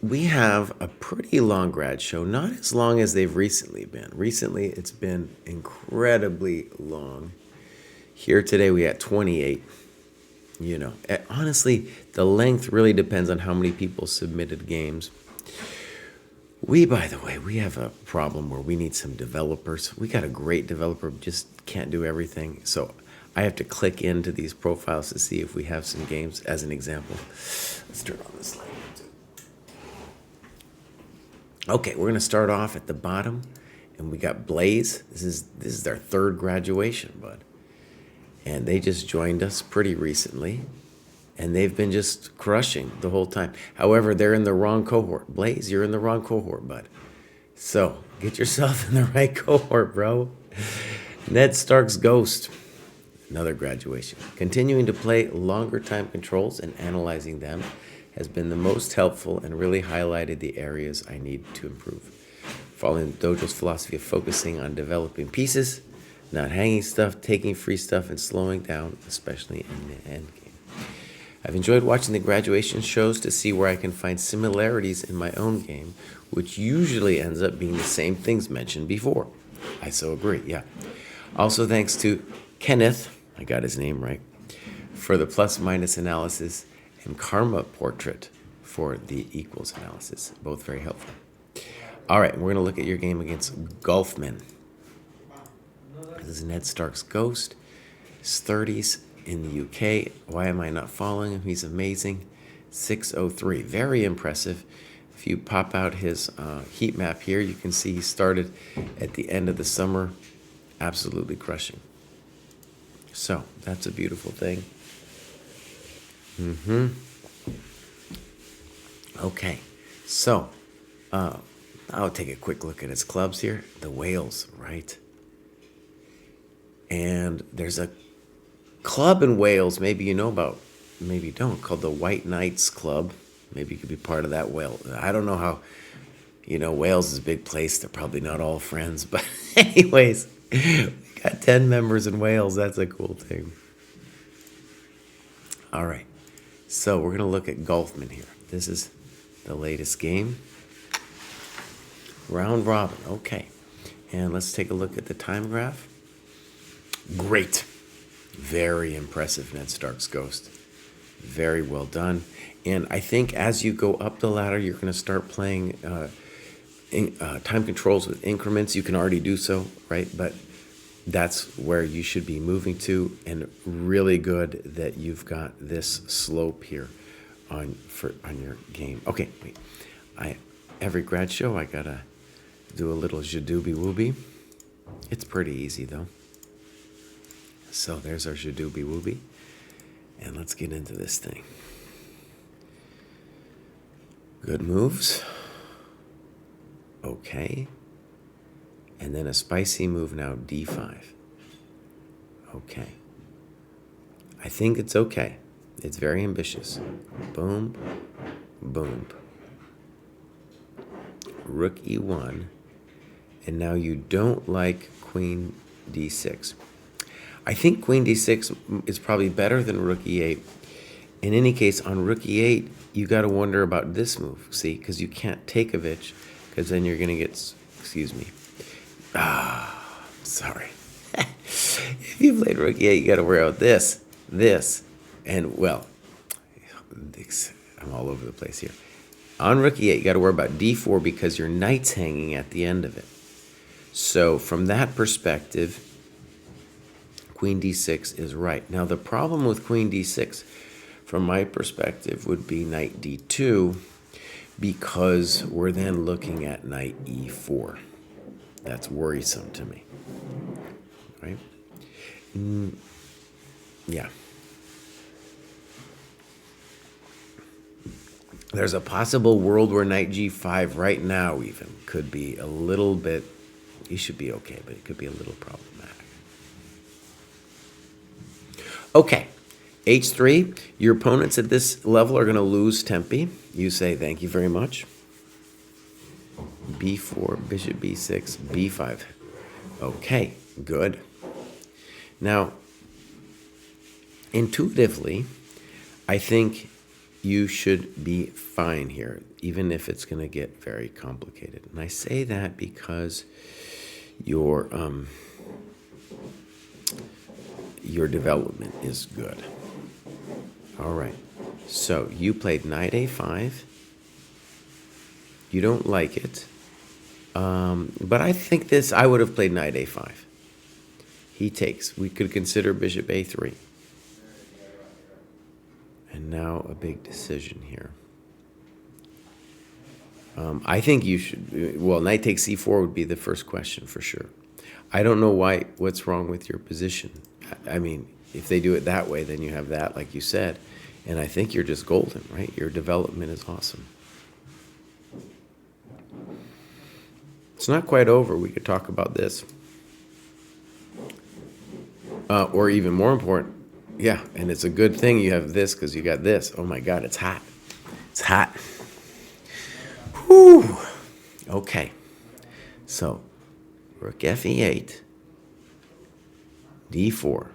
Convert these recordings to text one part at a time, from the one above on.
We have a pretty long grad show, not as long as they've recently been. Recently, it's been incredibly long. Here today, we at 28. Honestly, the length really depends on how many people submitted games. By the way, we have a problem where we need some developers. We got a great developer, just can't do everything. So I have to click into these profiles to see if we have some games, as an example. Let's turn on this light. Okay, we're gonna start off at the bottom, and we got Blaze. This is their third graduation, bud, and they just joined us pretty recently, and they've been just crushing the whole time. However, they're in the wrong cohort. Blaze, you're in the wrong cohort, bud. So get yourself in the right cohort, bro. Ned Stark's Ghost, another graduation. Continuing to play longer time controls and analyzing them has been the most helpful and really highlighted the areas I need to improve. Following Dojo's philosophy of focusing on developing pieces, not hanging stuff, taking free stuff, and slowing down, especially in the end game. I've enjoyed watching the graduation shows to see where I can find similarities in my own game, which usually ends up being the same things mentioned before. I so agree, yeah. Also thanks to Kenneth, I got his name right, for the plus-minus analysis, and Karma Portrait for the equals analysis. Both very helpful. All right, we're going to look at your game against Golfman. This is Ned Stark's Ghost. His 30s in the UK. Why am I not following him? He's amazing. 603. Very impressive. If you pop out his heat map here, you can see he started at the end of the summer, absolutely crushing. So that's a beautiful thing. Okay, so I'll take a quick look at his clubs here. The Whales, right? And there's a club in Wales, maybe you know about, maybe you don't, called the White Knights Club. Maybe you could be part of that whale. I don't know how, Wales is a big place. They're probably not all friends. But anyways, we got 10 members in Wales. That's a cool thing. All right. So we're going to look at Golfman here. This is the latest game. Round robin. Okay. And let's take a look at the time graph. Great. Very impressive, Ned Stark's Ghost. Very well done. And I think as you go up the ladder, you're going to start playing time controls with increments. You can already do so, right? But that's where you should be moving to, and really good that you've got this slope here on your game. Okay, wait. Every grad show I gotta do a little jadooby wooby. It's pretty easy though. So there's our jadooby wooby, and let's get into this thing. Good moves. Okay. And then a spicy move now, d5. Okay. I think it's okay. It's very ambitious. Boom, boom. Rook e1. And now you don't like queen d6. I think queen d6 is probably better than rook e8. In any case, on rook e8, you got to wonder about this move, see? Because you can't take a bitch, because then you're going to get, excuse me. Sorry. If you played rook e8, you got to worry about this, and well, I'm all over the place here. On rook e8, you got to worry about d4 because your knight's hanging at the end of it. So from that perspective, queen d6 is right. Now the problem with queen d6, from my perspective, would be knight d2, because we're then looking at knight e4. That's worrisome to me, right? Yeah. There's a possible world where knight g5 right now even could be a little bit, you should be okay, but it could be a little problematic. Okay, h3, your opponents at this level are going to lose tempi. You say, thank you very much. b4, bishop b6, b5. Okay, good. Now, intuitively, I think you should be fine here, even if it's going to get very complicated. And I say that because your development is good. All right. So you played knight a5. You don't like it. But I think I would have played knight a5. He takes. We could consider bishop a3. And now a big decision here. I think you should, well, knight takes c4 would be the first question for sure. I don't know what's wrong with your position. I mean, if they do it that way, then you have that, like you said. And I think you're just golden, right? Your development is awesome. It's not quite over. We could talk about this. Or even more important, yeah, and it's a good thing you have this because you got this. Oh my God, it's hot. It's hot. Whew. Okay. So, rook fe8, d4.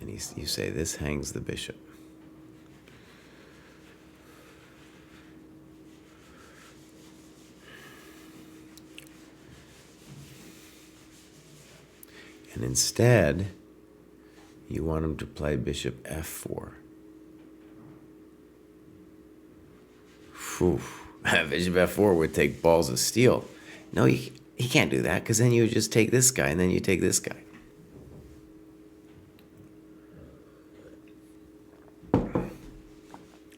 And you say this hangs the bishop. And instead, you want him to play bishop f4. Whew. Bishop f4 would take balls of steel. No, he can't do that, because then you would just take this guy, and then you take this guy.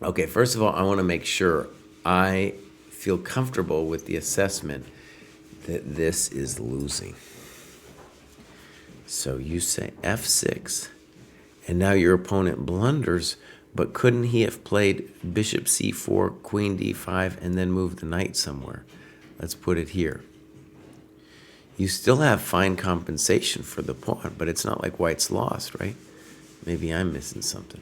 Okay, first of all, I want to make sure I feel comfortable with the assessment that this is losing. So you say f6, and now your opponent blunders, but couldn't he have played bishop c4, queen d5, and then moved the knight somewhere? Let's put it here. You still have fine compensation for the pawn, but it's not like white's lost, right? Maybe I'm missing something.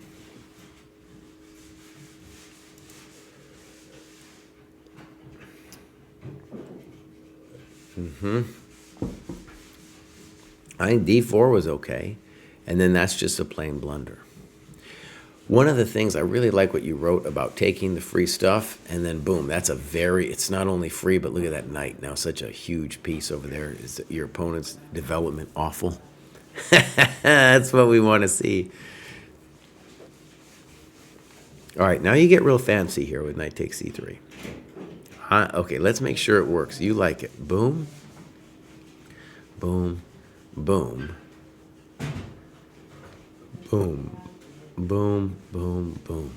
I think d4 was okay, and then that's just a plain blunder. One of the things, I really like what you wrote about taking the free stuff, and then boom, it's not only free, but look at that knight. Now such a huge piece over there. Is your opponent's development awful? That's what we want to see. All right, now you get real fancy here with knight takes c3. Okay, let's make sure it works. You like it. Boom, boom, boom, boom, boom, boom, boom.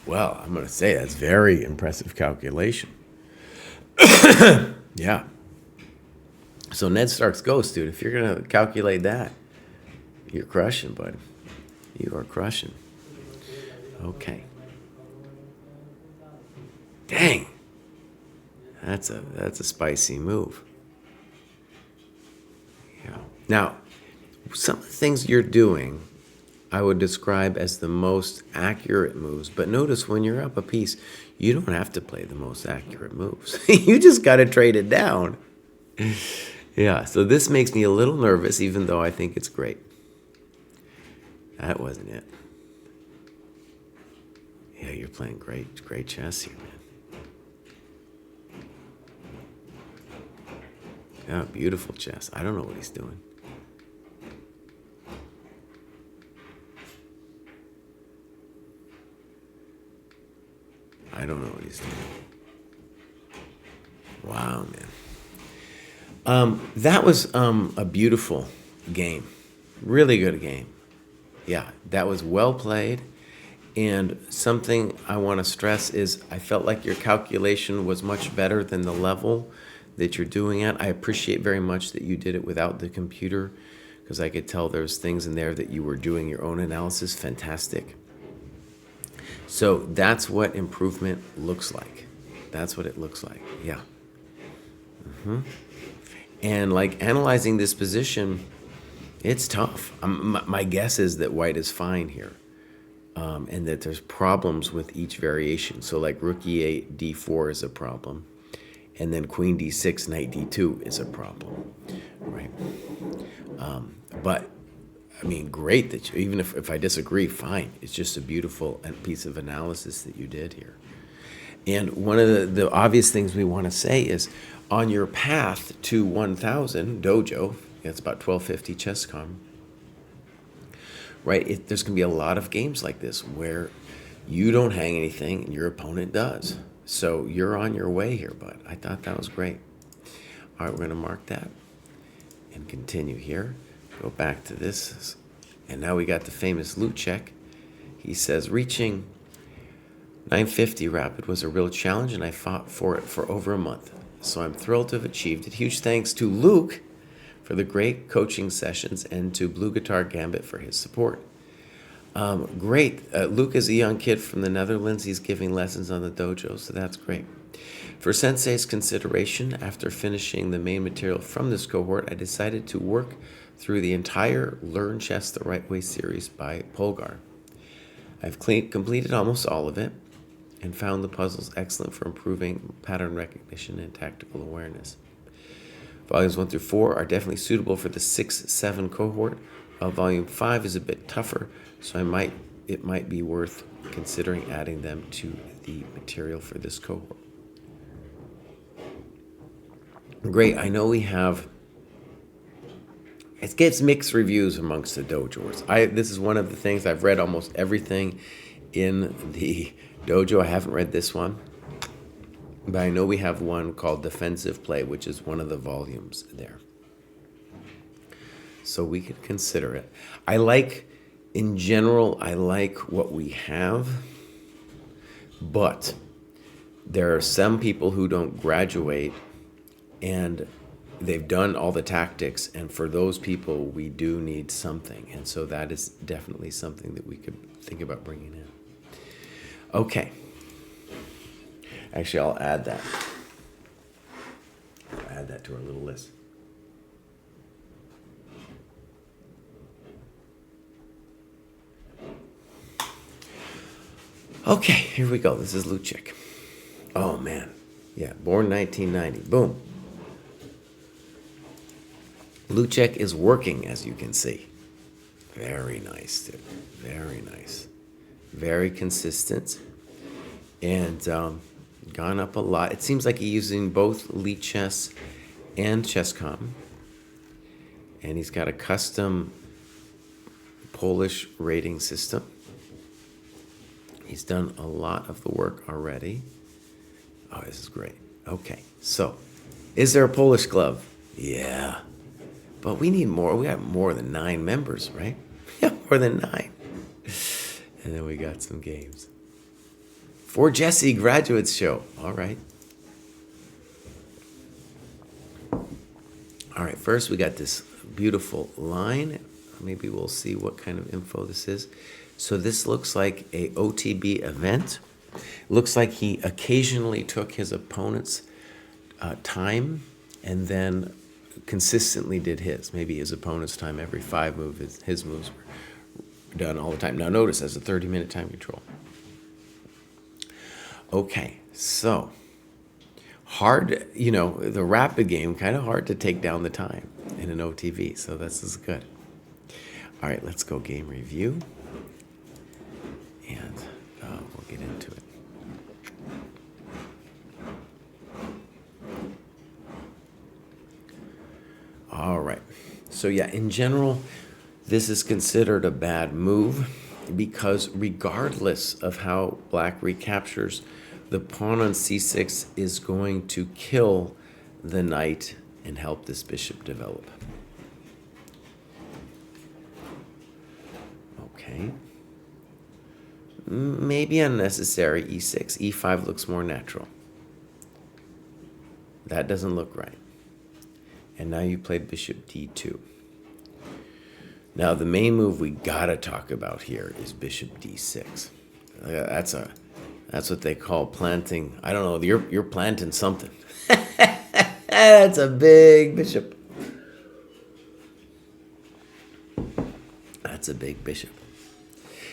Well, I'm going to say that's very impressive calculation. Yeah. So Ned Stark's Ghost, dude, if you're going to calculate that, you're crushing, bud. You are crushing. Okay. Dang. That's a spicy move. Yeah. Now, some of the things you're doing, I would describe as the most accurate moves. But notice when you're up a piece, you don't have to play the most accurate moves. You just got to trade it down. Yeah, so this makes me a little nervous, even though I think it's great. That wasn't it. Yeah, you're playing great chess here, man. Yeah, beautiful chess. I don't know what he's doing. I don't know what he's doing. Wow, man. That was a beautiful game. Really good game. Yeah, that was well played. And something I want to stress is I felt like your calculation was much better than the level that you're doing at. I appreciate very much that you did it without the computer, because I could tell there's things in there that you were doing your own analysis. Fantastic. So that's what improvement looks like. That's what it looks like. Yeah. And like analyzing this position, it's tough. My guess is that white is fine here, and that there's problems with each variation. So like rook e8, d4 is a problem, and then queen d6, knight d2 is a problem, right? But I mean, great that you, even if I disagree, fine. It's just a beautiful piece of analysis that you did here. And one of the obvious things we want to say is on your path to 1,000 dojo, it's about 1250 ChessCom, right? There's going to be a lot of games like this where you don't hang anything and your opponent does. So you're on your way here, bud. I thought that was great. All right, we're going to mark that and continue here. Go back to this. And now we got the famous loot check. He says, reaching 950 rapid was a real challenge, and I fought for it for over a month. So I'm thrilled to have achieved it. Huge thanks to Luke for the great coaching sessions and to Blue Guitar Gambit for his support. Great. Luke is a young kid from the Netherlands. He's giving lessons on the dojo, so that's great. For Sensei's consideration, after finishing the main material from this cohort, I decided to work through the entire Learn Chess the Right Way series by Polgar. I've completed almost all of it and found the puzzles excellent for improving pattern recognition and tactical awareness. Volumes 1 through 4 are definitely suitable for the 6-7 cohort, while Volume 5 is a bit tougher, so it might be worth considering adding them to the material for this cohort. Great. I know we have... It gets mixed reviews amongst the dojos. This is one of the things I've read almost everything in the dojo. I haven't read this one, but I know we have one called Defensive Play, which is one of the volumes there. So we could consider it. In general, I like what we have, but there are some people who don't graduate and they've done all the tactics, and for those people, we do need something. And so that is definitely something that we could think about bringing in. Okay. Actually, I'll add that. I'll add that to our little list. Okay, here we go. This is Luchik. Oh, man. Yeah, born 1990. Boom. Luchek is working, as you can see. Very nice, dude. Very nice. Very consistent. And gone up a lot. It seems like he's using both Lichess and ChessCom. And he's got a custom Polish rating system. He's done a lot of the work already. Oh, this is great. Okay, so is there a Polish glove? Yeah. But we need more. We got more than 9 members, right? Yeah, more than 9. And then we got some games. For Jesse Graduates show. All right. All right, first we got this beautiful line. Maybe we'll see what kind of info this is. So this looks like a OTB event. Looks like he occasionally took his opponent's time and then consistently did his. Maybe his opponent's time every 5 moves. His moves were done all the time. Now notice, that's a 30-minute time control. Okay, so hard, the rapid game, kind of hard to take down the time in an OTV, so this is good. All right, let's go game review, and we'll get into it. All right, so yeah, in general, this is considered a bad move because regardless of how black recaptures, the pawn on c6 is going to kill the knight and help this bishop develop. Okay. Maybe unnecessary e6. e5 looks more natural. That doesn't look right. And now you played bishop d2. Now the main move we gotta talk about here is bishop d6. That's what they call planting. I don't know. You're planting something. That's a big bishop. That's a big bishop.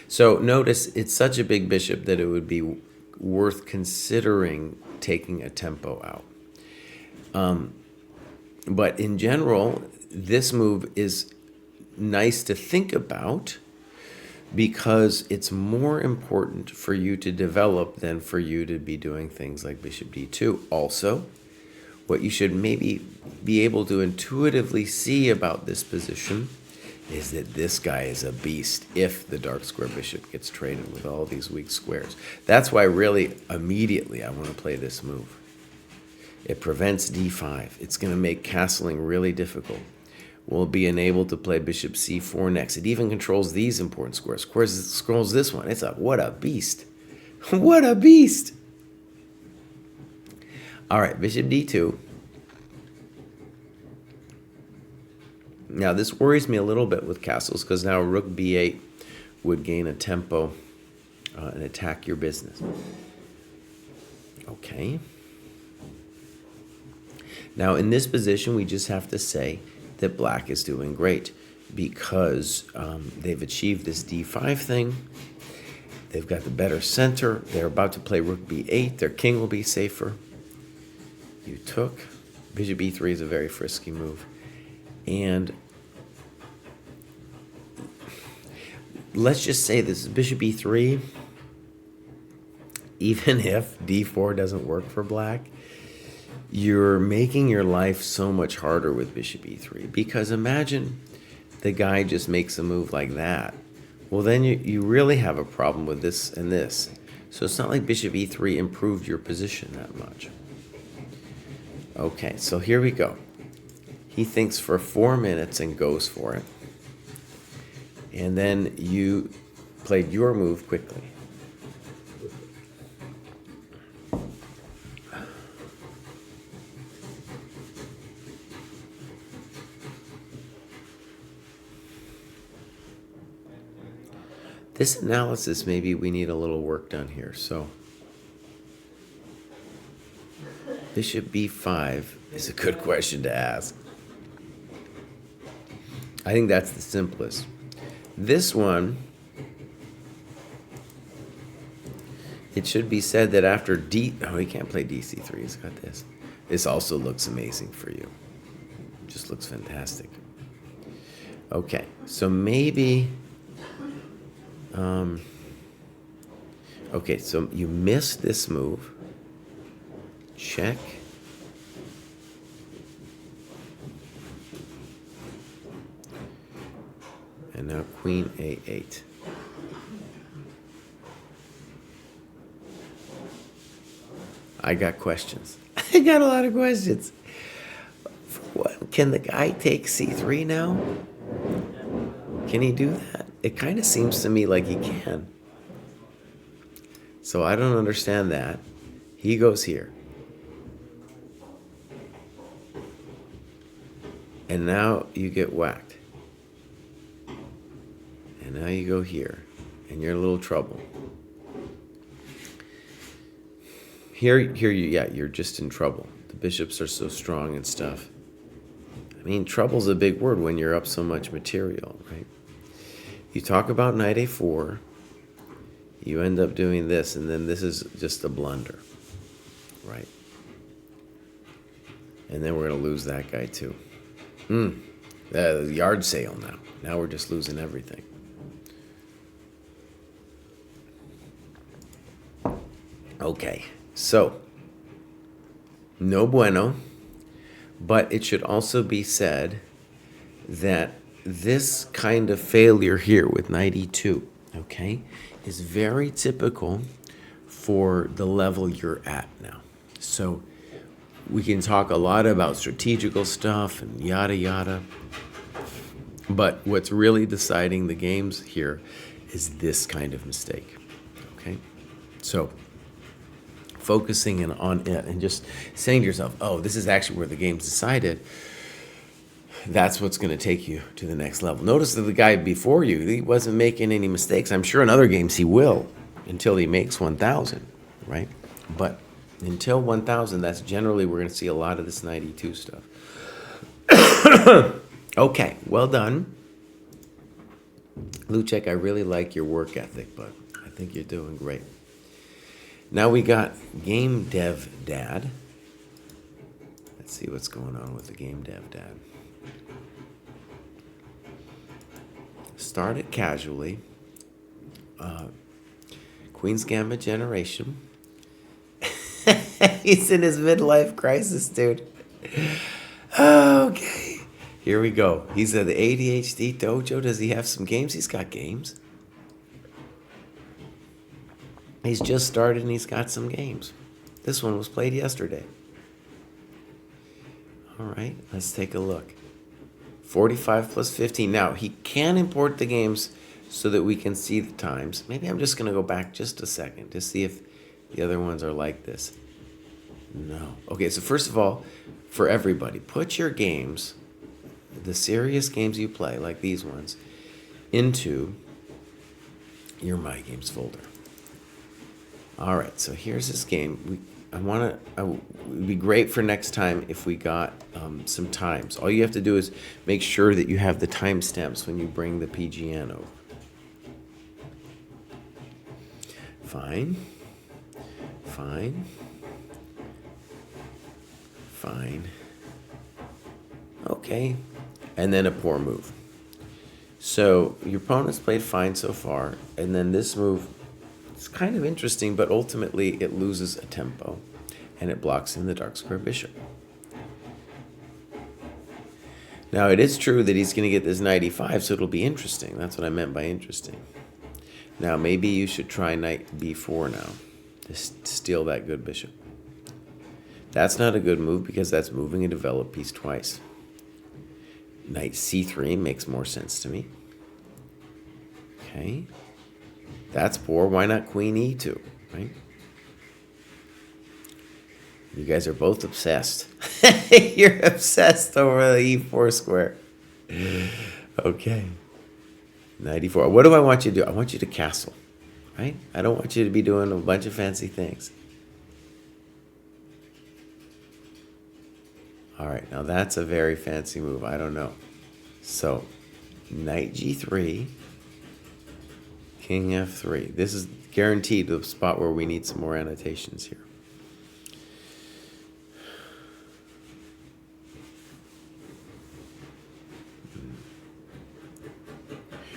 So notice it's such a big bishop that it would be worth considering taking a tempo out. But in general, this move is nice to think about because it's more important for you to develop than for you to be doing things like bishop d2. Also, what you should maybe be able to intuitively see about this position is that this guy is a beast if the dark square bishop gets traded with all these weak squares. That's why really immediately I want to play this move. It prevents d5. It's going to make castling really difficult. We'll be enabled to play bishop c4 next. It even controls these important squares. Of course, it controls this one. What a beast. What a beast. All right, bishop d2. Now, this worries me a little bit with castles because now rook b8 would gain a tempo and attack your business. Okay. Now, in this position, we just have to say that black is doing great because they've achieved this d5 thing. They've got the better center. They're about to play rook b8. Their king will be safer. You took. Bishop e3 is a very frisky move. And let's just say this is bishop e3. Even if d4 doesn't work for black, you're making your life so much harder with bishop e3. Because imagine the guy just makes a move like that. Well, then you really have a problem with this and this. So it's not like bishop e3 improved your position that much. Okay, so here we go. He thinks for 4 minutes and goes for it. And then you played your move quickly. This analysis, maybe we need a little work done here. So bishop b5 is a good question to ask. I think that's the simplest. This one, it should be said that after oh, he can't play dc3, he's got this. This also looks amazing for you. It just looks fantastic. Okay, so maybe, okay, so you missed this move. Check. And now queen a8. I got questions. I got a lot of questions. What, can the guy take c3 now? Can he do that? It kind of seems to me like he can. So I don't understand that. He goes here. And now you get whacked. And now you go here, and you're in a little trouble. Here, you're just in trouble. The bishops are so strong and stuff. I mean, trouble's a big word when you're up so much material, right? You talk about knight a4, you end up doing this, and then this is just a blunder, right? And then we're going to lose that guy too. The yard sale now. Now we're just losing everything. Okay, so no bueno, but it should also be said that this kind of failure here with knight e2, okay, is very typical for the level you're at now. So we can talk a lot about strategical stuff and yada yada, but what's really deciding the games here is this kind of mistake, okay? So focusing in on it and just saying to yourself, oh, this is actually where the game's decided, that's what's going to take you to the next level. Notice that the guy before you, he wasn't making any mistakes. I'm sure in other games he will until he makes 1,000, right? But until 1,000, that's generally we're going to see a lot of this knight e2 stuff. Okay, well done. Lucek, I really like your work ethic, but I think you're doing great. Now we got Game Dev Dad. Let's see what's going on with the Game Dev Dad. start it casually. Queen's Gambit generation. He's in his midlife crisis, dude. Okay. Here we go. He's at the ADHD dojo. Does he have some games? He's got games. He's just started and he's got some games. This one was played yesterday. All right, let's take a look. 45 plus 15. Now, he can import the games so that we can see the times. Maybe I'm just going to go back just a second to see if the other ones are like this. No. Okay, so first of all, for everybody, put your games, the serious games you play, like these ones, into your My Games folder. All right, so here's this game. It would be great for next time if we got some times. All you have to do is make sure that you have the timestamps when you bring the PGN over. Fine. Okay. And then a poor move. So your opponent's played fine so far, and then this move, it's kind of interesting, but ultimately it loses a tempo, and it blocks in the dark square bishop. Now it is true that he's going to get this knight e5, so it'll be interesting. That's what I meant by interesting. Now maybe you should try knight b4 now to steal that good bishop. That's not a good move because that's moving a developed piece twice. Knight c3 makes more sense to me. Okay. That's poor. Why not queen e2, right? You guys are both obsessed. You're obsessed over the e4 square. Okay. Knight e4. What do I want you to do? I want you to castle, right? I don't want you to be doing a bunch of fancy things. All right, now that's a very fancy move. I don't know. So, knight g3, king f3. This is guaranteed the spot where we need some more annotations here.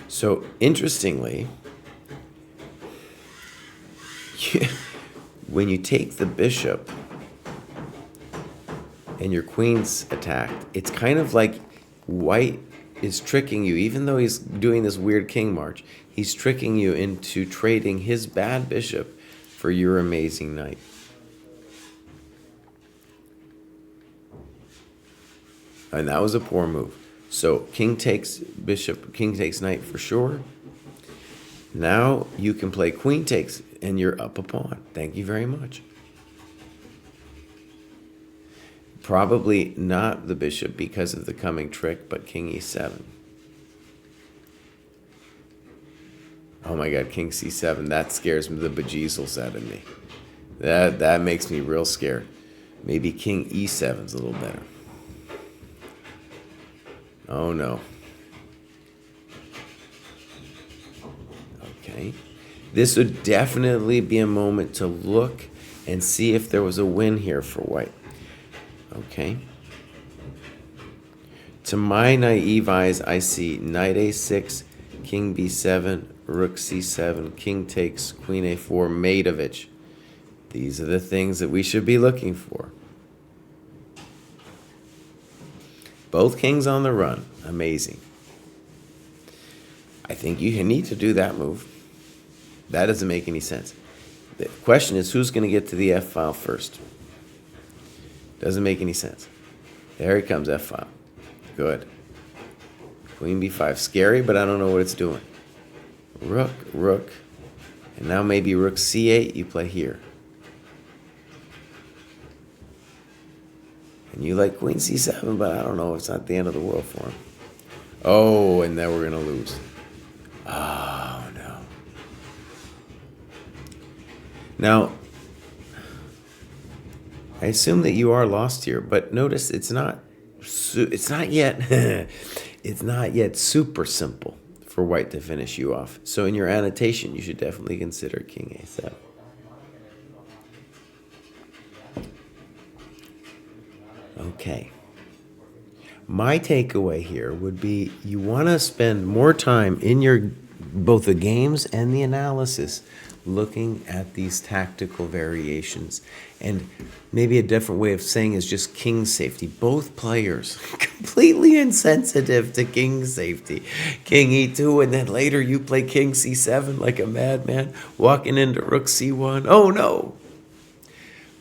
So, interestingly, when you take the bishop and your queen's attacked, it's kind of like white is tricking you. Even though he's doing this weird king march, he's tricking you into trading his bad bishop for your amazing knight. And that was a poor move. So king takes bishop, king takes knight for sure. Now you can play queen takes and you're up a pawn. Thank you very much. Probably not the bishop because of the coming trick, but king e7. Oh my god, king c7. That scares the bejesus out of me. That makes me real scared. Maybe king e7 is a little better. Oh no. Okay. This would definitely be a moment to look and see if there was a win here for white. Okay. To my naive eyes, I see knight a6, king b7, rook c7, king takes, queen a4, Maidovich. These are the things that we should be looking for. Both kings on the run. Amazing. I think you need to do that move. That doesn't make any sense. The question is, who's going to get to the F file first? Doesn't make any sense. There he comes, F file. Good. Queen b5. Scary, but I don't know what it's doing. Rook, rook. And now maybe rook c8, you play here. And you like queen c7, but I don't know. It's not the end of the world for him. Oh, and then we're going to lose. Oh, no. Now, I assume that you are lost here, but notice it's not yet it's not yet super simple for white to finish you off. So in your annotation, you should definitely consider king a7. Okay. My takeaway here would be you want to spend more time in your both the games and the analysis looking at these tactical variations. And maybe a different way of saying is just king safety. Both players completely insensitive to king safety. King e2, and then later you play king c7 like a madman, walking into rook c1. Oh no!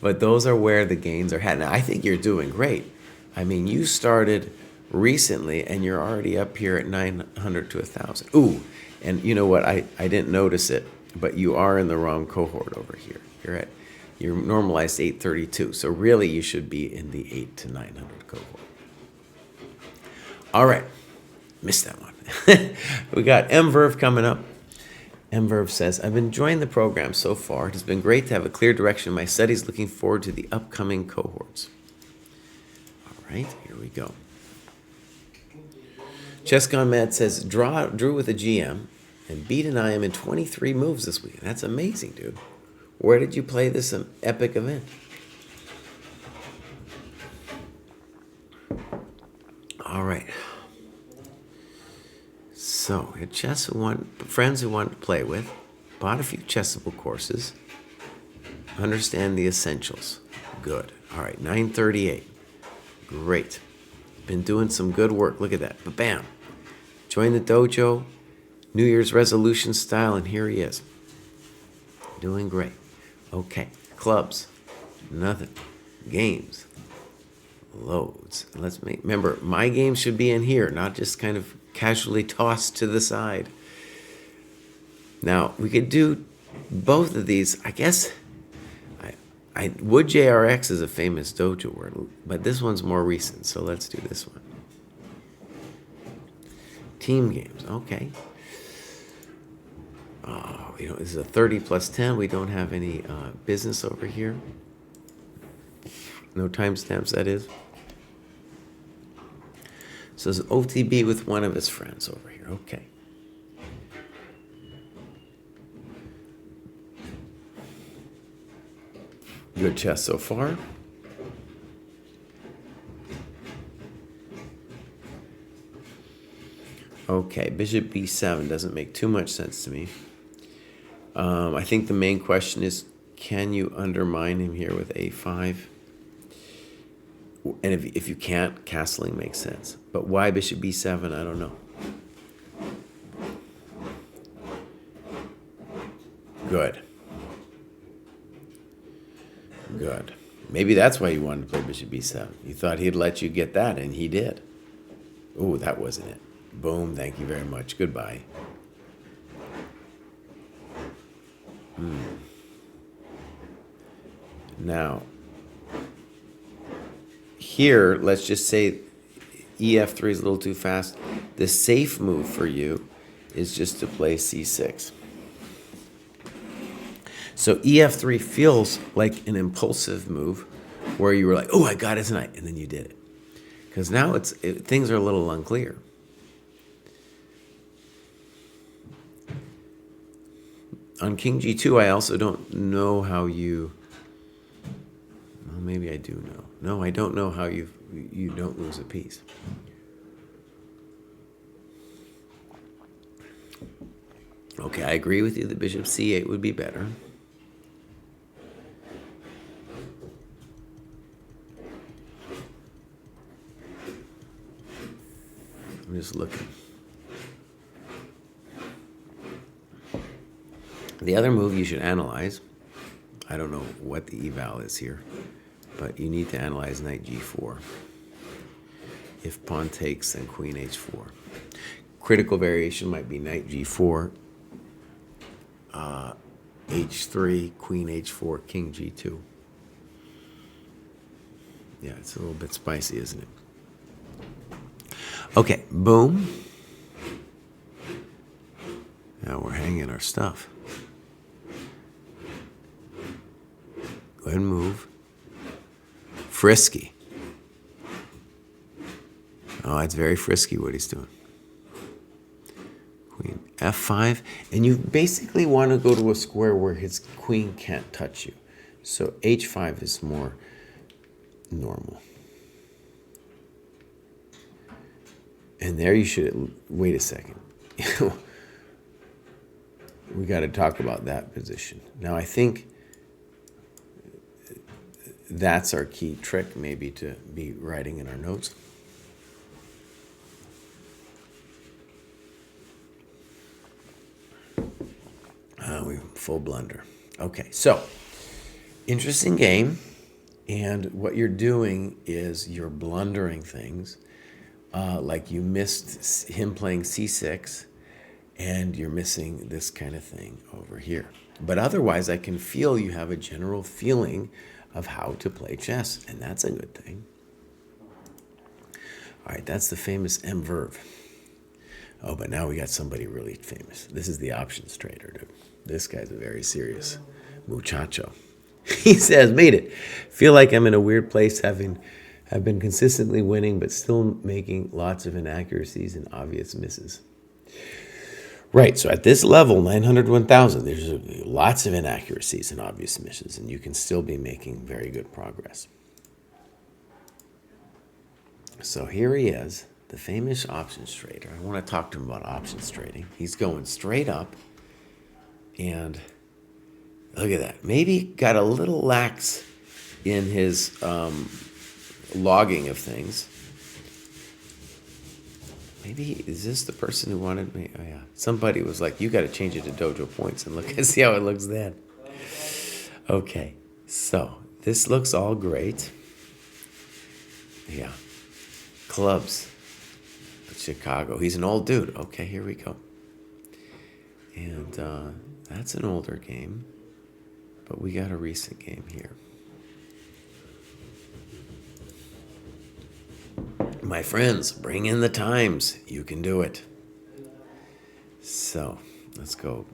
But those are where the gains are had. Now, I think you're doing great. I mean, you started recently, and you're already up here at 900 to 1,000. Ooh, and you know what? I didn't notice it, but you are in the wrong cohort over here. You're normalized 832, so really you should be in the 8 to 900 cohort. All right, missed that one. We got M-Verve coming up. M-Verve says, I've been enjoying the program so far. It has been great to have a clear direction in my studies. Looking forward to the upcoming cohorts. All right, here we go. Chess Gone Mad says, drew with a GM and beat an IM in 23 moves this week. That's amazing, dude. Where did you play this epic event? All right. So, friends who want to play with, bought a few Chessable courses, understand the essentials. Good. All right, 938. Great. Been doing some good work. Look at that. Ba-bam. Join the dojo, New Year's resolution style, and here he is. Doing great. Okay. Clubs. Nothing. Games. Loads. Remember, my game should be in here, not just kind of casually tossed to the side. Now, we could do both of these. I guess Wood JRX is a famous dojo word, but this one's more recent, so let's do this one. Team games, okay. Oh, this is a 30 plus 10. We don't have any business over here. No timestamps, that is. So it's OTB with one of his friends over here. Okay. Good chess so far. Okay, bishop b7 doesn't make too much sense to me. I think the main question is, can you undermine him here with a5? And if you can't, castling makes sense. But why bishop b7? I don't know. Good. Good. Maybe that's why you wanted to play bishop b7. You thought he'd let you get that, and he did. Ooh, that wasn't it. Boom, thank you very much. Goodbye. Now, here, let's just say EF3 is a little too fast. The safe move for you is just to play C6. So EF3 feels like an impulsive move where you were like, oh, I got it tonight, and then you did it. Because now things are a little unclear. On King G2, I also don't know how you... Well, maybe I do know. No, I don't know how you don't lose a piece. Okay, I agree with you that bishop C8 would be better. I'm just looking. The other move you should analyze, I don't know what the eval is here, but you need to analyze knight g4. If pawn takes, then queen h4. Critical variation might be knight g4, h3, queen h4, king g2. Yeah, it's a little bit spicy, isn't it? Okay, boom. Now we're hanging our stuff. Go ahead and move. Frisky. Oh, it's very frisky what he's doing. Queen f5. And you basically want to go to a square where his queen can't touch you. So h5 is more normal. And there you should, wait a second. We got to talk about that position. Now, I think that's our key trick, maybe, to be writing in our notes. We full blunder. Okay, so interesting game, and what you're doing is you're blundering things, like you missed him playing c6, and you're missing this kind of thing over here. But otherwise, I can feel you have a general feeling of how to play chess, and that's a good thing. All right, that's the famous M Verve. Oh, but now we got somebody really famous. This is the options trader, dude. This guy's a very serious muchacho. He says, made it. Feel like I'm in a weird place, have been consistently winning, but still making lots of inaccuracies and obvious misses. Right, so at this level, 900, 1000, there's lots of inaccuracies and obvious misses, and you can still be making very good progress. So here he is, the famous options trader. I want to talk to him about options trading. He's going straight up, and look at that. Maybe got a little lax in his logging of things. Maybe, is this the person who wanted me? Oh, yeah. Somebody was like, you got to change it to dojo points and look and see how it looks then. Okay, so this looks all great. Yeah. Clubs. Chicago. He's an old dude. Okay, here we go. And that's an older game, but we got a recent game here. My friends, bring in the times. You can do it. So, let's go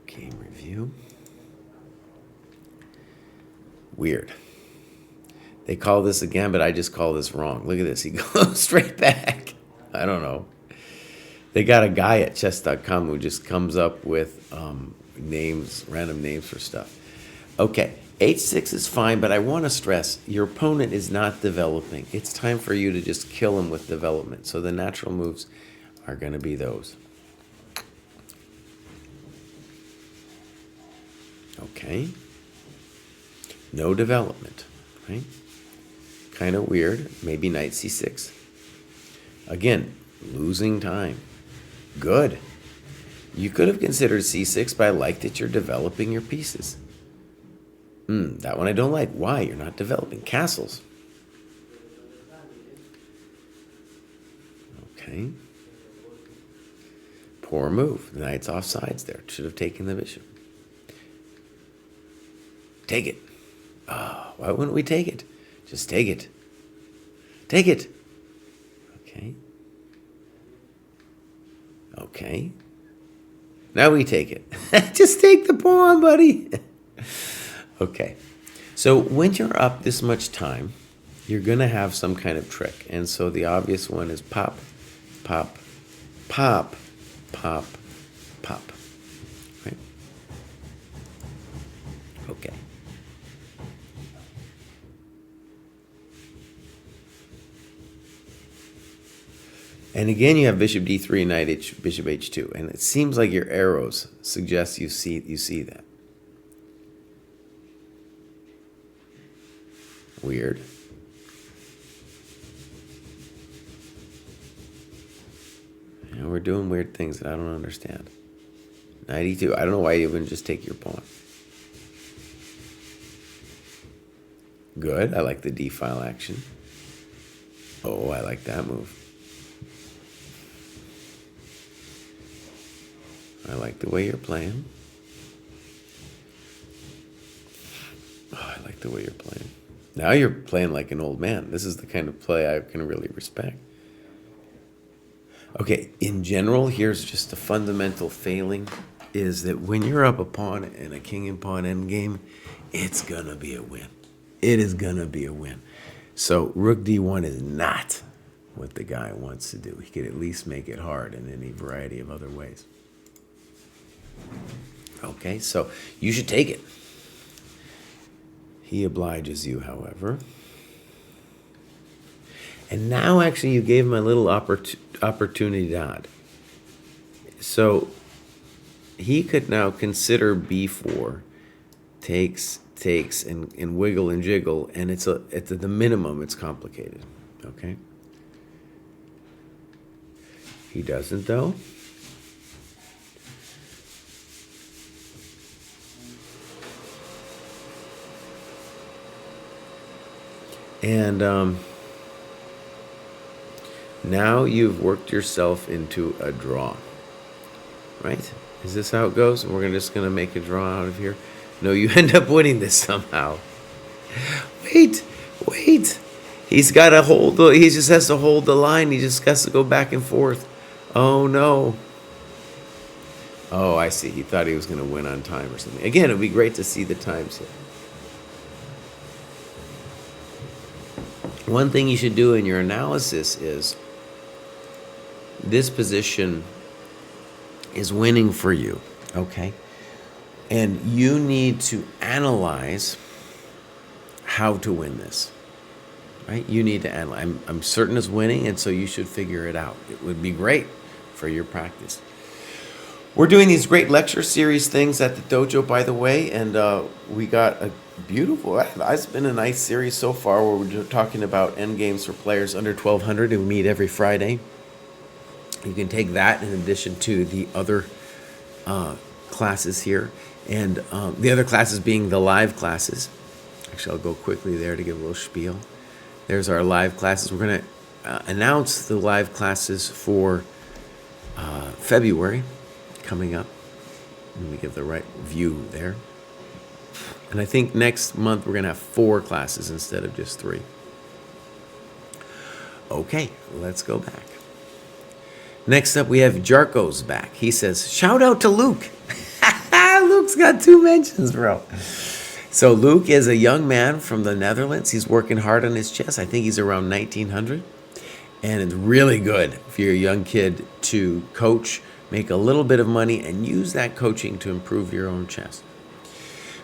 game review. Weird. They call this a gambit. I just call this wrong. Look at this. He goes straight back. I don't know. They got a guy at chess.com who just comes up with names, random names for stuff. Okay, h6 is fine, but I want to stress, your opponent is not developing. It's time for you to just kill him with development. So the natural moves are going to be those. Okay. No development, right? Kind of weird. Maybe knight c6. Again, losing time. Good. You could have considered c6, but I like that you're developing your pieces. That one I don't like. Why? You're not developing castles. Okay. Poor move. The knight's off sides there. Should have taken the bishop. Take it. Oh, why wouldn't we take it? Just take it. Take it. Okay. Okay. Now we take it. Just take the pawn, buddy. Okay. So when you're up this much time, you're going to have some kind of trick. And so the obvious one is pop, pop, pop, pop, pop. Right? Okay. And again, you have bishop d3, knight h, bishop h2, and it seems like your arrows suggest you see that. Weird. And we're doing weird things that I don't understand. Knight e2. I don't know why you wouldn't just take your pawn. Good. I like the d-file action. Oh, I like that move. I like the way you're playing. Oh, I like the way you're playing. Now you're playing like an old man. This is the kind of play I can really respect. Okay, in general, here's just a fundamental failing, is that when you're up a pawn in a king and pawn endgame, it's going to be a win. It is going to be a win. So rook d1 is not what the guy wants to do. He could at least make it hard in any variety of other ways. Okay, so you should take it. He obliges you, however. And now actually you gave him a little opportunidad. So he could now consider b4, takes, and wiggle and jiggle, and it's at the minimum it's complicated. Okay. He doesn't though. And now you've worked yourself into a draw, right? Is this how it goes? We're just going to make a draw out of here? No, you end up winning this somehow. Wait. He's got to hold he just has to hold the line. He just has to go back and forth. Oh, no. Oh, I see. He thought he was going to win on time or something. Again, it would be great to see the times here. One thing you should do in your analysis is this position is winning for you, okay? And you need to analyze how to win this, right? You need to analyze. I'm certain it's winning, and so you should figure it out. It would be great for your practice. We're doing these great lecture series things at the dojo, by the way, and we got a beautiful, it's been a nice series so far where we're talking about end games for players under 1200, and we meet every Friday. You can take that in addition to the other classes here, and the other classes being the live classes. Actually, I'll go quickly there to give a little spiel. There's our live classes. We're going to announce the live classes for February coming up. Let me give the right view there. And I think next month we're going to have 4 classes instead of just 3. Okay, let's go back. Next up, we have Jarko's back. He says, shout out to Luke. Luke's got 2 mentions, bro. So Luke is a young man from the Netherlands. He's working hard on his chess. I think he's around 1900. And it's really good for your young kid to coach, make a little bit of money, and use that coaching to improve your own chess.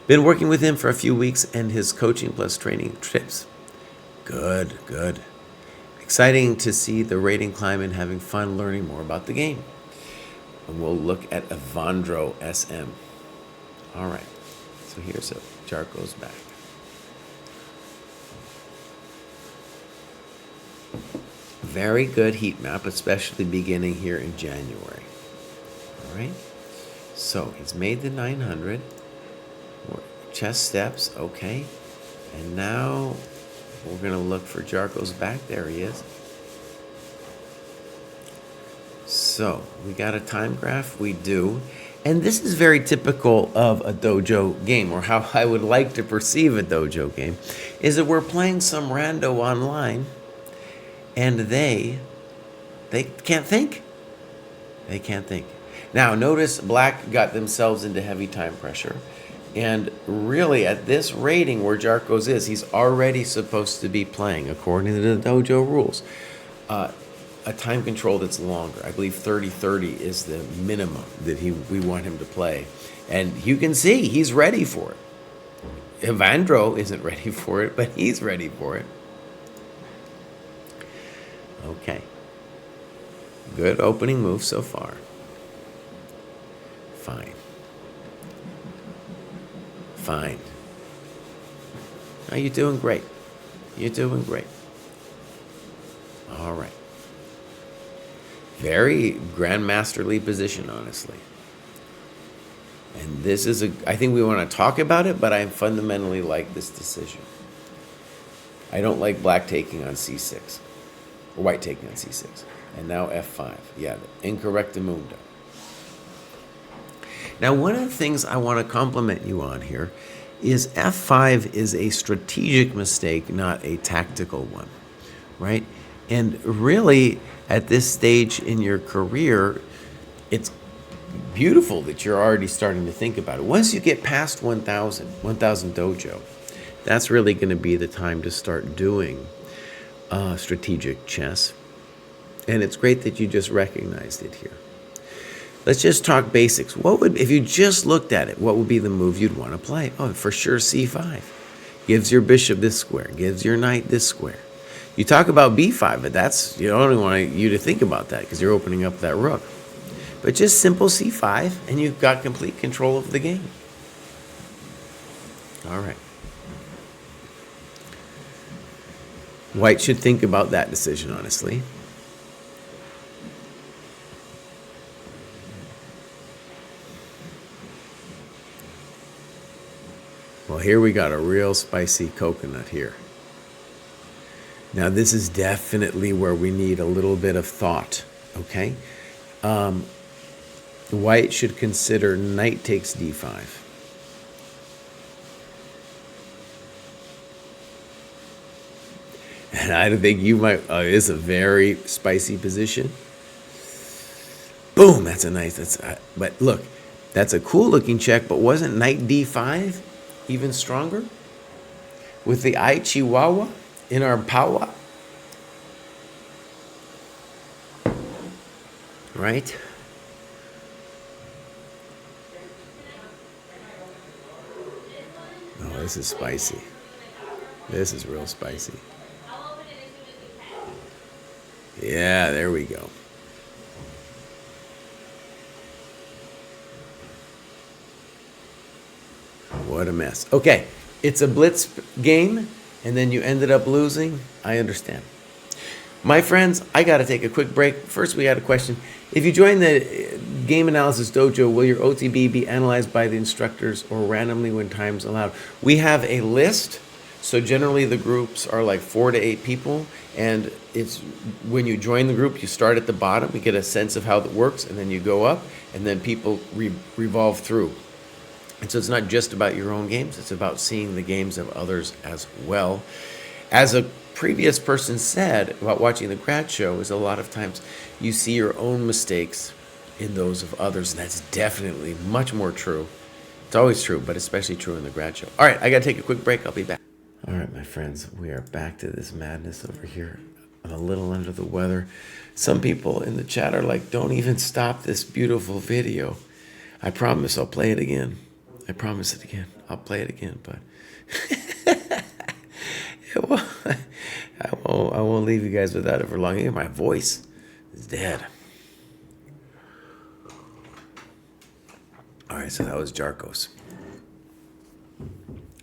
Been working with him for a few weeks, and his coaching plus training tips. Good. Exciting to see the rating climb and having fun learning more about the game. And we'll look at Evandro SM. All right, so here's it. Jarko's back. Very good heat map, especially beginning here in January. All right, so he's made the 900. Chess steps, okay. And now we're going to look for Jarko's back. There he is. So we got a time graph. We do. And this is very typical of a dojo game, or how I would like to perceive a dojo game, is that we're playing some rando online, and they can't think. They can't think. Now, notice Black got themselves into heavy time pressure. And really, at this rating where Jarko's is, he's already supposed to be playing, according to the dojo rules, a time control that's longer. I believe 30-30 is the minimum that we want him to play. And you can see he's ready for it. Evandro isn't ready for it, but he's ready for it. Okay. Good opening move so far. Fine. Now you're doing great. You're doing great. All right. Very grandmasterly position, honestly. And this is I think we want to talk about it, but I fundamentally like this decision. I don't like Black taking on c6, or White taking on c6. And now f5. Yeah, incorrectamundo. Now, one of the things I want to compliment you on here is f5 is a strategic mistake, not a tactical one, right? And really, at this stage in your career, it's beautiful that you're already starting to think about it. Once you get past 1,000 dojo, that's really going to be the time to start doing strategic chess. And it's great that you just recognized it here. Let's just talk basics. If you just looked at it, what would be the move you'd want to play? Oh, for sure, c5. Gives your bishop this square, gives your knight this square. You talk about b5, but that's, you don't even want you to think about that because you're opening up that rook. But just simple c5, and you've got complete control of the game. All right. White should think about that decision, honestly. Well, here we got a real spicy coconut here. Now, this is definitely where we need a little bit of thought, okay? White should consider knight takes d5. And I think you might, it's a very spicy position. Boom, that's a nice, but look, that's a cool looking check, but wasn't knight d5 even stronger? With the I Chihuahua in our power? Right? Oh, this is spicy. This is real spicy. Yeah, there we go. What a mess. Okay, it's a blitz game, and then you ended up losing. I understand. My friends, I got to take a quick break. First, we got a question. If you join the Game Analysis Dojo, will your OTB be analyzed by the instructors or randomly when time's allowed? We have a list. So generally the groups are like 4 to 8 people, and it's when you join the group, you start at the bottom, you get a sense of how it works, and then you go up, and then people revolve through. And so it's not just about your own games, it's about seeing the games of others as well. As a previous person said about watching the grad show, is a lot of times you see your own mistakes in those of others, and that's definitely much more true. It's always true, but especially true in the grad show. All right, I got to take a quick break. I'll be back. All right, my friends, we are back to this madness over here. I'm a little under the weather. Some people in the chat are like, don't even stop this beautiful video. I promise I'll play it again. I promise it again. I'll play it again, but I won't leave you guys without it for long. My voice is dead. All right, so that was Jarkos.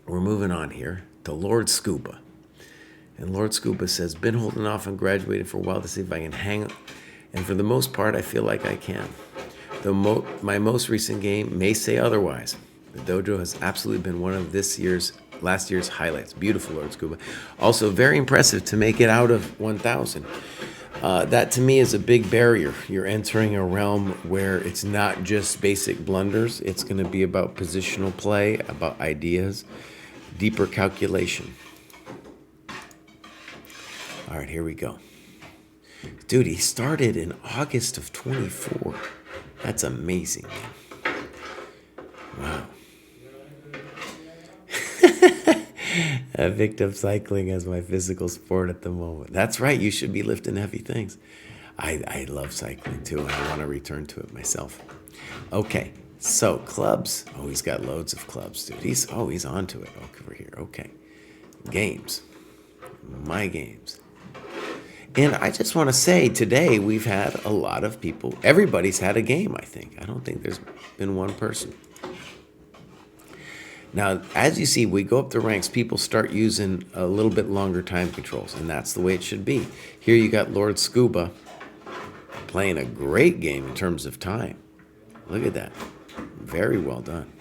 We're moving on here to Lord Scuba. And Lord Scuba says, been holding off on graduating for a while to see if I can hang. And for the most part, I feel like I can. Though my most recent game may say otherwise. The dojo has absolutely been one of last year's highlights. Beautiful, Lord Scuba. Also, very impressive to make it out of 1,000. That to me is a big barrier. You're entering a realm where it's not just basic blunders. It's going to be about positional play, about ideas, deeper calculation. All right, here we go. Dude, he started in August of 24. That's amazing. Wow. I picked up cycling as my physical sport at the moment. That's right. You should be lifting heavy things. I love cycling too, and I want to return to it myself. Okay, so clubs. Oh, he's got loads of clubs, dude. He's onto it over here. Okay, games. My games. And I just want to say today we've had a lot of people. Everybody's had a game, I think. I don't think there's been one person. Now, as you see, we go up the ranks, people start using a little bit longer time controls, and that's the way it should be. Here you got Lord Scuba playing a great game in terms of time. Look at that. Very well done.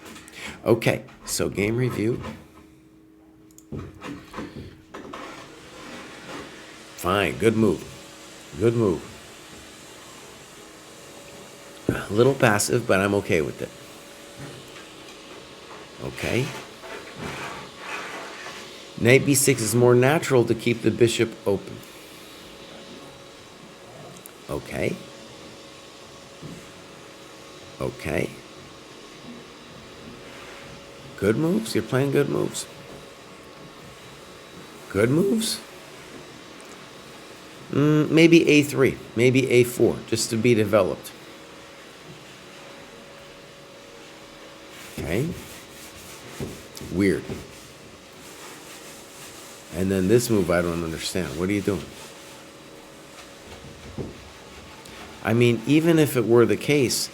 Okay, so game review. Fine, good move. Good move. A little passive, but I'm okay with it. Okay. Knight b6 is more natural to keep the bishop open. Okay. Okay. Good moves. You're playing good moves. Good moves. Maybe a3. Maybe a4, just to be developed. Okay. Weird. And then this move I don't understand. What are you doing? I mean, even if it were the case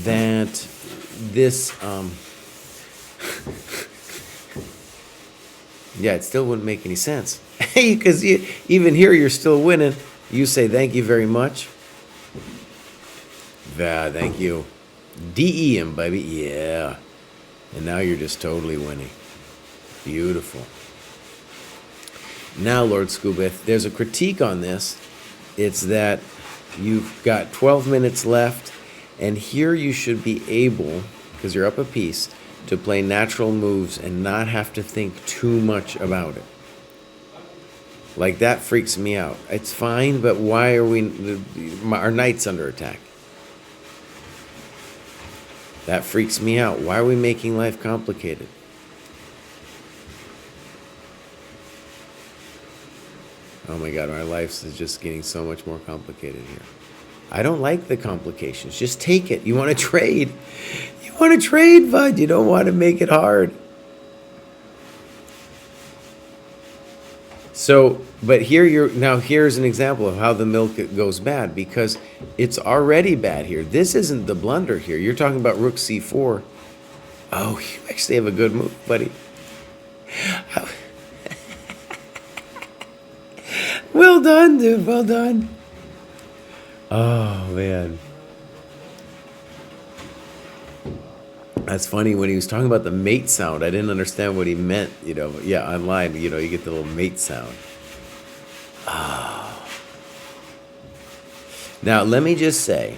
that this, yeah, it still wouldn't make any sense. Because even here, you're still winning. You say, thank you very much. Yeah, thank you. DEM, baby. Yeah. And now you're just totally winning. Beautiful. Now, Lord Scuba, there's a critique on this. It's that you've got 12 minutes left, and here you should be able, because you're up a piece, to play natural moves and not have to think too much about it. Like, that freaks me out. It's fine, but why are our knight's under attack? That freaks me out. Why are we making life complicated? Oh my God, our life is just getting so much more complicated here. I don't like the complications. Just take it. You want to trade. You want to trade, bud. You don't want to make it hard. So, but here's an example of how the milk goes bad, because it's already bad here. This isn't the blunder here. You're talking about rook c4. Oh, you actually have a good move, buddy. Well done, dude. Well done. Oh, man. That's funny. When he was talking about the mate sound, I didn't understand what he meant, Yeah, online, you get the little mate sound. Oh. Now, let me just say,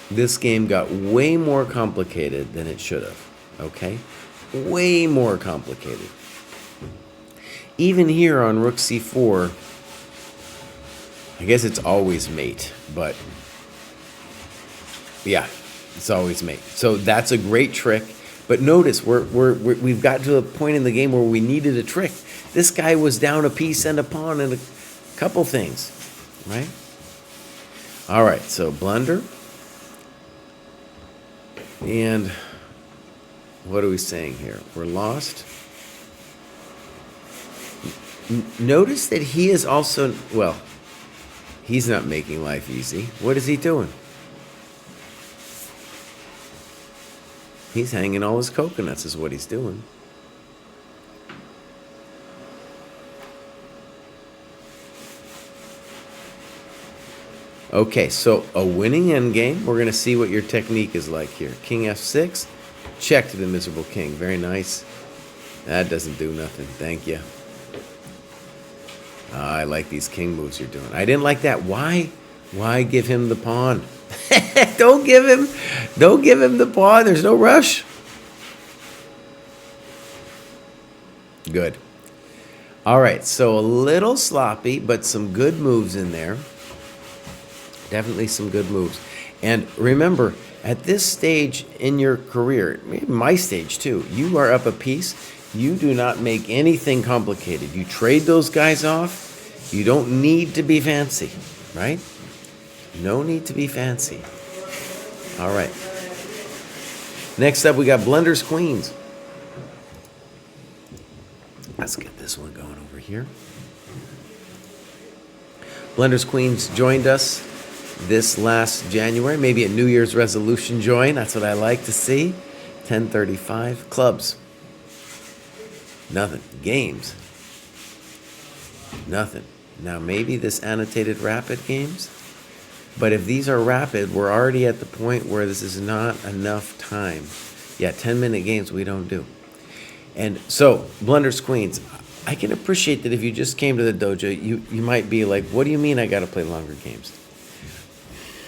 this game got way more complicated than it should have, okay? Way more complicated. Even here on rook c4, I guess it's always mate, but yeah, it's always mate. So that's a great trick. But notice we've got to a point in the game where we needed a trick. This guy was down a piece and a pawn and a couple things, right? All right, so blunder. And what are we saying here? We're lost. Notice that he is also, well, he's not making life easy. What is he doing? He's hanging all his coconuts is what he's doing. Okay, so a winning endgame. We're going to see what your technique is like here. King f6, check to the miserable king. Very nice. That doesn't do nothing. Thank you. I like these king moves you're doing. I didn't like that. Why give him the pawn? Don't give him the pawn. There's no rush. Good. All right, so a little sloppy, but some good moves in there. Definitely some good moves. And remember, at this stage in your career, maybe my stage too, you are up a piece. You do not make anything complicated. You trade those guys off. You don't need to be fancy, right? No need to be fancy. All right. Next up, we got blunders queens. Let's get this one going over here. Blunders queens joined us this last January, maybe a New Year's resolution join. That's what I like to see. 1035 clubs. Nothing. Games. Nothing. Now maybe this annotated rapid games. But if these are rapid, we're already at the point where this is not enough time. Yeah, 10-minute games we don't do. And so, blunders queens. I can appreciate that if you just came to the dojo, you might be like, what do you mean I got to play longer games?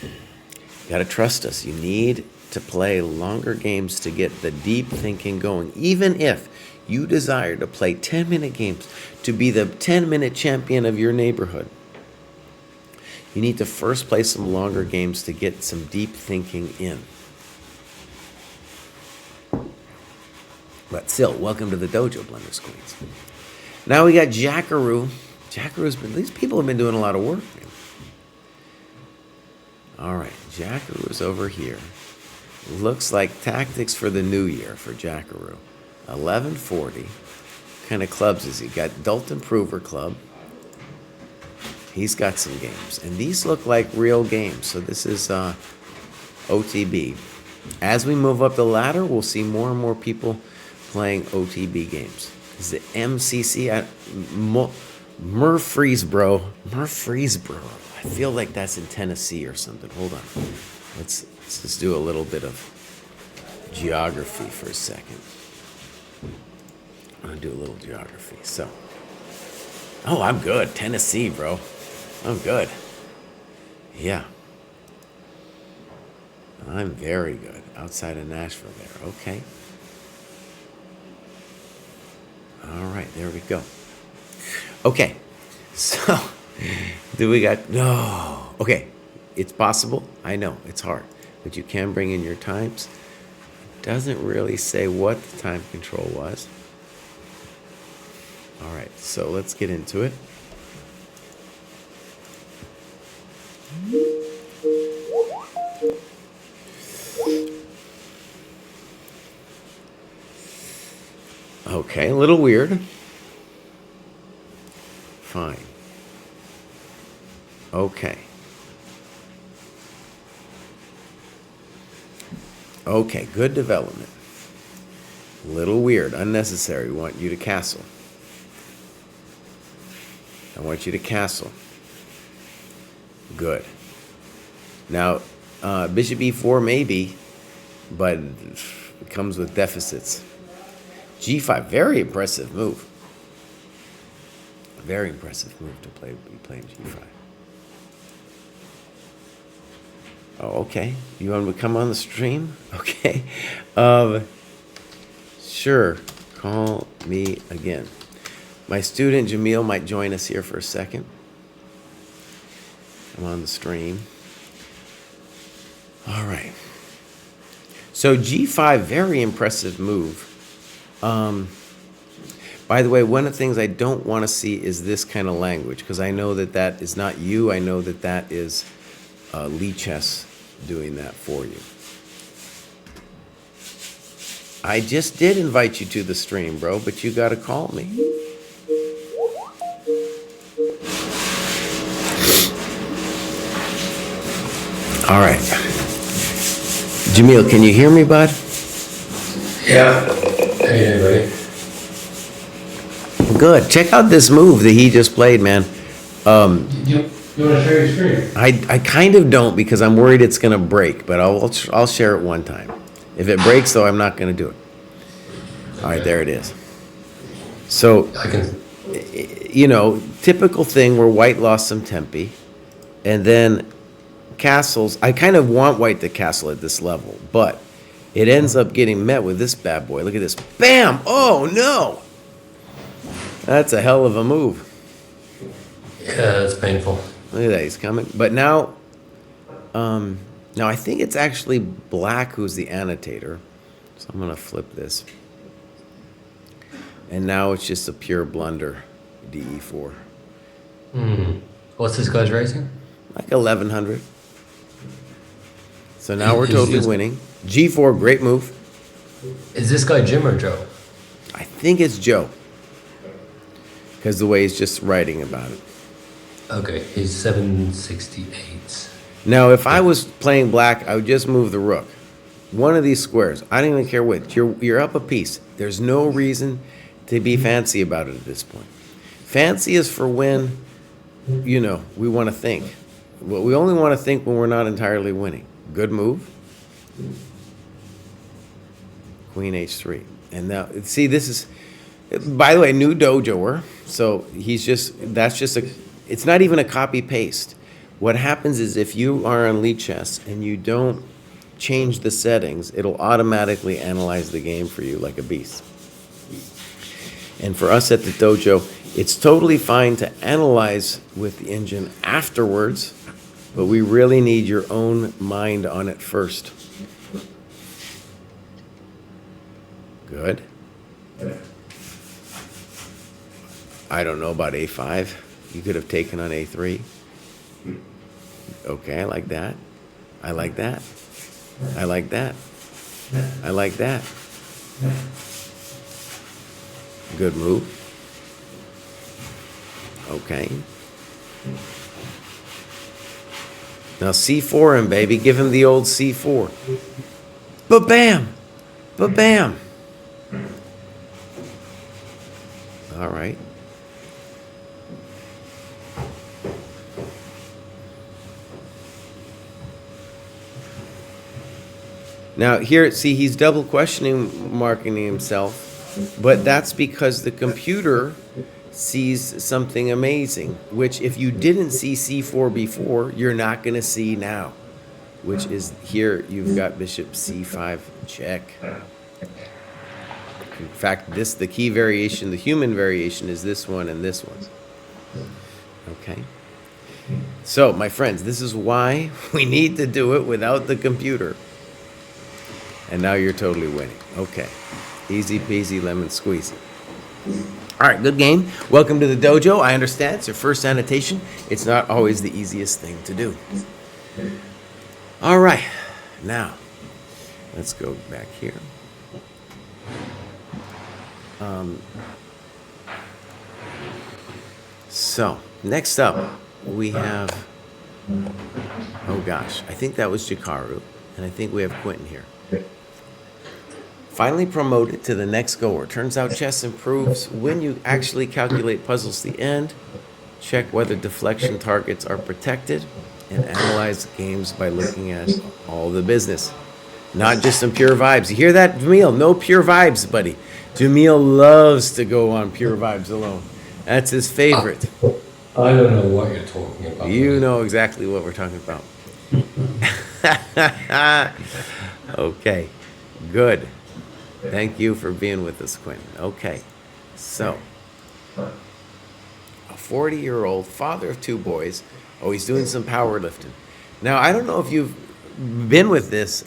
You got to trust us. You need to play longer games to get the deep thinking going. Even if you desire to play 10-minute games to be the 10-minute champion of your neighborhood, you need to first play some longer games to get some deep thinking in. But still, welcome to the dojo, blunders queens. Now we got Jackaroo. These people have been doing a lot of work. All right, Jackaroo's over here. Looks like tactics for the new year for Jackaroo. 1140. kind of clubs is he? Got Adult Improver Club. He's got some games. And these look like real games. So this is OTB. As we move up the ladder, we'll see more and more people playing OTB games. This is the MCC at Murfreesboro. Murfreesboro. I feel like that's in Tennessee or something. Hold on. Let's just do a little bit of geography for a second. I'm going to do a little geography. So, oh, I'm good. Tennessee, bro. I'm good. Yeah. I'm very good. Outside of Nashville there. Okay. All right, there we go. Okay. So, do we got... No. Okay. It's possible. I know. It's hard. But you can bring in your times. Doesn't really say what the time control was. All right, so let's get into it. Okay, a little weird. Fine. Okay. Okay, good development. A little weird, unnecessary. We want you to castle. I want you to castle. Good. Now, bishop e4 maybe, but it comes with deficits. g5, very impressive move. Very impressive move to be playing g5. Oh, okay. You want to come on the stream? Okay. Sure. Call me again. My student Jamil might join us here for a second. I'm on the stream. All right. So g5, very impressive move. By the way, one of the things I don't want to see is this kind of language, because I know that that is not you. I know that that is Lee Chess doing that for you. I just did invite you to the stream, bro, but you got to call me. All right. Jamil, can you hear me, bud? Yeah. Hey, everybody. Good. Check out this move that he just played, man. You want to share your screen? I kind of don't, because I'm worried it's going to break, but I'll share it one time. If it breaks, though, I'm not going to do it. All right, there it is. So, you know, typical thing where white lost some tempi, and then castles. I kind of want white to castle at this level, but it ends up getting met with this bad boy. Look at this. Bam! Oh, no! That's a hell of a move. Yeah, that's painful. Look at that, he's coming. But now I think it's actually black who's the annotator. So I'm going to flip this. And now it's just a pure blunder, DE4. What's this guy's rating? Like 1100. So now we're totally winning. G4, great move. Is this guy Jim or Joe? I think it's Joe, because the way he's just writing about it. Okay, he's 768. Now, if I was playing black, I would just move the rook. One of these squares. I don't even care which. You're up a piece. There's no reason to be fancy about it at this point. Fancy is for when, you know, we want to think. Well, we only want to think when we're not entirely winning. Good move. Queen h3. And now, see, this is, by the way, new dojoer. So it's not even a copy paste. What happens is if you are on Lee Chess and you don't change the settings, it'll automatically analyze the game for you like a beast. And for us at the dojo, it's totally fine to analyze with the engine afterwards, but we really need your own mind on it first. Good. I don't know about a5. You could have taken on a3. Okay, I like that. I like that. I like that. I like that. Good move. Okay. Now C4 him, baby. Give him the old C4. Ba-bam! Ba-bam! All right. Now here, see, he's double questioning marking himself, but that's because the computer sees something amazing, which if you didn't see C4 before, you're not going to see now, which is here you've got bishop C5 check. In fact, the key variation, the human variation is this one and this one. Okay. So, my friends, this is why we need to do it without the computer. And now you're totally winning. Okay. Easy peasy lemon squeezy. All right, good game. Welcome to the dojo. I understand it's your first annotation. It's not always the easiest thing to do. All right. Now, let's go back here. So, next up, we have, oh gosh, I think that was Jikaru, and I think we have Quentin here. Finally promoted to the next goer. Turns out chess improves when you actually calculate puzzles to the end, check whether deflection targets are protected, and analyze games by looking at all the business. Not just some pure vibes. You hear that, Jamil? No pure vibes, buddy. Jamil loves to go on pure vibes alone. That's his favorite. I don't know what you're talking about. You know exactly what we're talking about. Okay, good. Thank you for being with us, Quentin. Okay, so a 40-year-old father of two boys. Oh, he's doing some powerlifting. Now, I don't know if you've been with this,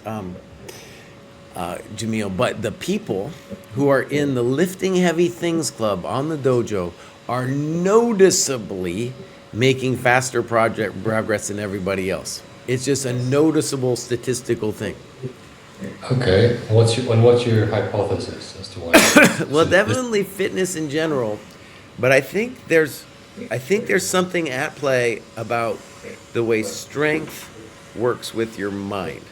Jamil, but the people who are in the Lifting Heavy Things Club on the dojo are noticeably making faster progress than everybody else. It's just a noticeable statistical thing. Okay. What's your hypothesis as to why? Well, definitely fitness in general, but I think there's something at play about the way strength works with your mind.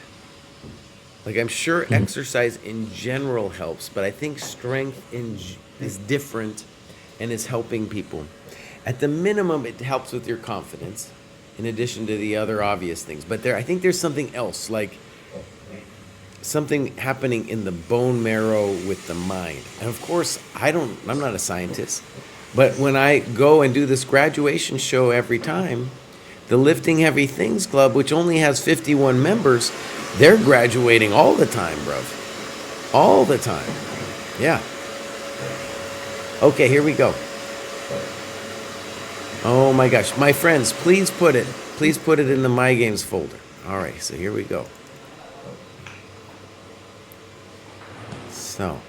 Like, I'm sure exercise in general helps, but I think strength is different and is helping people. At the minimum, it helps with your confidence, in addition to the other obvious things. But I think there's something else, like something happening in the bone marrow with the mind. And of course, I'm not a scientist, but when I go and do this graduation show every time, the Lifting Heavy Things Club, which only has 51 members, they're graduating all the time, bro. All the time. Yeah. Okay, here we go. Oh my gosh. My friends, please put it in the My Games folder. All right, so here we go. So,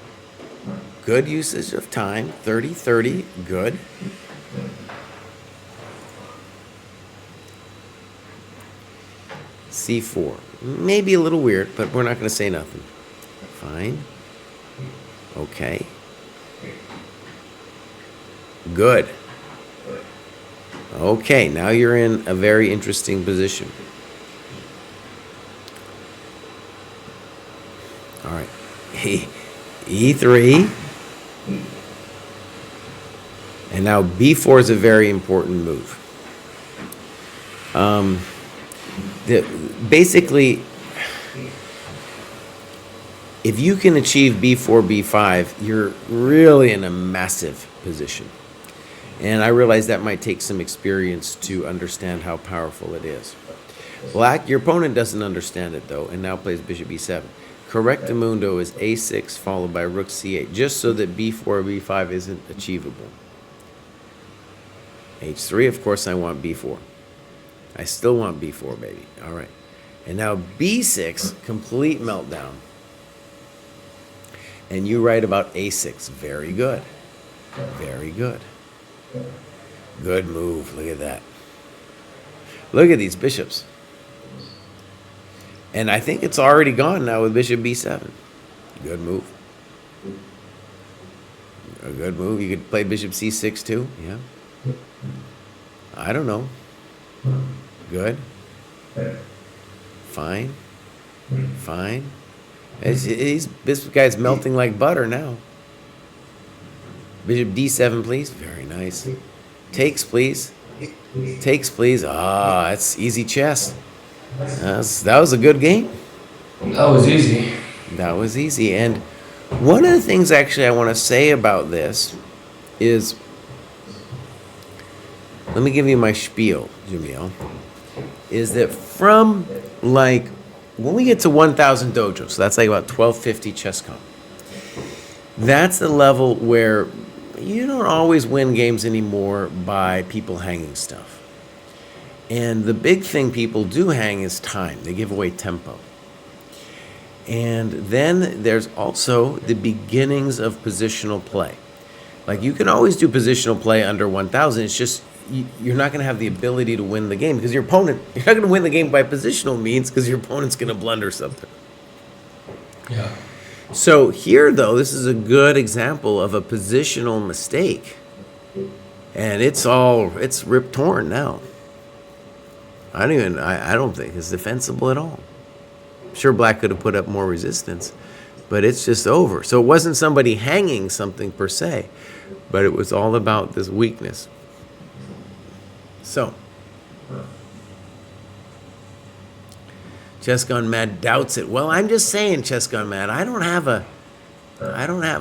good usage of time, 30-30, good. C4, maybe a little weird, but we're not going to say nothing. Fine. Okay. Good. Okay, now you're in a very interesting position. All right. E3. And now B4 is a very important move. Basically, if you can achieve B4, B5, you're really in a massive position. And I realize that might take some experience to understand how powerful it is. Black, your opponent doesn't understand it though, and now plays bishop B7. Correctamundo is A6 followed by rook C8, just so that B4, B5 isn't achievable. H3, of course I want B4. I still want B4, baby. All right. And now B6, complete meltdown. And you write about A6. Very good. Very good. Good move. Look at that. Look at these bishops. And I think it's already gone now with bishop B7. Good move. A good move. You could play bishop C6 too. Yeah. I don't know. Good. Fine. Fine. This guy's melting like butter now. Bishop d7, please. Very nice. Takes, please. Takes, please. Ah, that's easy chess. That was a good game. That was easy. That was easy. And one of the things actually I want to say about this is, let me give you my spiel, Jamil, is that from like, when we get to 1,000 dojos, so that's like about 1250 ChessCom, that's the level where you don't always win games anymore by people hanging stuff. And the big thing people do hang is time. They give away tempo. And then there's also the beginnings of positional play. Like, you can always do positional play under 1,000. It's just you're not going to have the ability to win the game because your opponent, you're not going to win the game by positional means because your opponent's going to blunder something. Yeah. So here, though, this is a good example of a positional mistake. And it's rip torn now. I don't think it's defensible at all. Sure, black could have put up more resistance, but it's just over. So it wasn't somebody hanging something per se, but it was all about this weakness. So, Chess Gone Mad doubts it. Well, I'm just saying, Chess Gone Mad, I don't have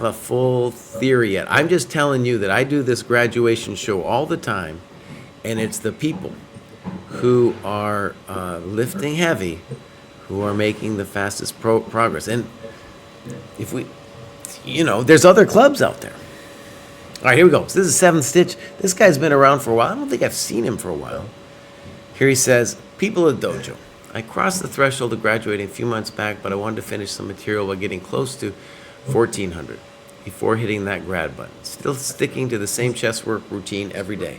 a full theory yet. I'm just telling you that I do this graduation show all the time, and it's the people who are lifting heavy who are making the fastest progress. And if we, there's other clubs out there. All right, here we go. So this is Seventh Stitch. This guy's been around for a while. I don't think I've seen him for a while. Here he says, people at Dojo. I crossed the threshold of graduating a few months back, but I wanted to finish some material by getting close to 1,400 before hitting that grad button. Still sticking to the same chess work routine every day.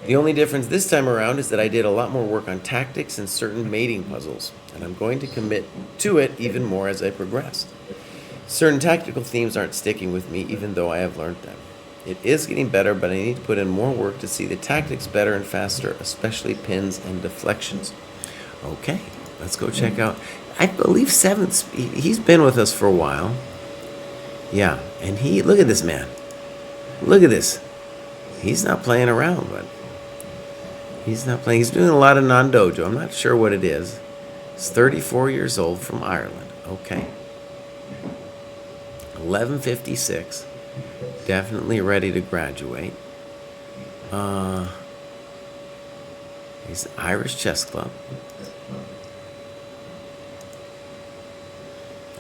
The only difference this time around is that I did a lot more work on tactics and certain mating puzzles, and I'm going to commit to it even more as I progress. Certain tactical themes aren't sticking with me, even though I have learned them. It is getting better, but I need to put in more work to see the tactics better and faster, especially pins and deflections. Okay, let's go check out. I believe Seventh, he's been with us for a while. Yeah, and look at this man. Look at this. He's not playing around, but he's not playing. He's doing a lot of non-dojo. I'm not sure what it is. He's 34 years old from Ireland. Okay. 1156. Definitely ready to graduate. He's Irish Chess Club.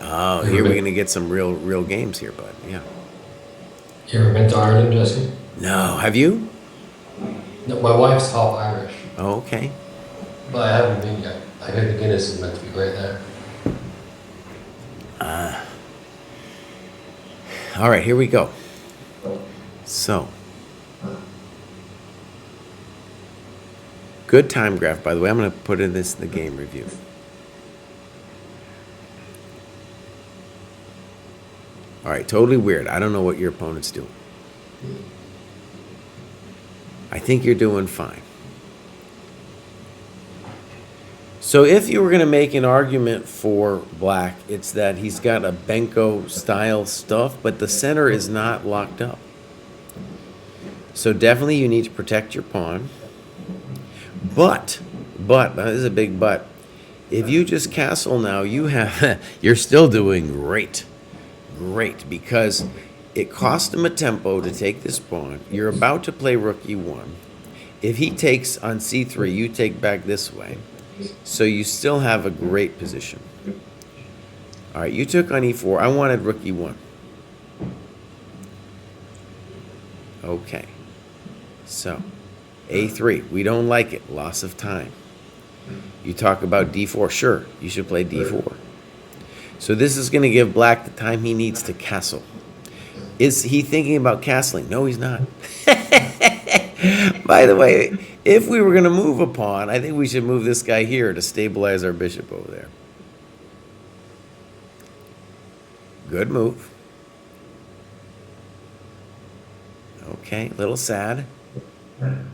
Oh, here we're gonna get some real games here, bud. Yeah. You ever been to Ireland, Jesse? No, have you? No, my wife's half Irish. Oh, okay. But I haven't been yet. I heard the Guinness is meant to be great there. All right, here we go. So, good time graph, by the way. I'm going to put in this in the game review. All right, totally weird. I don't know what your opponent's doing. I think you're doing fine. So if you were going to make an argument for black, it's that he's got a Benko style stuff, but the center is not locked up. So definitely you need to protect your pawn. But, now this is a big but. If you just castle now, you're still doing great. Great, because it cost him a tempo to take this pawn. You're about to play rook e1. If he takes on c3, you take back this way. So you still have a great position. All right, you took on e4. I wanted rook e1. Okay. So, a3. We don't like it. Loss of time. You talk about d4. Sure, you should play d4. So this is going to give black the time he needs to castle. Is he thinking about castling? No, he's not. By the way, if we were going to move a pawn, I think we should move this guy here to stabilize our bishop over there. Good move. Okay, a little sad. Now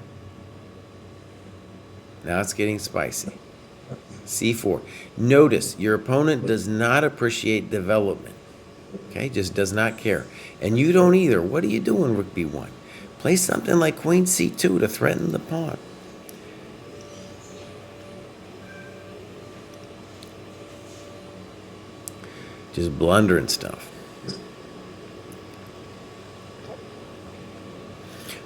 it's getting spicy. C4. Notice your opponent does not appreciate development. Okay, just does not care. And you don't either. What are you doing, Rook B1? Play something like Queen C2 to threaten the pawn. Just blundering stuff.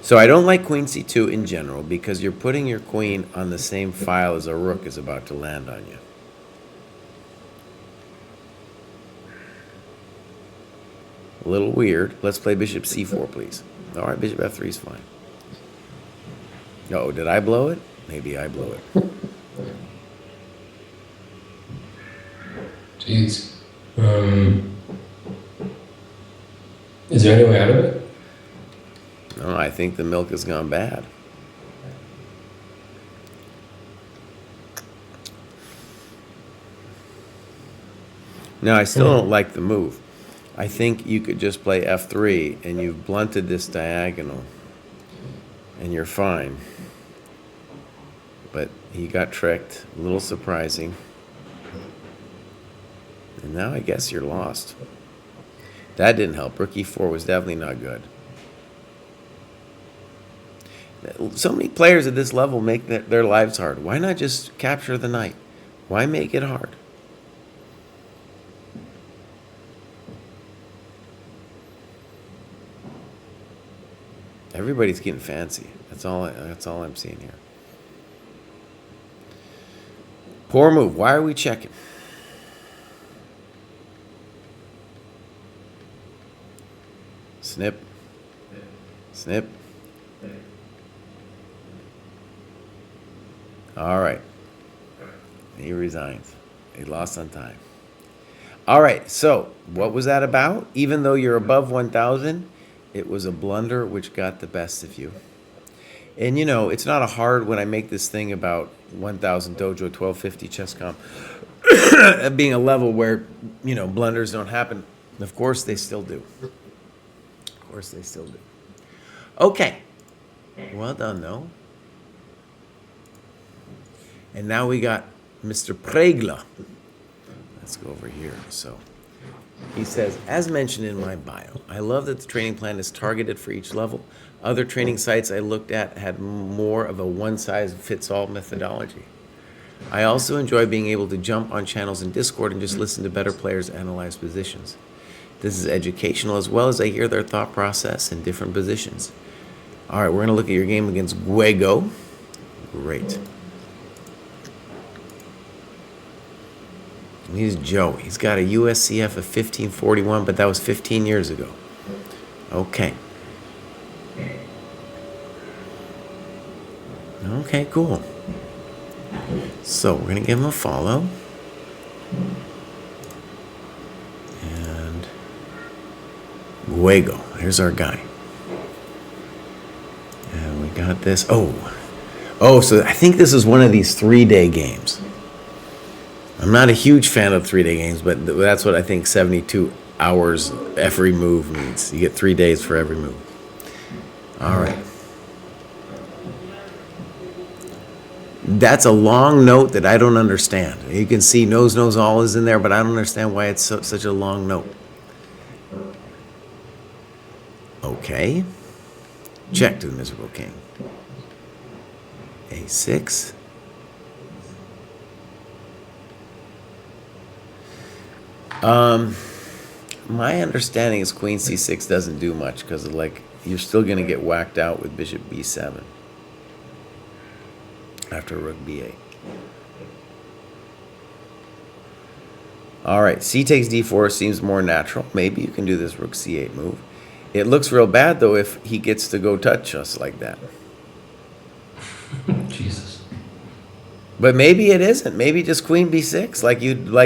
So I don't like Queen C2 in general because you're putting your queen on the same file as a rook is about to land on you. A little weird. Let's play Bishop C4, please. All right, Bishop F3 is fine. Oh, did I blow it? Maybe I blew it. Jeez. Is there any way out of it? No, I think the milk has gone bad. No, I still don't like the move. I think you could just play F3 and you've blunted this diagonal and you're fine. But he got tricked, a little surprising. And now I guess you're lost. That didn't help. Rook E4 was definitely not good. So many players at this level make their lives hard. Why not just capture the knight? Why make it hard? Everybody's getting fancy. That's all I'm seeing here. Poor move. Why are we checking? Snip. Snip. All right. He resigns. He lost on time. All right. So what was that about? Even though you're above 1,000, it was a blunder which got the best of you. And, you know, it's not a hard when I make this thing about 1,000 Dojo, 1250 ChessCom being a level where, you know, blunders don't happen. Of course they still do. Of course they still do. Okay. Well done, though. And now we got Mr. Pregla. Let's go over here. So he says, as mentioned in my bio, I love that the training plan is targeted for each level. Other training sites I looked at had more of a one-size-fits-all methodology. I also enjoy being able to jump on channels in Discord and just listen to better players analyze positions. This is educational as well as I hear their thought process in different positions. All right, we're going to look at your game against Guego. Great. He's Joe. He's got a USCF of 1541, but that was 15 years ago. Okay. Okay, cool. So we're going to give him a follow. And Guego. Here's our guy. And we got this. Oh, so I think this is one of these 3-day games. I'm not a huge fan of 3-day games, but that's what I think 72 hours every move means. You get 3 days for every move. All right. That's a long note that I don't understand. You can see nose, nose, all is in there, but I don't understand why it's such a long note. Okay. Check to the miserable king. A6. My understanding is Queen C6 doesn't do much because like you're still going to get whacked out with Bishop B7 after Rook B8. All right, C takes D4 seems more natural. Maybe you can do this Rook C8 move. It looks real bad though if he gets to go touch us like that. Jesus. But maybe it isn't. Maybe just Queen B6 like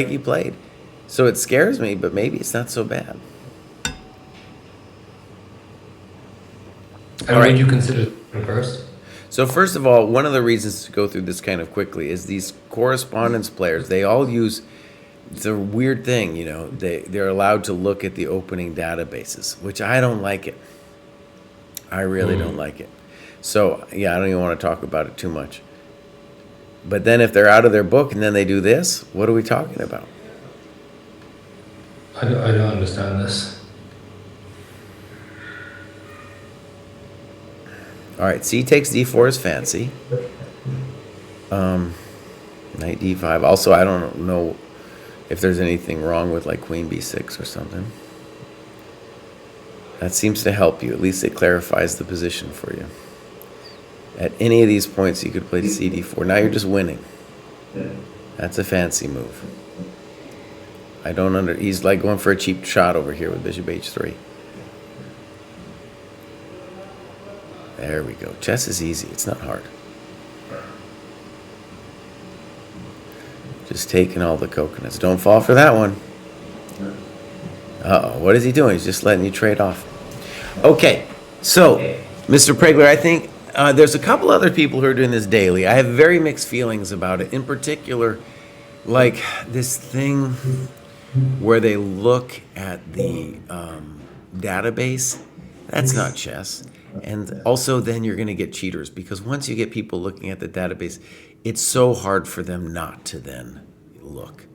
you played. So it scares me, but maybe it's not so bad. And what did you consider first? So first of all, one of the reasons to go through this kind of quickly is these correspondence players, they all use, it's a weird thing, you know, they're allowed to look at the opening databases, which I don't like it. I really don't like it. So, yeah, I don't even want to talk about it too much. But then if they're out of their book and then they do this, what are we talking about? I don't understand this. All right, C takes D4 is fancy. Knight D5. Also, I don't know if there's anything wrong with like Queen B6 or something. That seems to help you. At least it clarifies the position for you. At any of these points, you could play CD4. Now you're just winning. That's a fancy move. He's like going for a cheap shot over here with Bishop H3. There we go. Chess is easy. It's not hard. Just taking all the coconuts. Don't fall for that one. Uh-oh. What is he doing? He's just letting you trade off. Okay. So, Mr. Pregler, I think there's a couple other people who are doing this daily. I have very mixed feelings about it. In particular, like this thing where they look at the database. That's not chess. And also then you're going to get cheaters, because once you get people looking at the database, it's so hard for them not to then look,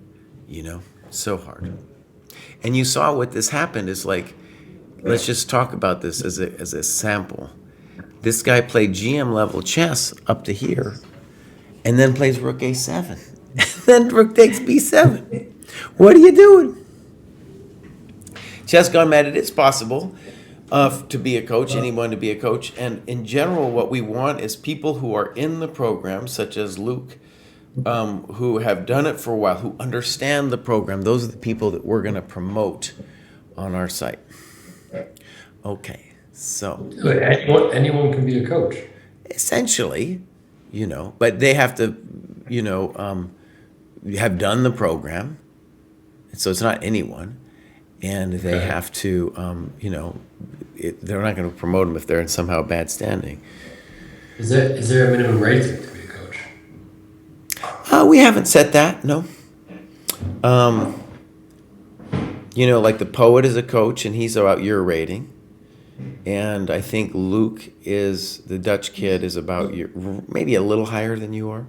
so hard. And you saw what this happened is like, let's just talk about this as a sample. This guy played GM level chess up to here and then plays rook A7. And then rook takes B7. What are you doing? Chess Gone Mad, it is possible to be a coach, anyone to be a coach. And in general, what we want is people who are in the program, such as Luke, who have done it for a while, who understand the program. Those are the people that we're going to promote on our site. Okay, so. Anyone can be a coach. Essentially, but they have to, have done the program. So it's not anyone. And they have to, they're not going to promote them if they're in somehow bad standing. Is there a minimum rating to be a coach? We haven't set that, no. Like the poet is a coach, and he's about your rating. And I think Luke the Dutch kid, is about maybe a little higher than you are.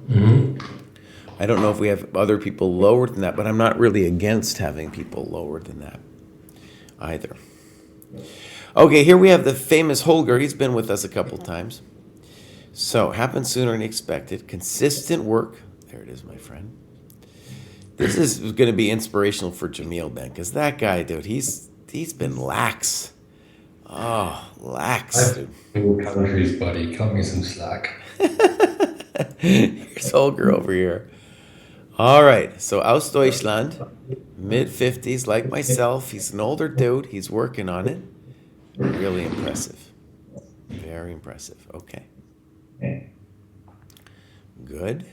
Mm-hmm. I don't know if we have other people lower than that, but I'm not really against having people lower than that either. Okay, here we have the famous Holger. He's been with us a couple times. So, happened sooner than expected. Consistent work. There it is, my friend. This is going to be inspirational for Jamil then, because that guy, dude, he's been lax. Oh, lax, dude. Countries, buddy. Cut me some slack. Here's Holger over here. All right, so aus Deutschland, mid-50s, like myself. He's an older dude. He's working on it. Really impressive. Very impressive. Okay. Good.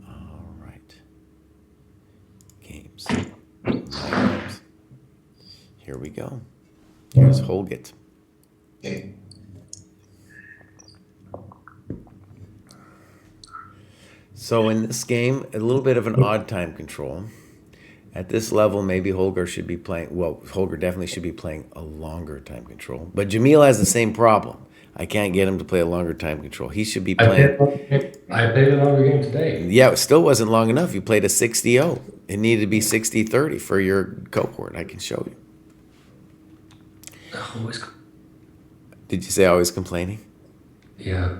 All right. Games. Here we go. Here's Holgit. So in this game, a little bit of an odd time control. At this level, maybe Holger should be playing, Holger definitely should be playing a longer time control. But Jamil has the same problem. I can't get him to play a longer time control. He should be playing. I played a longer game today. Yeah, it still wasn't long enough. You played a 60-0. It needed to be 60-30 for your cohort. I can show you. Did you say always complaining? Yeah.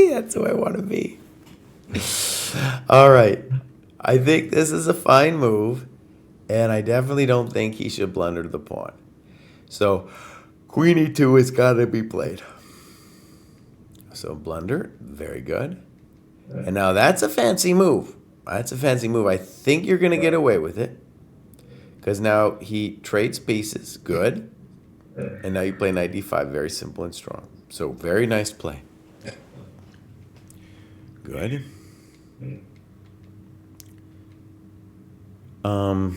That's who I want to be. All right. I think this is a fine move, and I definitely don't think he should blunder the pawn. So, Queen E2 has got to be played. So, blunder. Very good. And now that's a fancy move. That's a fancy move. I think you're going to get away with it, because now he trades pieces. Good. And now you play knight d5. Very simple and strong. So, very nice play. Good. Okay.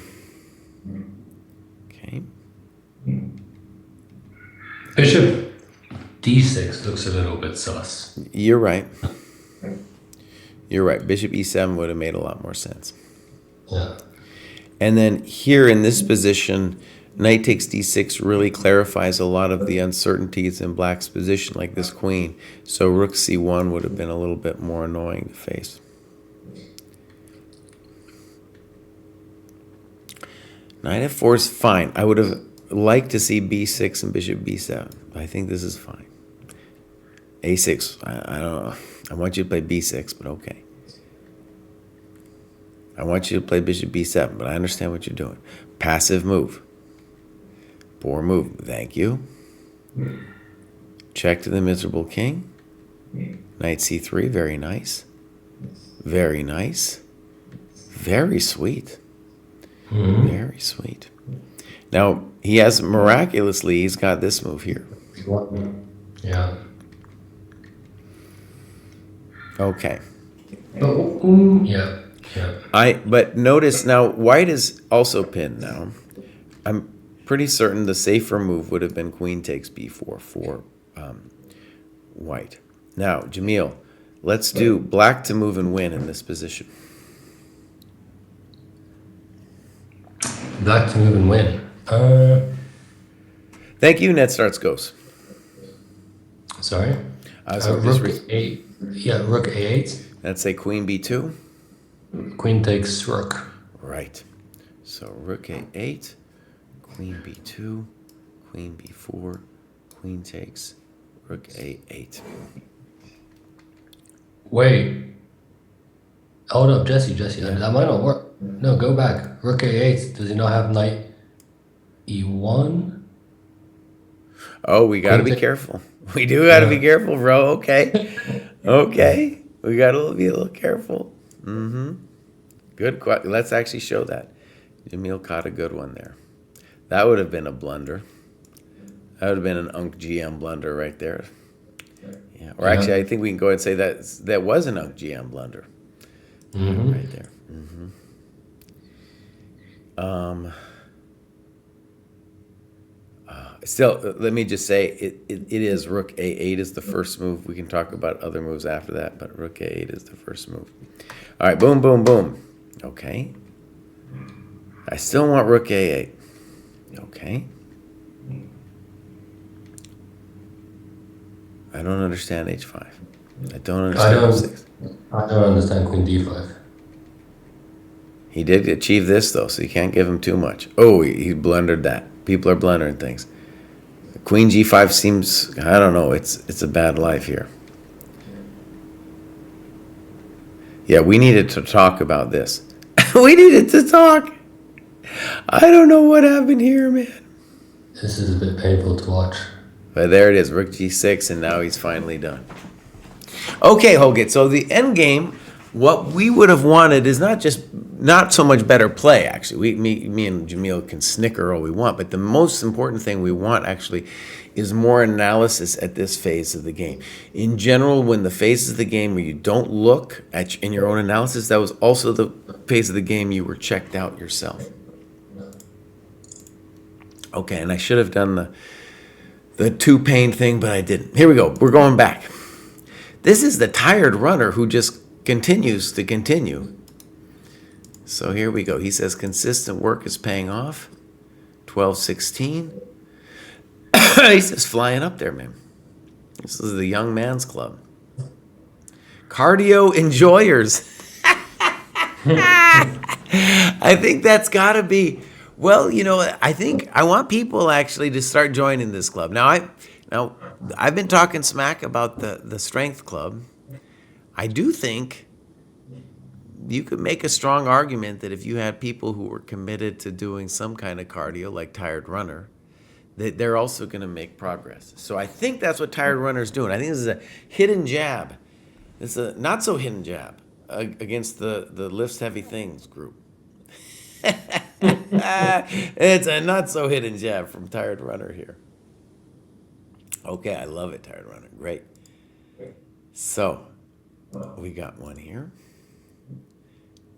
Bishop d6 looks a little bit sus. You're right. You're right. Bishop e7 would have made a lot more sense. Yeah. And then here in this position, Knight takes d6 really clarifies a lot of the uncertainties in black's position, like this queen. So rook c1 would have been a little bit more annoying to face. Knight f4 is fine. I would have liked to see b6 and bishop b7. I think this is fine. a6, I don't know. I want you to play b6, but okay. I want you to play bishop b7, but I understand what you're doing. Passive move. Poor move. Thank you. Check to the miserable king. Knight c3. Very nice. Very nice. Very sweet. Very sweet. Now, he has, miraculously, he's got this move here. Yeah. Okay. Yeah. Yeah. But notice now, white is also pinned now. I'm pretty certain the safer move would have been queen takes b4 for white. Now, Jamil, let's do black to move and win in this position. Black to move and win. Thank you, Net Starts Goes. Sorry? Rook a8. Yeah, rook a8. Let's say queen b2. Queen takes rook. Right. So rook a8, queen b2, queen b4, queen takes, rook a8. Wait. Hold up, Jesse. That might not work. No, go back. Rook a8. Does he not have knight e1? Oh, we got to be careful. We do got to be careful, bro. Okay. Okay. We got to be a little careful. Good. Let's actually show that. Jamil caught a good one there. That would have been a blunder. That would have been an Unk GM blunder right there. Yeah. Or actually, I think we can go ahead and say that was an Unk GM blunder. Right there. Still, let me just say, it is rook a8 is the first move. We can talk about other moves after that, but rook a8 is the first move. All right, boom, boom, boom. Okay. I still want rook a8. Okay. I don't understand h5. I don't understand f6. I don't understand queen d5. He did achieve this, though, so you can't give him too much. Oh, he blundered that. People are blundering things. Queen g5 seems, I don't know, it's a bad life here. Yeah, we needed to talk about this. We needed to talk. I don't know what happened here, man. This is a bit painful to watch. But there it is, rook g6, and now he's finally done. Okay, Hoget, so the end game, what we would have wanted is not so much better play, actually. Me and Jamil can snicker all we want, but the most important thing we want, actually, is more analysis at this phase of the game. In general, when the phases of the game where you don't look in your own analysis, that was also the phase of the game you were checked out yourself. Okay, and I should have done the two-pane thing, but I didn't. Here we go. We're going back. This is the tired runner who just continues to continue. So here we go. He says consistent work is paying off. 12-16. He's just flying up there, man. This is the young man's club. Cardio enjoyers. I think that's got to be, well, you know, I want people actually to start joining this club. Now I've been talking smack about the strength club. I do think you could make a strong argument that if you had people who were committed to doing some kind of cardio, like Tired Runner, that they're also going to make progress. So I think that's what Tired Runner's doing. I think this is a hidden jab. It's a not so hidden jab against the Lifts Heavy Things group. It's a not so hidden jab from Tired Runner here. Okay, I love it, Tired Runner. Great. So we got one here.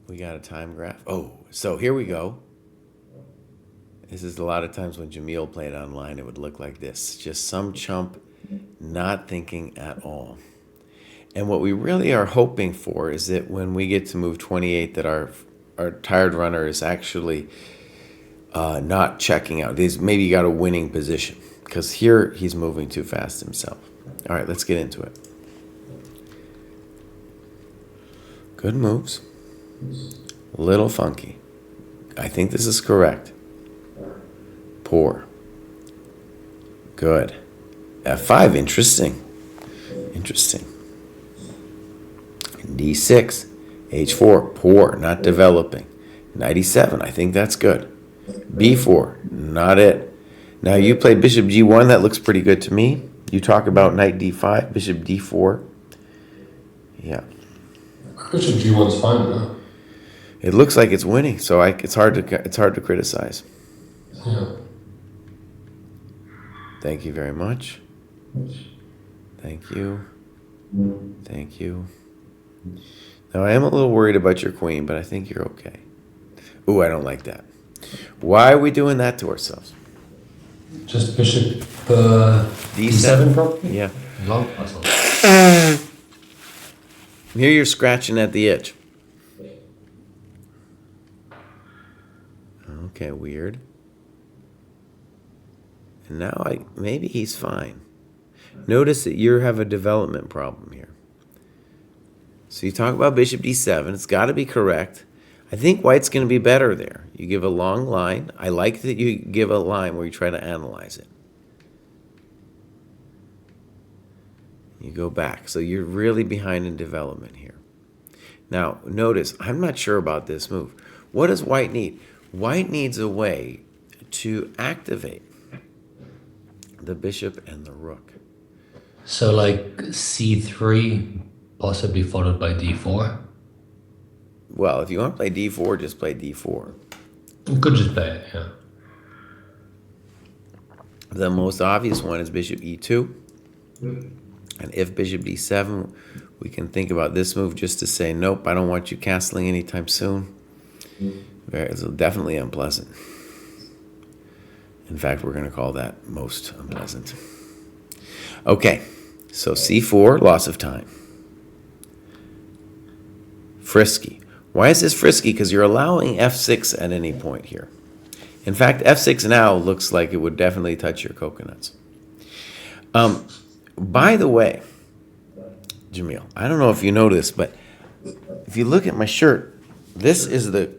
We got a time graph. Oh, so here we go. This is a lot of times when Jamil played online, it would look like this. Just some chump not thinking at all. And what we really are hoping for is that when we get to move 28, that our Tired Runner is actually not checking out. Maybe he got a winning position because here he's moving too fast himself. All right, let's get into it. Good moves. A little funky. I think this is correct. Poor. Good. F5, interesting. Interesting. D6, H4, poor, not developing. Knight E7, I think that's good. B4, not it. Now you play Bishop G1, that looks pretty good to me. You talk about Knight D5, Bishop D4. Yeah. Bishop G1's fine though. It looks like it's winning, so it's hard to criticize. Yeah. Thank you very much. Thank you. Thank you. Now, I am a little worried about your queen, but I think you're okay. Ooh, I don't like that. Why are we doing that to ourselves? Just Bishop D7 probably? Yeah. Long puzzle. Here you're scratching at the itch. Okay, weird. And now maybe he's fine. Notice that you have a development problem here. So you talk about Bishop D7. It's got to be correct. I think White's going to be better there. You give a long line. I like that you give a line where you try to analyze it. You go back. So you're really behind in development here. Now, notice, I'm not sure about this move. What does White need? White needs a way to activate the bishop and the rook. So like C3, possibly followed by D4. Well, if you want to play D4, just play D4. You could just play it, yeah. The most obvious one is Bishop E2. And if Bishop D7, we can think about this move just to say, nope, I don't want you castling anytime soon. It's definitely unpleasant. In fact, we're going to call that most unpleasant. Okay, so C4, loss of time. Frisky. Why is this frisky? Because you're allowing F6 at any point here. In fact, F6 now looks like it would definitely touch your coconuts. By the way, Jamil, I don't know if you know this, but if you look at my shirt, this is the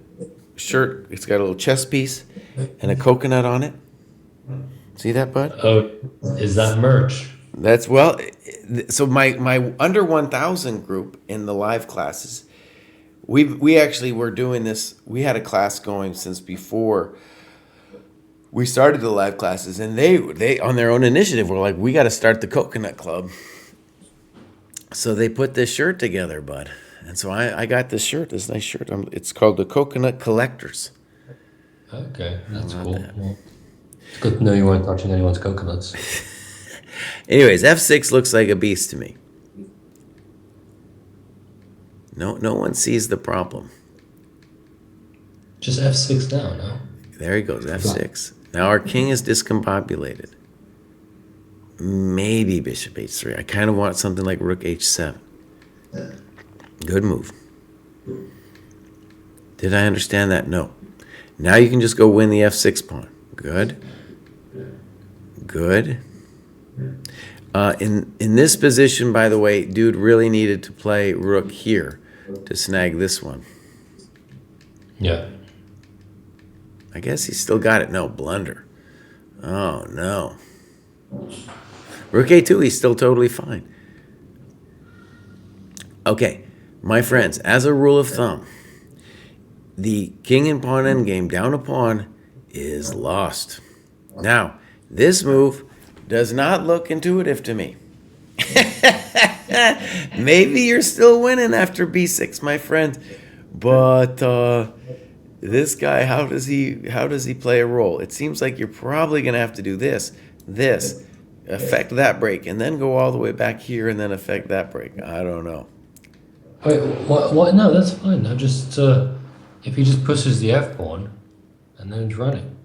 shirt. It's got a little chest piece and a coconut on it. See that, bud? Oh, is that merch? That's, well, so my under 1,000 group in the live classes, we actually were doing this. We had a class going since before we started the live classes, and they on their own initiative were like, we got to start the coconut club. So they put this shirt together, bud. And so I got this shirt, this nice shirt. It's called the Coconut Collectors. Okay, that's cool. Well, it's good to know you weren't touching anyone's coconuts. Anyways, F6 looks like a beast to me. No one sees the problem. Just F6 now, no? There he goes, F6. Now our king is discombobulated. Maybe Bishop H3. I kind of want something like Rook H7. Good move. Did I understand that? No. Now you can just go win the F6 pawn. Good. Good. In this position, by the way, dude really needed to play Rook here to snag this one. Yeah. I guess he still got it. No, blunder. Oh, no. Rook A2, he's still totally fine. Okay, my friends, as a rule of thumb, the king and pawn endgame down a pawn is lost. Now, this move does not look intuitive to me. Maybe you're still winning after B6, my friend, but this guy, how does he play a role? It seems like you're probably going to have to do this, affect that break, and then go all the way back here and then affect that break. I don't know. Wait, what? No, that's fine. I just, if he just pushes the F pawn, and then it's running.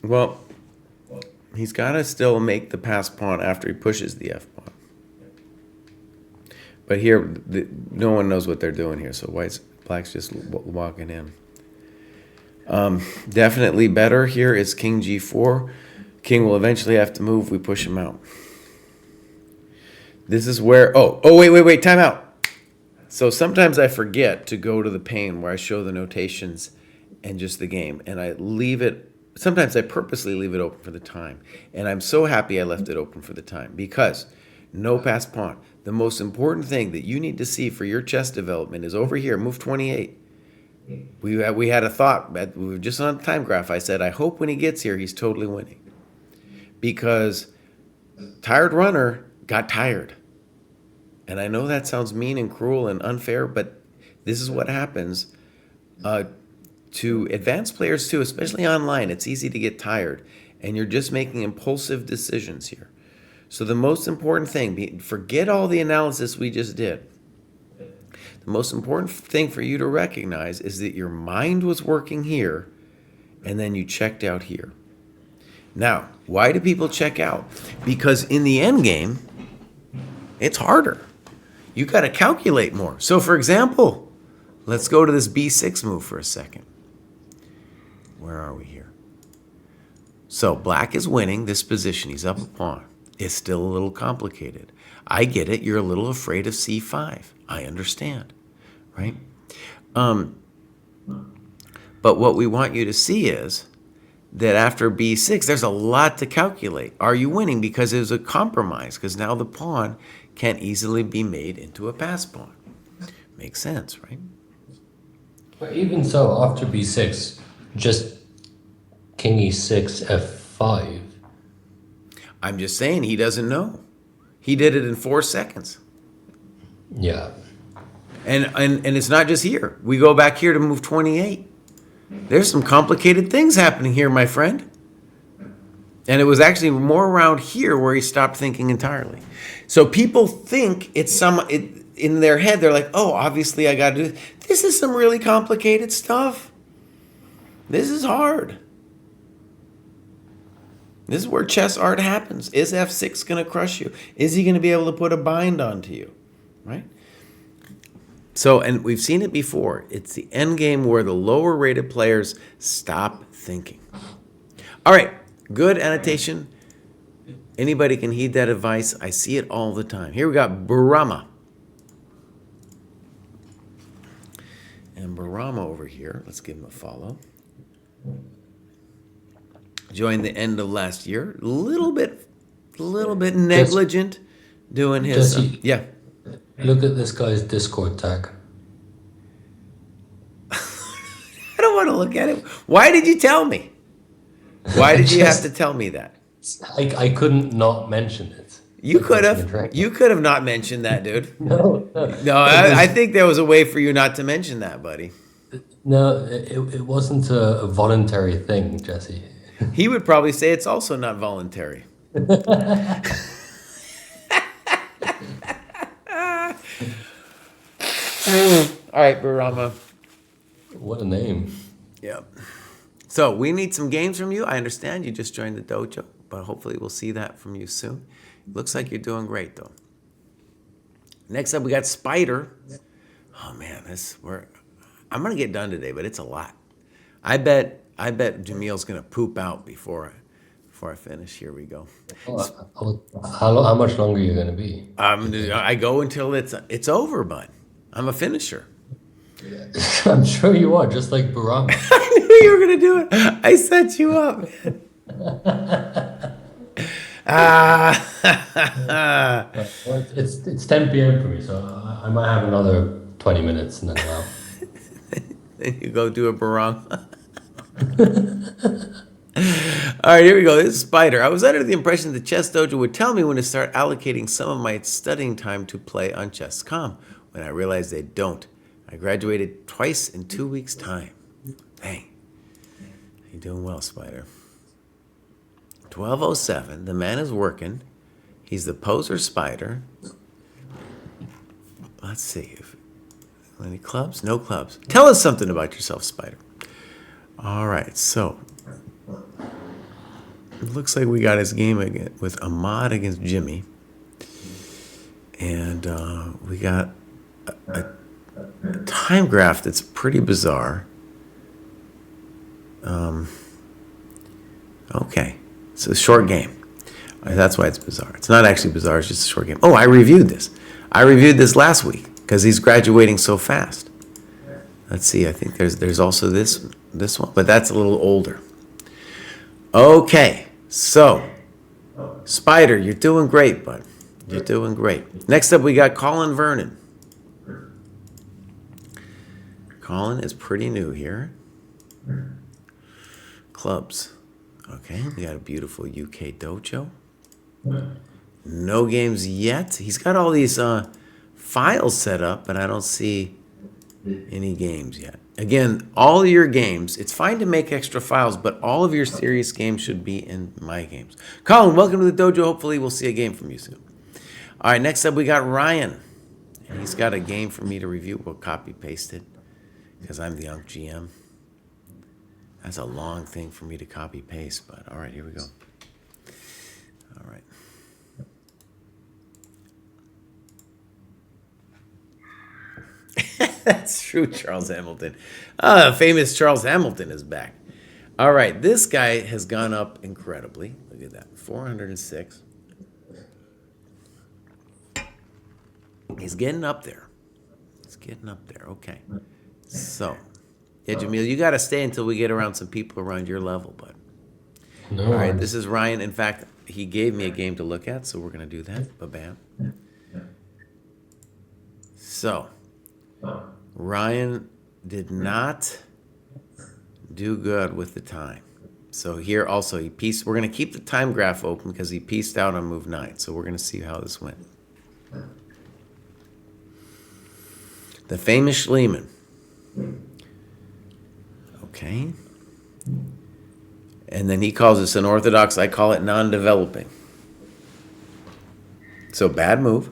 Well, he's got to still make the pass pawn after he pushes the F pawn. But here, no one knows what they're doing here, so black's just walking in. Definitely better here is king g4. King will eventually have to move. We push him out. This is where, wait, time out. So sometimes I forget to go to the pane where I show the notations and just the game. And I leave it, sometimes I purposely leave it open for the time. And I'm so happy I left it open for the time because no pass pawn. The most important thing that you need to see for your chess development is over here, move 28. We had a thought, we were just on the time graph. I said, I hope when he gets here, he's totally winning. Because tired runner got tired. And I know that sounds mean and cruel and unfair, but this is what happens to advanced players too, especially online. It's easy to get tired, and you're just making impulsive decisions here. So the most important thing, forget all the analysis we just did. The most important thing for you to recognize is that your mind was working here, and then you checked out here. Now, why do people check out? Because in the end game, it's harder. You got to calculate more. So for example, let's go to this b6 move for a second. Where are we here? So black is winning this position. He's up a pawn. It's still a little complicated. I get it. You're a little afraid of c5. I understand, right? But what we want you to see is that after b6, there's a lot to calculate. Are you winning? Because it was a compromise, because now the pawn can't easily be made into a pass pawn. Makes sense, right? But even so, after b6, just king e6, f5. I'm just saying he doesn't know. He did it in 4 seconds. Yeah. And it's not just here. We go back here to move 28. There's some complicated things happening here, my friend. And it was actually more around here where he stopped thinking entirely. So people think it's in their head, they're like, oh, obviously I got to do this. This is some really complicated stuff. This is hard. This is where chess art happens. Is f6 going to crush you? Is he going to be able to put a bind onto you? Right? So, and we've seen it before. It's the end game where the lower rated players stop thinking. All right, good annotation. Anybody can heed that advice. I see it all the time. Here we got Burama. And Burama over here, let's give him a follow. Joined the end of last year. A little bit negligent doing his. Jesse, yeah. Look at this guy's Discord tag. I don't want to look at it. Why did you tell me? Why did you have to tell me that? I couldn't not mention it. You could have. You could have not mentioned that, dude. No. No, I think there was a way for you not to mention that, buddy. No, it wasn't a voluntary thing, Jesse. He would probably say it's also not voluntary. All right, Burama. What a name. Yeah. So we need some games from you. I understand you just joined the dojo, but hopefully we'll see that from you soon. Looks like you're doing great, though. Next up, we got Spider. Oh, man, I'm going to get done today, but it's a lot. I bet Jamil's going to poop out before I finish. Here we go. How much longer are you going to be? I go until it's over, bud. I'm a finisher. I'm sure you are, just like Burama. I knew you were going to do it. I set you up, man. Well, it's 10 p.m. for me, so I might have another 20 minutes and then I'm out. Then you go do a Burama. All right, here we go. This is Spider. I was under the impression that Chess Dojo would tell me when to start allocating some of my studying time to play on Chess.com. When I realized they don't. I graduated twice in 2 weeks' time. Dang. You're doing well, Spider. 12:07. The man is working. He's the poser Spider. Let's see. Any clubs? No clubs. Tell us something about yourself, Spider. All right, so it looks like we got his game again with Ahmad against Jimmy. And we got a time graph that's pretty bizarre. Okay, so short game. That's why it's bizarre. It's not actually bizarre. It's just a short game. Oh, I reviewed this. I reviewed this last week because he's graduating so fast. Let's see. I think there's also this one, but that's a little older. Okay, so Spider, you're doing great, bud. You're doing great. Next up, we got Colin Vernon. Colin is pretty new here. Clubs. Okay, we got a beautiful UK dojo. No games yet. He's got all these files set up, but I don't see any games yet. Again, all your games, it's fine to make extra files, but all of your serious games should be in My Games. Colin, welcome to the dojo. Hopefully we'll see a game from you soon. All right, next up we got Ryan. And he's got a game for me to review. We'll copy paste it because I'm the Unk GM. That's a long thing for me to copy paste, but all right, here we go. All right. That's true, Charles Hamilton. Famous Charles Hamilton is back. All right, this guy has gone up incredibly. Look at that, 406. He's getting up there. He's getting up there. Okay. So, yeah, Jamil, you got to stay until we get around some people around your level, bud. No All right, worries. this is Ryan. In fact, he gave me a game to look at, so we're going to do that. Ba-bam. So, Ryan did not do good with the time. So here also, we're going to keep the time graph open because he pieced out on move 9. So we're going to see how this went. The famous Schliemann. Okay. And then he calls this unorthodox. I call it non-developing. So bad move.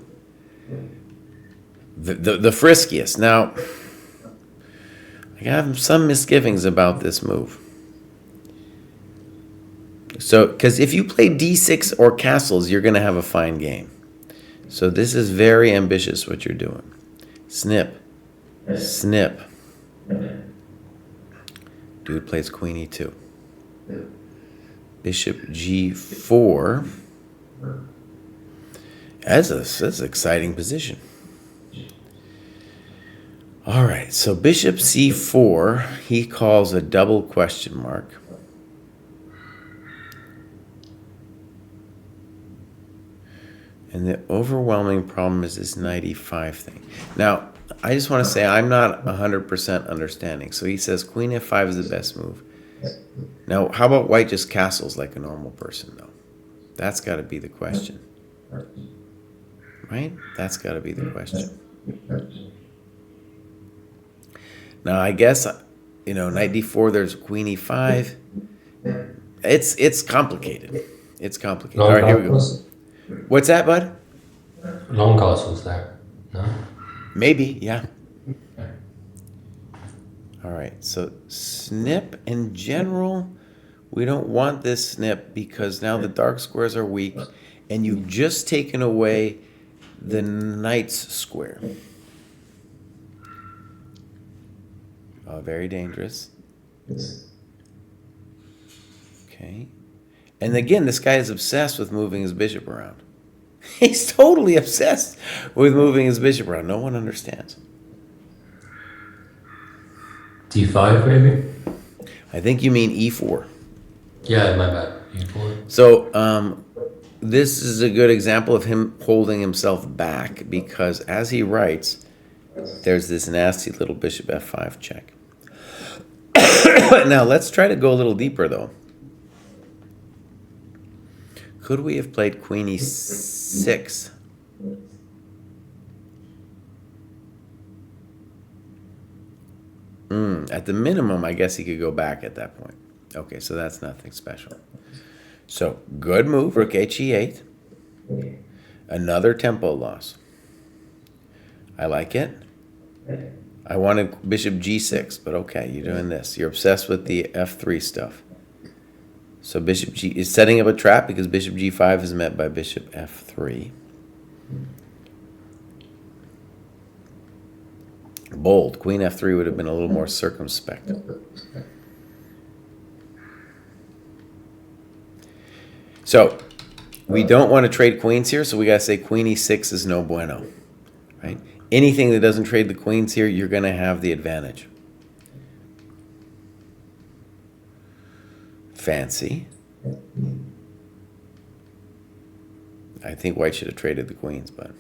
The friskiest. Now, I have some misgivings about this move. So, because if you play d6 or castles, you're going to have a fine game. So this is very ambitious what you're doing. Snip. Snip. Dude plays queen e2. Bishop g4. That's an exciting position. All right, so bishop c4, he calls a double question mark. And the overwhelming problem is this knight e5 thing. Now, I just want to say I'm not 100% understanding. So he says queen f5 is the best move. Now, how about white just castles like a normal person, though? That's got to be the question. Right? That's got to be the question. Now, I guess, knight d4, there's queen e5. It's complicated. It's complicated. All right, here we go. What's that, bud? Long castles there. No? Maybe, yeah. All right, so snip in general, we don't want this snip because now the dark squares are weak and you've just taken away the knight's square. Oh, very dangerous. Okay. And again, this guy is obsessed with moving his bishop around. He's totally obsessed with moving his bishop around. No one understands. D5 maybe? I think you mean e4. Yeah, my bad. E4. So this is a good example of him holding himself back because as he writes, there's this nasty little bishop f5 check. Now, let's try to go a little deeper, though. Could we have played queen e6? At the minimum, I guess he could go back at that point. Okay, so that's nothing special. So, good move, rook h8. Another tempo loss. I like it. I wanted bishop g6, but okay, you're doing this. You're obsessed with the f3 stuff. So bishop g is setting up a trap because bishop g5 is met by bishop f3. Bold. Queen f3 would have been a little more circumspect. So we don't want to trade queens here, so we got to say queen e6 is no bueno, right? Anything that doesn't trade the queens here, you're going to have the advantage. Fancy. I think white should have traded the queens, but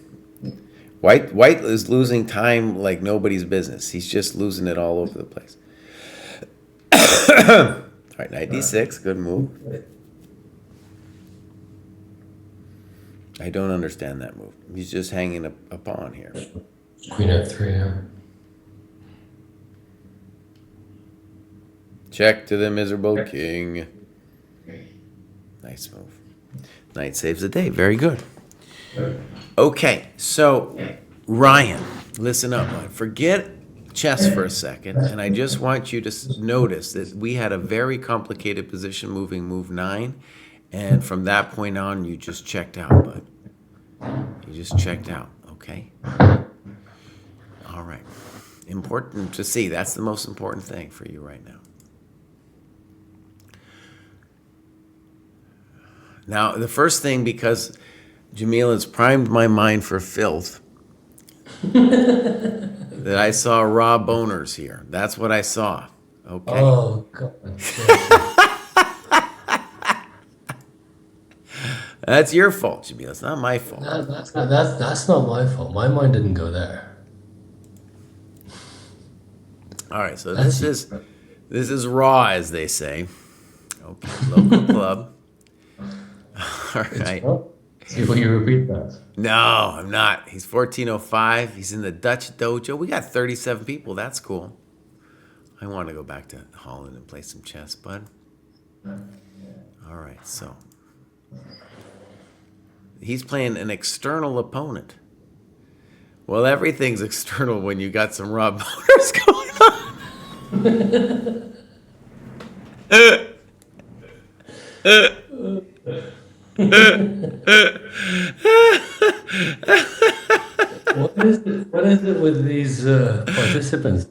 white is losing time like nobody's business. He's just losing it all over the place. All right, knight d6, good move. I don't understand that move. He's just hanging a pawn here. Queen f3, yeah. Check to the miserable king. Nice move. Knight saves the day. Very good. Okay, so Ryan, listen up. Forget chess for a second, and I just want you to notice that we had a very complicated position moving move 9, and from that point on, you just checked out, bud. You just checked out, okay? All right. Important to see. That's the most important thing for you right now. Now, the first thing, because Jamil has primed my mind for filth, that I saw raw boners here. That's what I saw. Okay. Oh, God. That's your fault, Jamil. It's not my fault. That's not my fault. My mind didn't go there. All right, so this is raw, as they say. Okay, local club. All right. See, will you repeat that? No, I'm not. He's 1405. He's in the Dutch dojo. We got 37 people. That's cool. I want to go back to Holland and play some chess, bud. All right, so he's playing an external opponent. Well, everything's external when you got some raw boners going on. What is it with these participants?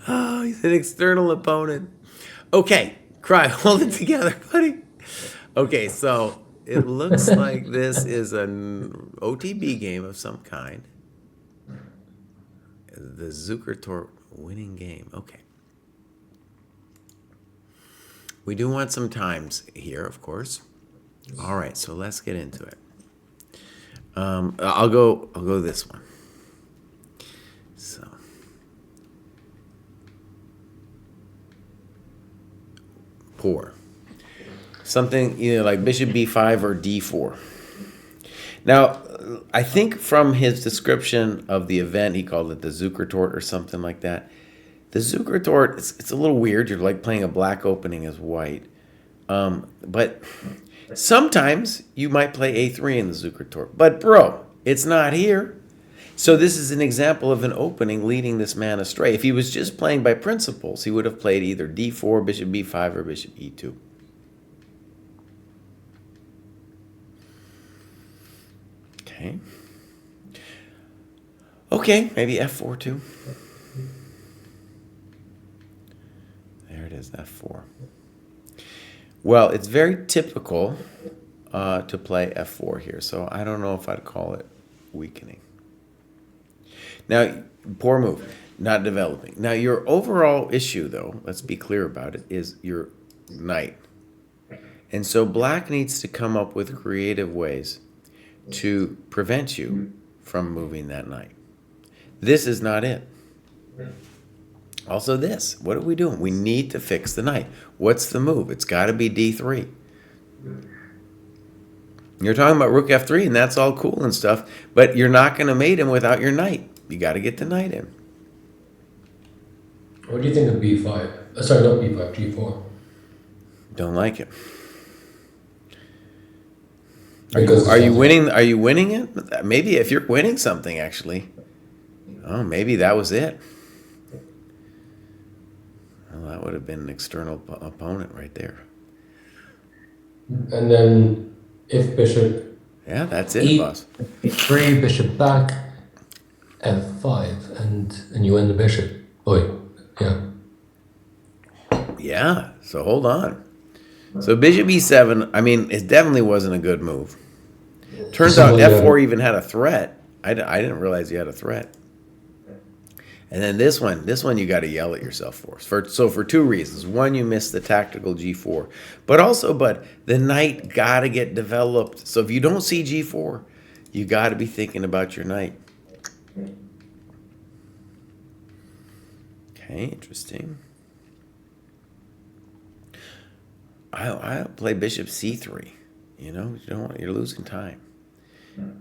Oh, he's an external opponent. Okay, Kraai, hold it together, buddy. Okay, so it looks like this is an OTB game of some kind. The Zuckertor winning game. Okay. We do want some times here, of course. All right, so let's get into it. I'll go this one. So poor. Something either like bishop b5 or d4. Now, I think from his description of the event, he called it the Zuckertort or something like that. The Zuckertort, it's a little weird. You're like playing a black opening as white. But sometimes you might play a3 in the Zuckertort. But bro, it's not here. So this is an example of an opening leading this man astray. If he was just playing by principles, he would have played either d4, bishop b5, or bishop e2. Okay. Okay, maybe f4 too. There it is, f4. Well, it's very typical to play f4 here, so I don't know if I'd call it weakening. Now, poor move, not developing. Now, your overall issue, though, let's be clear about it, is your knight. And so black needs to come up with creative ways to prevent you from moving that knight. This is not it. Also this, what are we doing? We need to fix the knight. What's the move? It's got to be d3. You're talking about rook f3, and that's all cool and stuff, but you're not going to mate him without your knight. You got to get the knight in. What do you think of b5? Sorry, not b5, g4. Don't like it. Are you winning? Are you winning it? Maybe if you're winning something, actually. Oh, maybe that was it. Well, that would have been an external opponent right there. And then if bishop... Yeah, that's it, boss. e3, bishop back, f5, and you win the bishop. Oi. Yeah, so hold on. So bishop e7, I mean, it definitely wasn't a good move. Turns So out yeah, f4 even had a threat. I didn't realize you had a threat. And then this one you got to yell at yourself for. So for two reasons. One, you missed the tactical g4. But the knight got to get developed. So if you don't see g4, you got to be thinking about your knight. Okay, interesting. I play bishop c3. You know, you're losing time.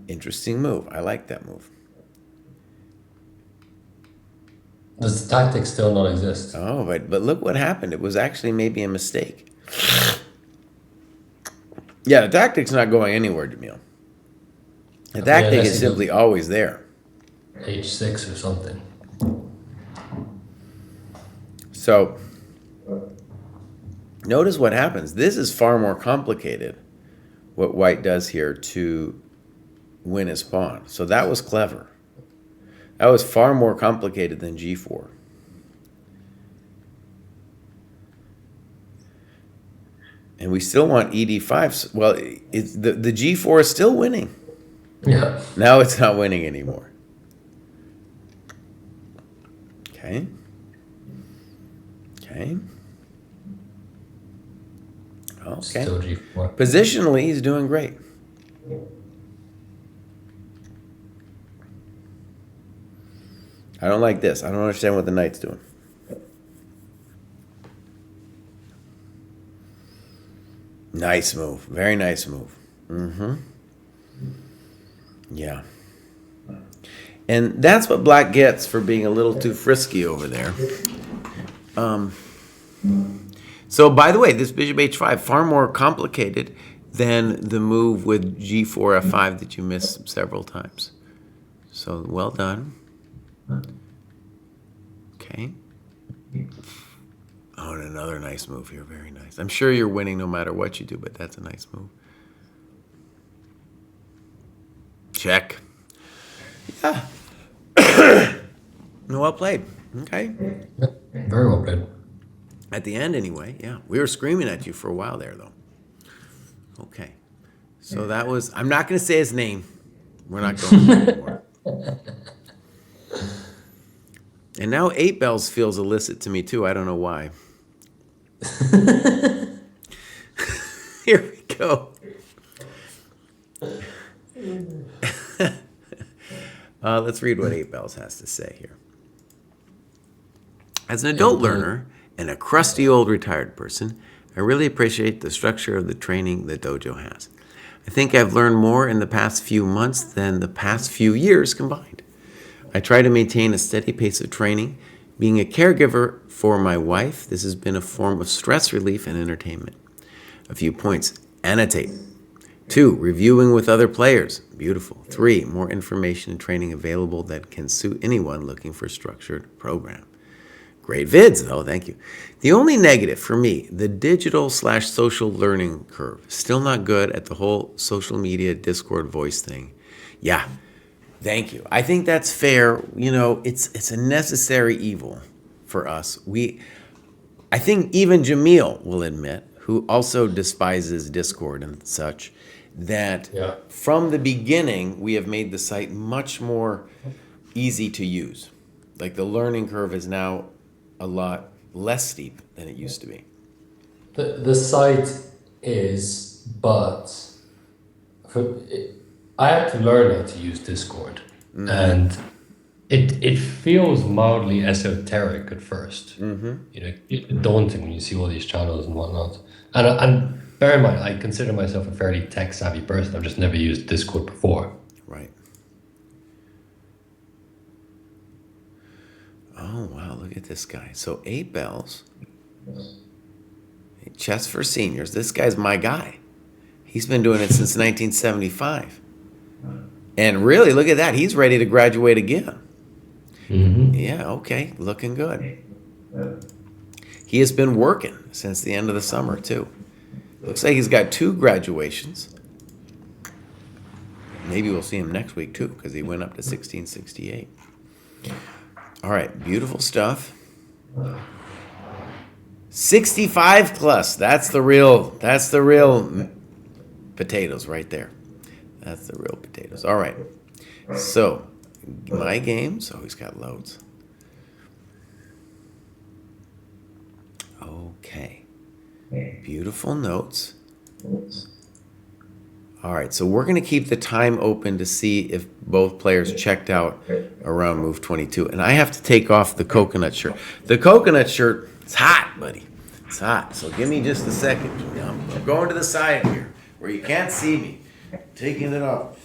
Interesting move. I like that move. does the tactic still not exist? Oh, but look what happened. It was actually maybe a mistake. Yeah, the tactic's not going anywhere, Jamil. The tactic unless is he simply does always there. h6 or something. So notice what happens. This is far more complicated, what white does here to win his pawn. So that was clever. That was far more complicated than g4. And we still want ed5. Well, the g4 is still winning. Yeah. Now it's not winning anymore. Okay. Okay. Okay. Still g4. Positionally, he's doing great. I don't like this. I don't understand what the knight's doing. Nice move. Very nice move. Mm-hmm. Yeah. And that's what black gets for being a little too frisky over there. So, by the way, this bishop h5, far more complicated than the move with g4 f5 that you missed several times. So, well done. Okay. Oh, and another nice move here. Very nice. I'm sure you're winning no matter what you do, but that's a nice move. Check. Yeah. Well played. Okay. Yeah. Very well played. At the end, anyway. Yeah. We were screaming at you for a while there, though. Okay. So that was... I'm not going to say his name. We're not going to anymore. And now 8 bells feels illicit to me, too. I don't know why. Here we go. Let's read what 8 bells has to say here. As an adult learner and a crusty old retired person, I really appreciate the structure of the training the dojo has. I think I've learned more in the past few months than the past few years combined. I try to maintain a steady pace of training. Being a caregiver for my wife, this has been a form of stress relief and entertainment. A few points. Annotate. 2, reviewing with other players. Beautiful. 3, more information and training available that can suit anyone looking for a structured program. Great vids, though. Thank you. The only negative for me, the digital/social learning curve. Still not good at the whole social media Discord voice thing. Yeah. Thank you. I think that's fair. You know, it's a necessary evil for us. I think even Jamil will admit, who also despises Discord and such, that from the beginning we have made the site much more easy to use. Like the learning curve is now a lot less steep than it used to be. The site is, but I had to learn how to use Discord, and it feels mildly esoteric at first. You know, daunting when you see all these channels and whatnot. And bear in mind, I consider myself a fairly tech savvy person. I've just never used Discord before. Right. Oh wow! Look at this guy. So 8 bells. Chess for Seniors. This guy's my guy. He's been doing it since 1975. And really, look at that. He's ready to graduate again. Yeah, okay. Looking good. He has been working since the end of the summer, too. Looks like he's got 2 graduations. Maybe we'll see him next week, too, because he went up to 1668. All right, beautiful stuff. 65 plus. That's the real potatoes right there. That's the real potatoes. All right. So, my games. Oh, he's got loads. Okay. Beautiful notes. All right, so we're going to keep the time open to see if both players checked out around move 22. And I have to take off the coconut shirt. The coconut shirt, it's hot, buddy. It's hot. So give me just a second. I'm going to the side here where you can't see me. Taking it off.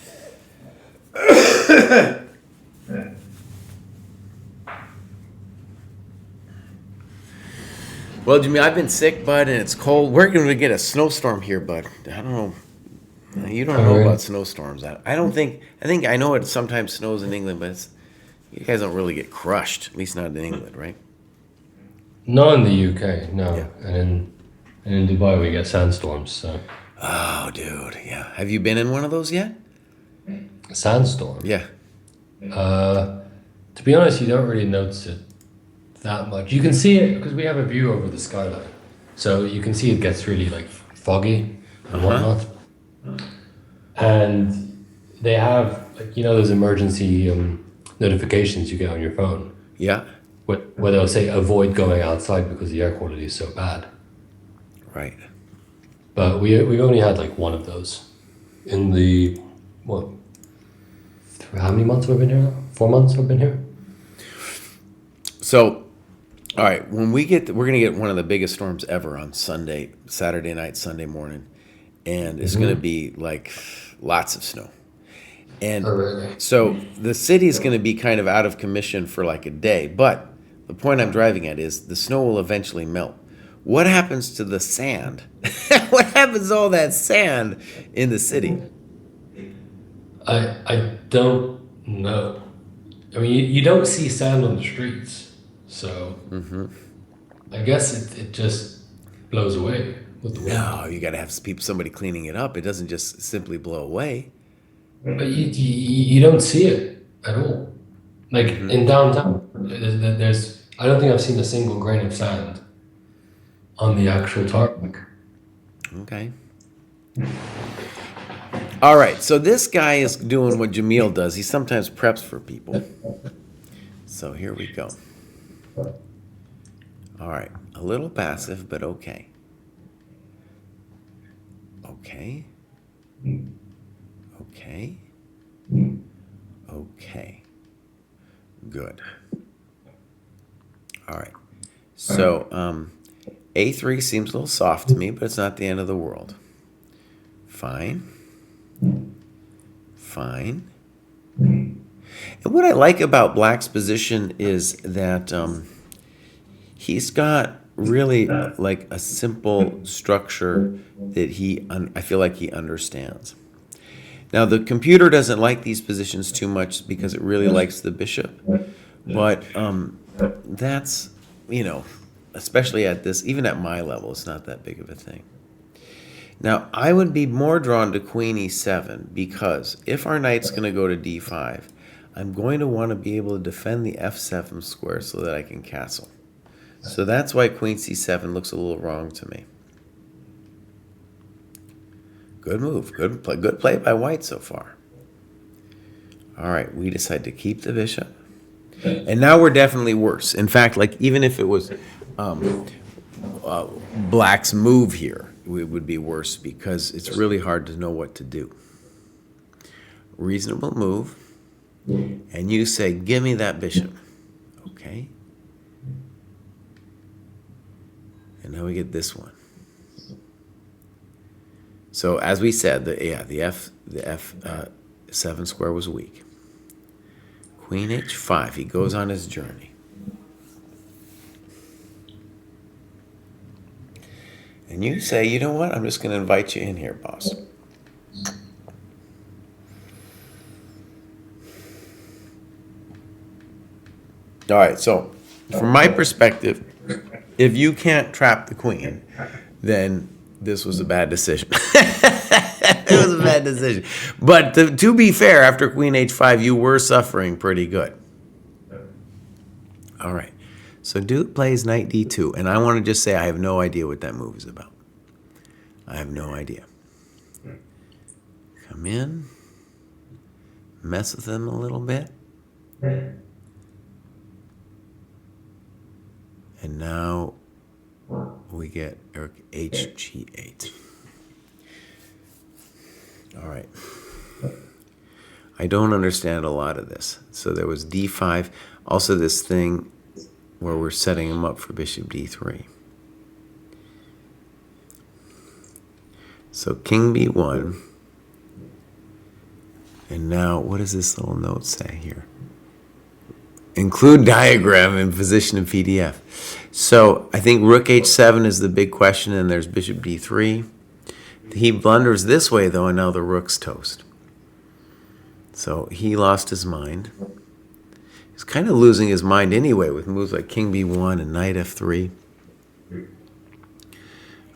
Well, Jimmy, I've been sick, bud, and it's cold. We're going to get a snowstorm here, bud. I don't know. You don't know about snowstorms. I think I know it sometimes snows in England, but you guys don't really get crushed, at least not in England, right? Not in the UK, no. Yeah. And in Dubai we get sandstorms, so. Oh, dude, yeah. Have you been in one of those yet? A sandstorm? Yeah. To be honest, you don't really notice it that much. You can see it because we have a view over the skyline. So you can see it gets really like foggy and whatnot. And they have, like, you know, those emergency notifications you get on your phone. Yeah. Where they'll say avoid going outside because the air quality is so bad. Right. But we've only had like one of those in the, how many months have I been here now? 4 months I've been here. So, all right, when we're going to get one of the biggest storms ever on Saturday night, Sunday morning. And it's going to be like lots of snow. And so the city is going to be kind of out of commission for like a day. But the point I'm driving at is the snow will eventually melt. What happens to the sand? What happens to all that sand in the city? I don't know. I mean, you don't see sand on the streets. So I guess it just blows away. No, you got to have somebody cleaning it up. It doesn't just simply blow away. But you don't see it at all. Like in downtown, I don't think I've seen a single grain of sand on the actual tarmac. Okay. All right, so this guy is doing what Jamil does. He sometimes preps for people. So here we go. All right, a little passive, but okay. Okay. Okay. Okay. Good. All right. So, A3 seems a little soft to me, but it's not the end of the world. Fine. Fine. And what I like about Black's position is that he's got really like a simple structure that I feel like he understands. Now, the computer doesn't like these positions too much because it really likes the bishop. But that's, especially at this, even at my level, it's not that big of a thing. Now, I would be more drawn to queen e7 because if our knight's going to go to d5, I'm going to want to be able to defend the f7 square so that I can castle. So that's why queen c7 looks a little wrong to me. Good move. Good play by white so far. All right, we decide to keep the bishop. And now we're definitely worse. In fact, like even if it was Black's move here, it would be worse because it's really hard to know what to do. Reasonable move. And you say, give me that bishop. Okay. And now we get this one. So as we said, the f7 square was weak. Queen h5. He goes on his journey. And you say, you know what? I'm just going to invite you in here, boss. All right. So from my perspective, if you can't trap the queen, then this was a bad decision. It was a bad decision. But to be fair, after queen h5, you were suffering pretty good. All right. So Duke plays knight d2, and I want to just say I have no idea what that move is about. I have no idea. Come in, mess with him a little bit. And now we get hg8. All right. I don't understand a lot of this. So there was d5. Also this thing where we're setting him up for bishop d3. So king b1. And now, what does this little note say here? Include diagram in position in PDF. So I think rook h7 is the big question, and there's bishop d3. He blunders this way, though, and now the rook's toast. So he lost his mind. He's kind of losing his mind anyway with moves like king b1 and knight f3.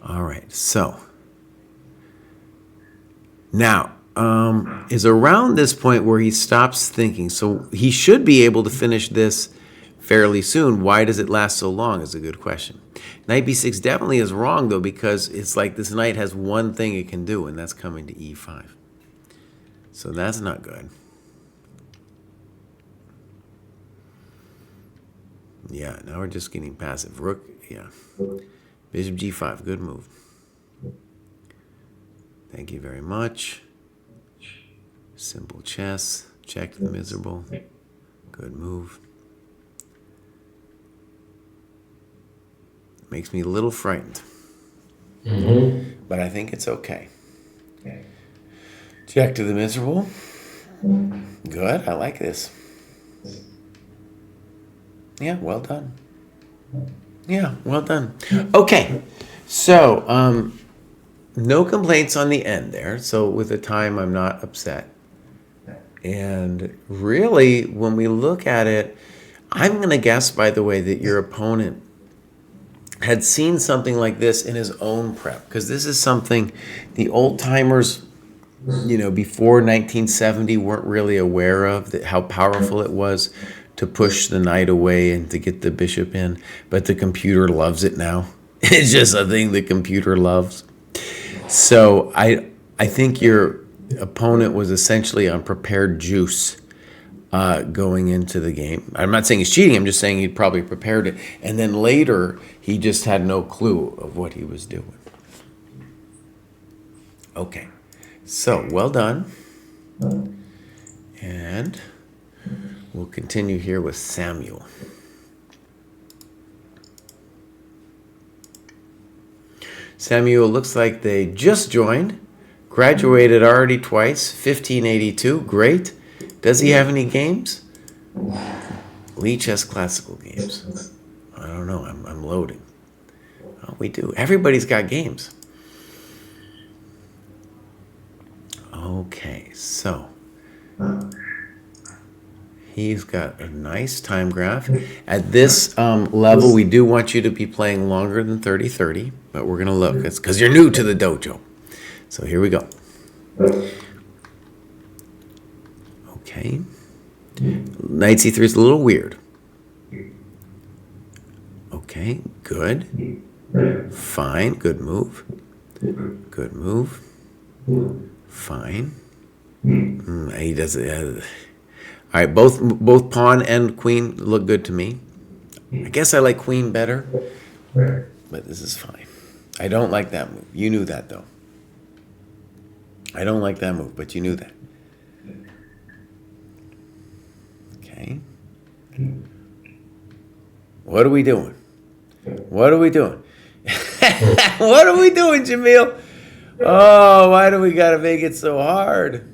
All right, so now is around this point where he stops thinking. So he should be able to finish this fairly soon. Why does it last so long is a good question. Knight b6 definitely is wrong, though, because it's like this knight has one thing it can do, and that's coming to e5. So that's not good. Yeah, now we're just getting passive. Rook, yeah. Bishop g5, good move. Thank you very much. Simple chess. Check the miserable. Good move. Makes me a little frightened. But I think it's okay. Check to the miserable. Good, I like this. Yeah, well done. Yeah, well done. Okay, so no complaints on the end there. So with the time, I'm not upset. And really, when we look at it, I'm going to guess, by the way, that your opponent had seen something like this in his own prep, because this is something the old timers, you know, before 1970 weren't really aware of, that how powerful it was to push the knight away and to get the bishop in. But the computer loves it now. It's just a thing the computer loves. So I think your opponent was essentially on prepared juice going into the game. I'm not saying he's cheating. I'm just saying he probably prepared it. And then later, he just had no clue of what he was doing. Okay. So, well done. And we'll continue here with Samuel. Samuel looks like they just joined, graduated already twice, 1582, great. Does he have any games? Lee Chess Classical games. I don't know, I'm loading. Oh, we do. Everybody's got games. Okay, so he's got a nice time graph. At this level, we do want you to be playing longer than 30-30, but we're going to look. It's because you're new to the dojo. So here we go. Okay. Knight c3 is a little weird. Okay, good. Fine, good move. Good move. Fine. He does it. All right, both pawn and queen look good to me. I guess I like queen better, but this is fine. I don't like that move. You knew that, though. I don't like that move, but you knew that. Okay. What are we doing? What are we doing? What are we doing, Jamil? Oh, why do we got to make it so hard?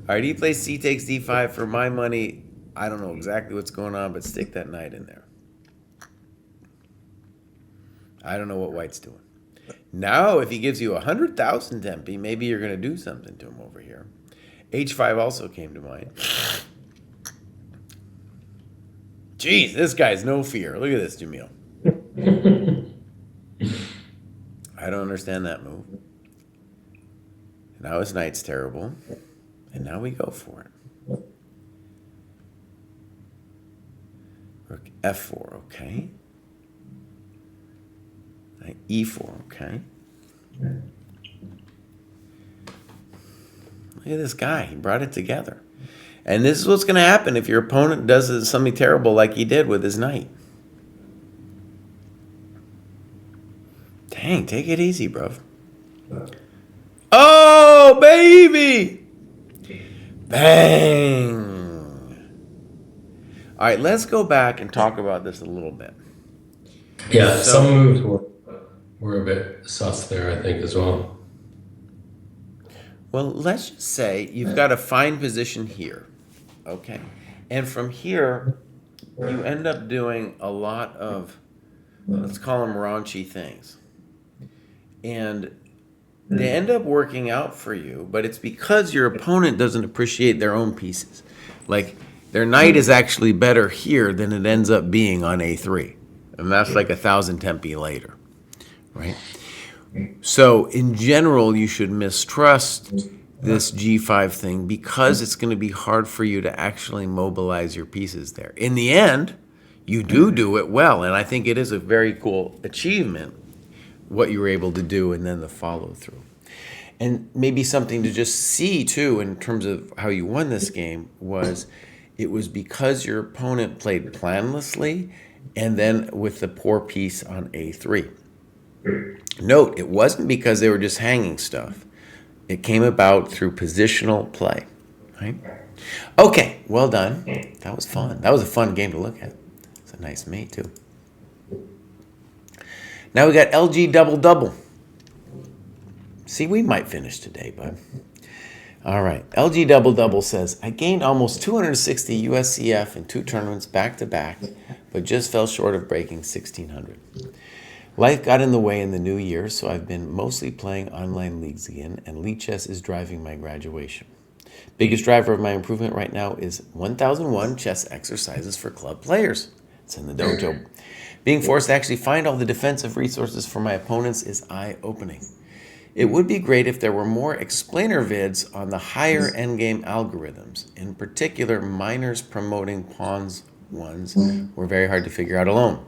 All right, he plays c takes d5. For my money, I don't know exactly what's going on, but stick that knight in there. I don't know what white's doing. Now, if he gives you 100,000 tempi, maybe you're going to do something to him over here. h5 also came to mind. Jeez, this guy's no fear. Look at this, Jamil. I don't understand that move. Now his knight's terrible. And now we go for it. Rook f4, okay. Knight e4, okay. Look at this guy. He brought it together. And this is what's going to happen if your opponent does something terrible like he did with his knight. Dang, take it easy, bro. Oh, baby! Bang! All right, let's go back and talk about this a little bit. Yeah, some moves were a bit sus there, I think, as well. Well, let's just say you've got a fine position here, okay? And from here, you end up doing a lot of, let's call them raunchy things. And they end up working out for you, but it's because your opponent doesn't appreciate their own pieces. Like, their knight is actually better here than it ends up being on a3. And that's like 1,000 tempi later, right? So in general, you should mistrust this g5 thing because it's going to be hard for you to actually mobilize your pieces there. In the end, you do it well, and I think it is a very cool achievement what you were able to do and then the follow through. And maybe something to just see too in terms of how you won this game was it was because your opponent played planlessly and then with the poor piece on a3. Note, it wasn't because they were just hanging stuff. It came about through positional play, right? Okay, well done. That was fun. That was a fun game to look at. It's a nice mate too. Now we got LG double-double. See, we might finish today, bud. All right, LG double-double says, I gained almost 260 USCF in 2 tournaments back-to-back, but just fell short of breaking 1,600. Life got in the way in the new year, so I've been mostly playing online leagues again, and League Chess is driving my graduation. Biggest driver of my improvement right now is 1001 chess exercises for club players. It's in the dojo. Being forced to actually find all the defensive resources for my opponents is eye-opening. It would be great if there were more explainer vids on the higher endgame algorithms. In particular, minors promoting pawns ones were very hard to figure out alone.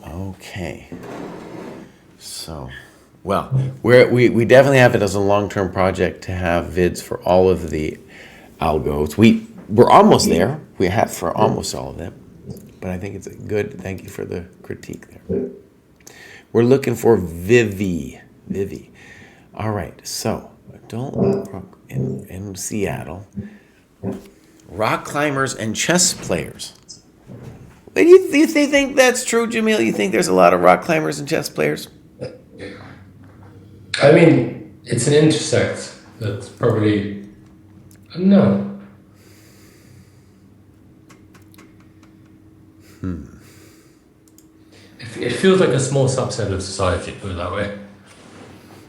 Okay. So, well, we definitely have it as a long-term project to have vids for all of the algos. We're almost there. We have for almost all of them. But I think it's good. Thank you for the critique there. We're looking for Vivi. All right, so in Seattle, rock climbers and chess players. Do you think that's true, Jamil? You think there's a lot of rock climbers and chess players? I mean, it's an intersect. That's probably no. It feels like a small subset of society, put it that way.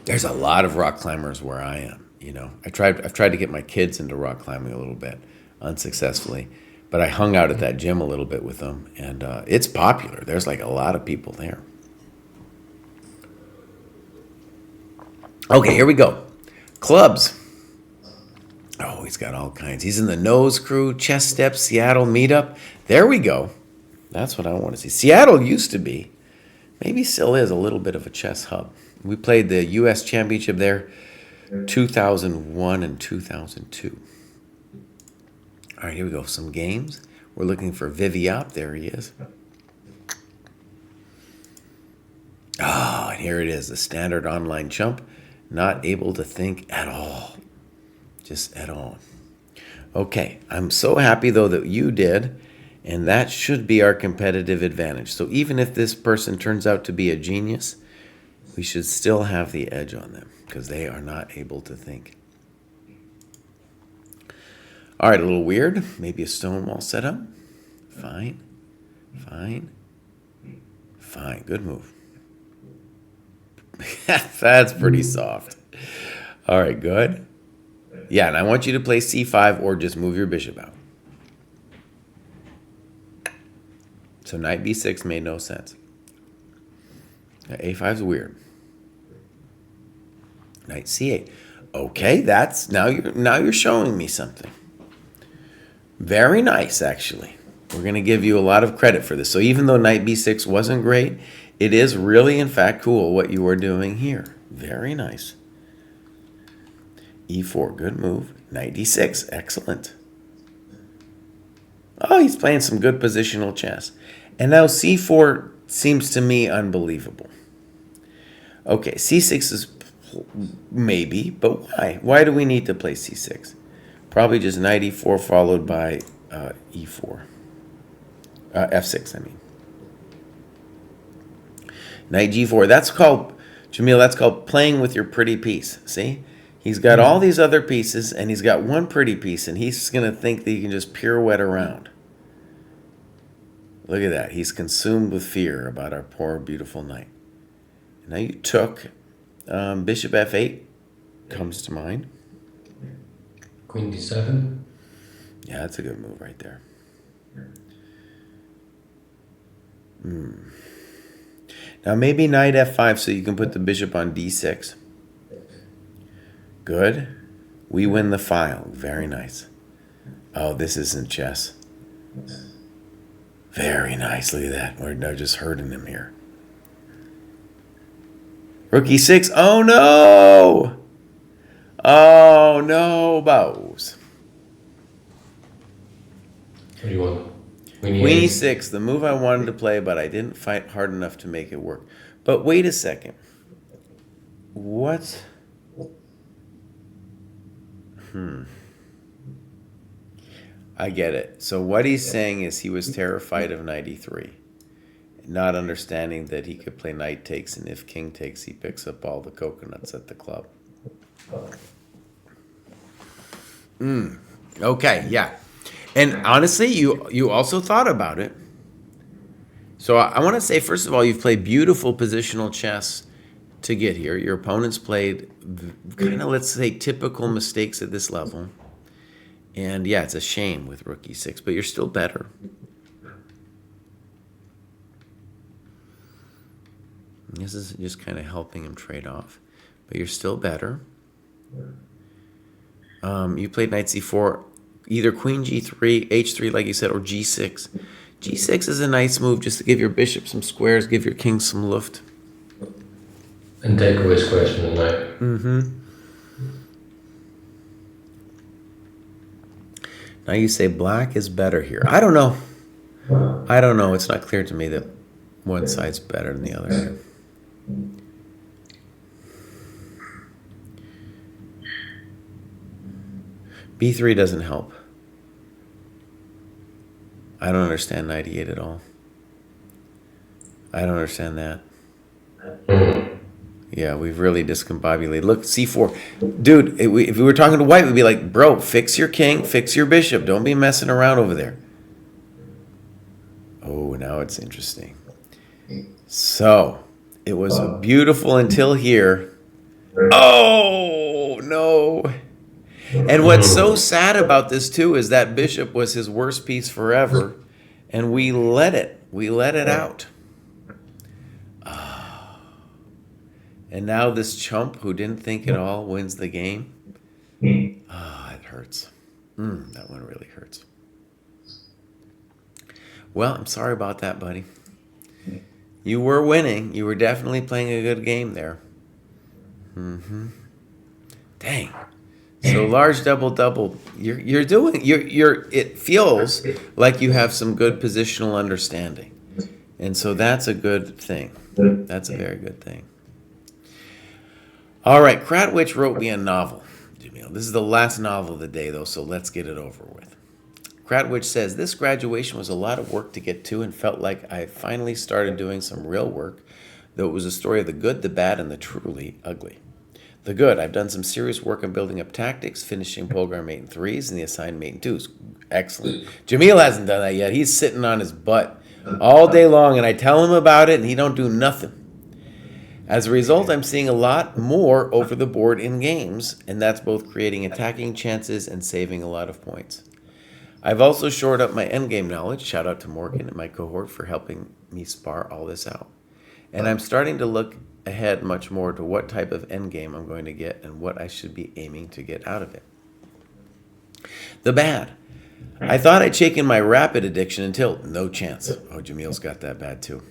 There's a lot of rock climbers where I am. You know, I've tried to get my kids into rock climbing a little bit, unsuccessfully, but I hung out at that gym a little bit with them, and it's popular. There's like a lot of people there. Okay, here we go. Clubs. Oh, he's got all kinds. He's in the Nose Crew, Chess Steps, Seattle Meetup. There we go. That's what I want to see. Seattle used to be, maybe still is, a little bit of a chess hub. We played the U.S. Championship there 2001 and 2002. All right, here we go. Some games. We're looking for Viviop. There he is. Ah, and here it is, the standard online chump. Not able to think at all. Just at all. Okay, I'm so happy, though, that you did, and that should be our competitive advantage. So even if this person turns out to be a genius, we should still have the edge on them because they are not able to think. All right, a little weird. Maybe a stonewall setup. Fine. Good move. That's pretty soft. All right, good. Yeah, and I want you to play c5 or just move your bishop out. So knight b6 made no sense. Now a5 is weird. Knight c8. Okay, that's now you're showing me something. Very nice, actually. We're going to give you a lot of credit for this. So even though knight b6 wasn't great, it is really, in fact, cool what you are doing here. Very nice. e4, good move. Knight d6, excellent. Oh, he's playing some good positional chess. And now c4 seems to me unbelievable. Okay, c6 is maybe, but why? Why do we need to play c6? Probably just knight e4 followed by e4. F6, I mean. Knight g4. That's called, Jamil, that's called playing with your pretty piece. See? He's got all these other pieces, and he's got one pretty piece, and he's going to think that he can just pirouette around. Look at that. He's consumed with fear about our poor, beautiful knight. Now you took bishop f8 comes to mind. Queen d7. Yeah, that's a good move right there. Now maybe knight f5 so you can put the bishop on d6. Good. We win the file. Very nice. Oh, this isn't chess. Very nice. Look at that. We're just hurting him here. Rook e6. Oh, no. Oh, no, bows. What do you want? Queen e6, the move I wanted to play, but I didn't fight hard enough to make it work. But wait a second. What? I get it. So what he's saying is he was terrified of knight e3, not understanding that he could play knight takes, and if king takes, he picks up all the coconuts at the club. Okay, yeah. And honestly, you also thought about it. So I want to say, first of all, you've played beautiful positional chess to get here. Your opponent's played kind of, let's say, typical mistakes at this level. And yeah, it's a shame with rook e6, but you're still better. This is just kind of helping him trade off. But you're still better. You played knight c4, either queen g3, h3 like you said, or g6. g6 is a nice move just to give your bishop some squares, give your king some luft. And take away squares from the knight. Now you say black is better here. I don't know. I don't know. It's not clear to me that one side's better than the other here. b3 doesn't help. I don't understand knight e8 at all. I don't understand that. Yeah, we've really discombobulated. Look, c4. Dude, if we were talking to white, we'd be like, bro, fix your king, fix your bishop. Don't be messing around over there. Oh, now it's interesting. So, it was beautiful until here. Oh, no. And what's so sad about this, too, is that bishop was his worst piece forever, and we let it. We let it out. And now this chump who didn't think at all wins the game. Ah, it hurts. That one really hurts. Well, I'm sorry about that, buddy. You were winning. You were definitely playing a good game there. Dang. So large double. You're doing. It feels like you have some good positional understanding, and so that's a good thing. That's a very good thing. All right, Kratwich wrote me a novel. This is the last novel of the day, though, so let's get it over with. Kratwich says, this graduation was a lot of work to get to and felt like I finally started doing some real work, though it was a story of the good, the bad, and the truly ugly. The good, I've done some serious work on building up tactics, finishing program mate in 3s and the assigned mate in 2s. Excellent. Jamil hasn't done that yet. He's sitting on his butt all day long, and I tell him about it, and he don't do nothing. As a result, I'm seeing a lot more over the board in games, and that's both creating attacking chances and saving a lot of points. I've also shored up my endgame knowledge. Shout out to Morgan and my cohort for helping me spar all this out. And I'm starting to look ahead much more to what type of endgame I'm going to get and what I should be aiming to get out of it. The bad. I thought I'd shaken my rapid addiction until no chance. Oh, Jamil's got that bad too.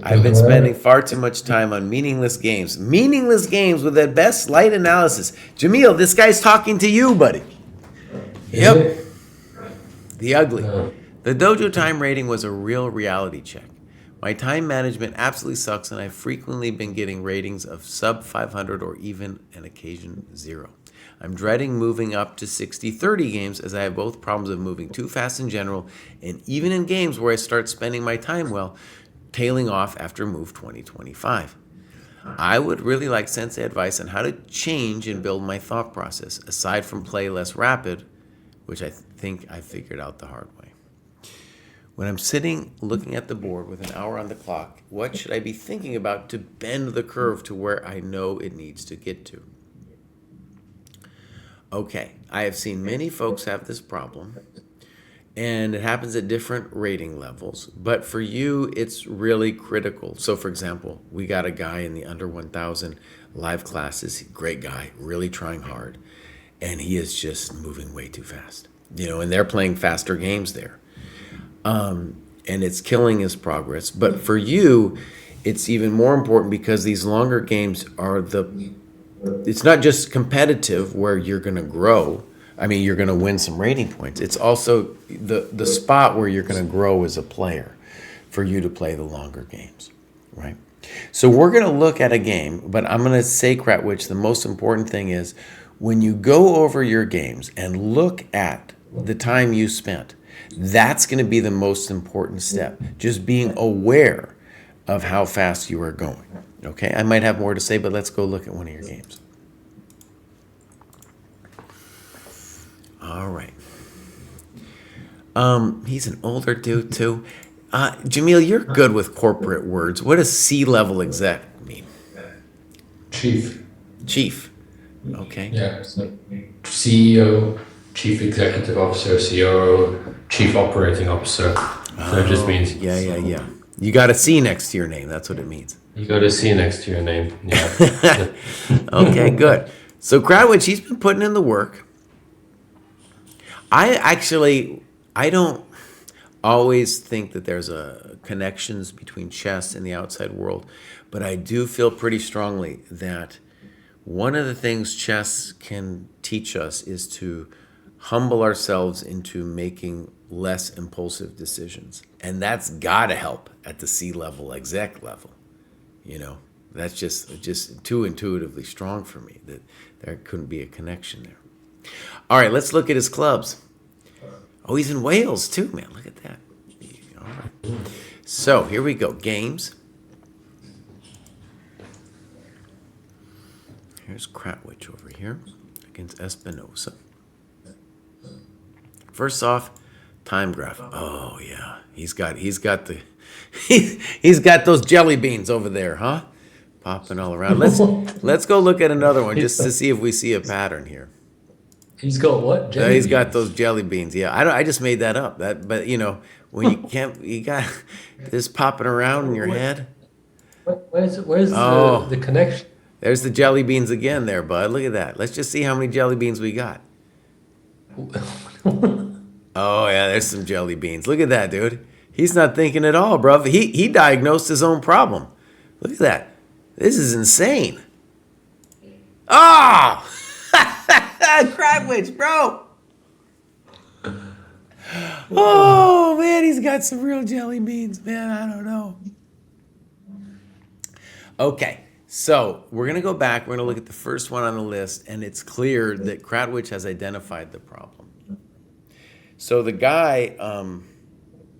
I've been spending far too much time on meaningless games. Meaningless games with at best light analysis. Jamil, this guy's talking to you, buddy. Yep. The ugly. The dojo time rating was a real reality check. My time management absolutely sucks, and I've frequently been getting ratings of sub 500 or even an occasion 0. I'm dreading moving up to 60-30 games as I have both problems of moving too fast in general and even in games where I start spending my time well, tailing off after move 20-25. I would really like sensei advice on how to change and build my thought process, aside from play less rapid, which I think I figured out the hard way. When I'm sitting looking at the board with an hour on the clock, what should I be thinking about to bend the curve to where I know it needs to get to? Okay, I have seen many folks have this problem, and it happens at different rating levels, but for you, it's really critical. So for example, we got a guy in the under 1,000 live classes, great guy, really trying hard, and he is just moving way too fast. And they're playing faster games there. And it's killing his progress. But for you, it's even more important because these longer games are it's not just competitive where you're going to grow. I mean, you're going to win some rating points. It's also the spot where you're going to grow as a player for you to play the longer games, right? So we're going to look at a game, but I'm going to say, Kratwich, the most important thing is when you go over your games and look at the time you spent, that's going to be the most important step. Just being aware of how fast you are going. Okay, I might have more to say, but let's go look at one of your games. All right. He's an older dude too. Jamil, you're good with corporate words. What does C-level exec mean? Chief. Chief. Okay. Yeah. So CEO, Chief Executive Officer, COO, Chief Operating Officer. So it just means... Yeah. You got a C next to your name. That's what it means. You got a C next to your name. Yeah. Okay, good. So Kratwich, he's been putting in the work. I don't always think that there's connections between chess and the outside world, but I do feel pretty strongly that one of the things chess can teach us is to humble ourselves into making less impulsive decisions. And that's got to help at the C-level exec level. That's just too intuitively strong for me that there couldn't be a connection there. All right, let's look at his clubs. Oh, he's in Wales too, man. Look at that. All right. So here we go. Games. Here's Kratwich over here against Espinosa. First off, time graph. Oh yeah, he's got the he's got those jelly beans over there, huh? Popping all around. Let's go look at another one just to see if we see a pattern here. He's got what? Jelly He's beans? got those jelly beans. Yeah, I just made that up. But when you got this popping around in your head. Where's the connection? There's the jelly beans again there, bud. Look at that. Let's just see how many jelly beans we got. Oh, yeah, there's some jelly beans. Look at that, dude. He's not thinking at all, bro. He diagnosed his own problem. Look at that. This is insane. Oh! Kratwich, bro. Oh, man, he's got some real jelly beans, man. I don't know. Okay. So we're going to go back. We're going to look at the first one on the list, and it's clear that Kratwich has identified the problem. So the guy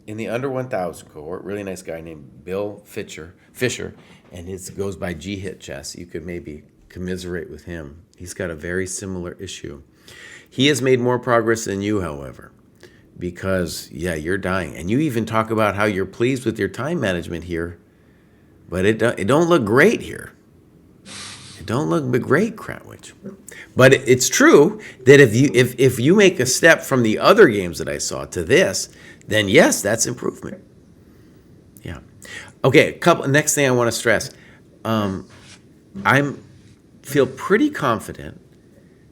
in the under 1,000 cohort, really nice guy named Bill Fisher, and his goes by G-Hit Chess. You could maybe commiserate with him. He's got a very similar issue. He has made more progress than you, however, because, yeah, you're dying. And you even talk about how you're pleased with your time management here, but it don't look great here. It don't look great, Kratwich. But it's true that if you make a step from the other games that I saw to this, then yes, that's improvement. Yeah. Okay. Next thing I want to stress, I feel pretty confident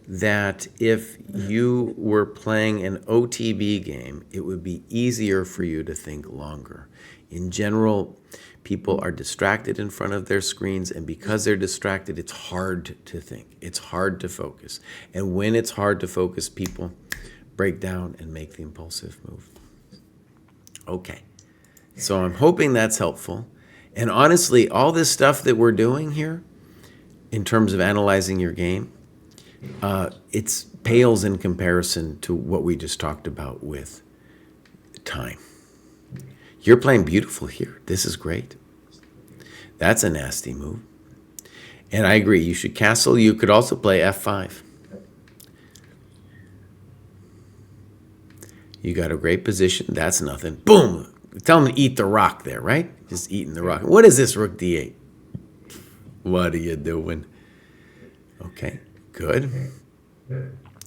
that if you were playing an OTB game, it would be easier for you to think longer. In general, people are distracted in front of their screens, and because they're distracted, it's hard to think. It's hard to focus. And when it's hard to focus, people break down and make the impulsive move. Okay, so I'm hoping that's helpful. And honestly, all this stuff that we're doing here, in terms of analyzing your game, it pales in comparison to what we just talked about with time. You're playing beautiful here. This is great. That's a nasty move. And I agree, you should castle. You could also play f5. You got a great position. That's nothing. Boom! Tell him to eat the rock there, right? Just eating the rock. What is this, rook d8? What are you doing? Okay, good.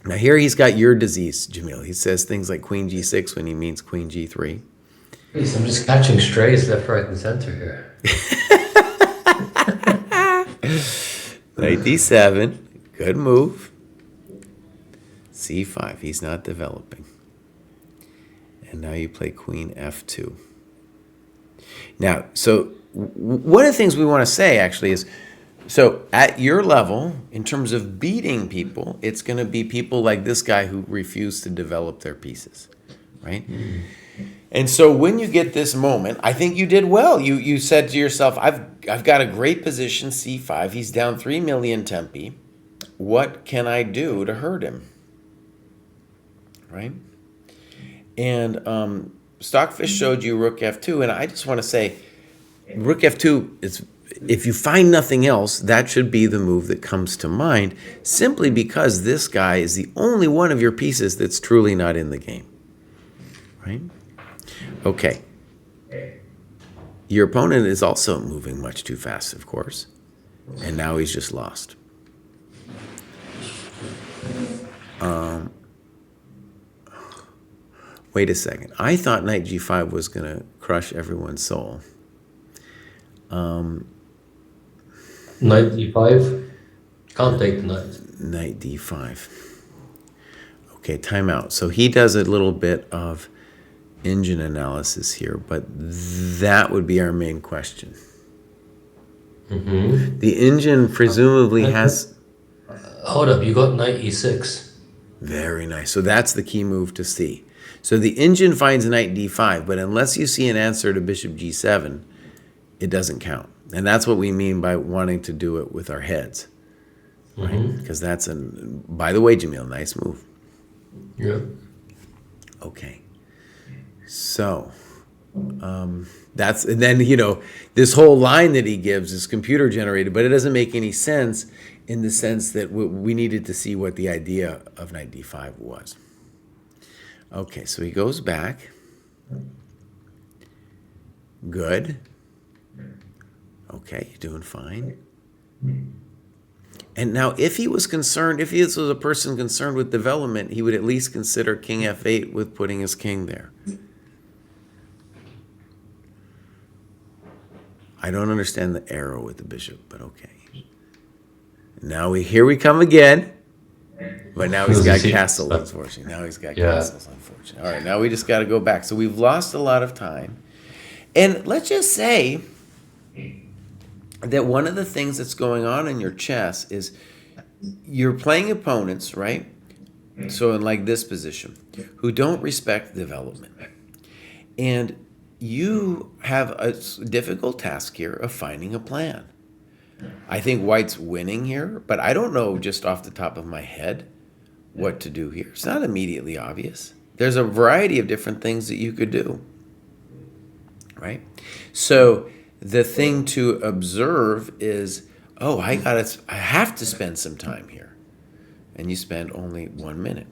Now here he's got your disease, Jamil. He says things like queen g6 when he means queen g3. Please, I'm just catching strays left, right, and center here. Knight d7, good move. c5, he's not developing. And now you play queen f2. Now, so one of the things we want to say actually is, so at your level, in terms of beating people, it's going to be people like this guy who refuse to develop their pieces, right? Mm-hmm. And so when you get this moment, I think you did well. You said to yourself, I've got a great position, c5. He's down 3 million tempi. What can I do to hurt him? Right? And Stockfish showed you rook f2, and I just want to say, rook f2 is, if you find nothing else, that should be the move that comes to mind, simply because this guy is the only one of your pieces that's truly not in the game. Right? Okay. Your opponent is also moving much too fast, of course, and now he's just lost. Wait a second. I thought knight g5 was going to crush everyone's soul. Knight d5. Can't take the knight. Knight d5. Okay, timeout. So he does a little bit of engine analysis here, but that would be our main question. Mm-hmm. The engine presumably has... Hold up, you got knight e6. Very nice. So that's the key move to see. So the engine finds knight d5, but unless you see an answer to bishop g7, it doesn't count. And that's what we mean by wanting to do it with our heads. Right? Mm-hmm. Because that's by the way, Jamil, nice move. Yeah. Okay. So that's, and then, this whole line that he gives is computer generated, but it doesn't make any sense in the sense that we needed to see what the idea of knight d5 was. Okay, so he goes back. Good. Okay, you're doing fine. And now if he was concerned, if he was a person concerned with development, he would at least consider king f8 with putting his king there. I don't understand the arrow with the bishop, but okay. Now here we come again. But now he's got castles, unfortunately. Now he's got castles, unfortunately. All right, now we just got to go back. So we've lost a lot of time. And let's just say that one of the things that's going on in your chess is you're playing opponents, right? So in like this position, who don't respect development. And you have a difficult task here of finding a plan. I think White's winning here, but I don't know just off the top of my head what to do here. It's not immediately obvious. There's a variety of different things that you could do, right? So the thing to observe is, oh, I have to spend some time here. And you spend only 1 minute.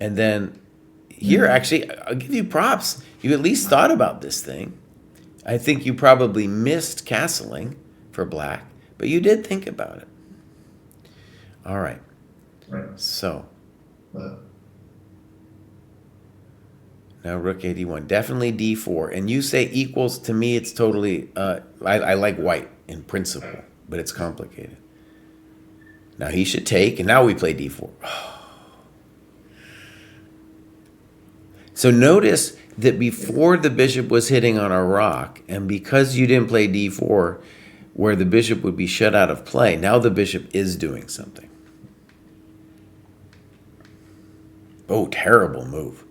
And then here, actually, I'll give you props. You at least thought about this thing. I think you probably missed castling for black, but you did think about it. All right. So now rook a1, definitely d4, and you say equals. To me, it's totally. I like white in principle, but it's complicated. Now he should take, and now we play d4. So notice that before the bishop was hitting on our rock, and because you didn't play d4, where the bishop would be shut out of play, now the bishop is doing something. Oh, terrible move.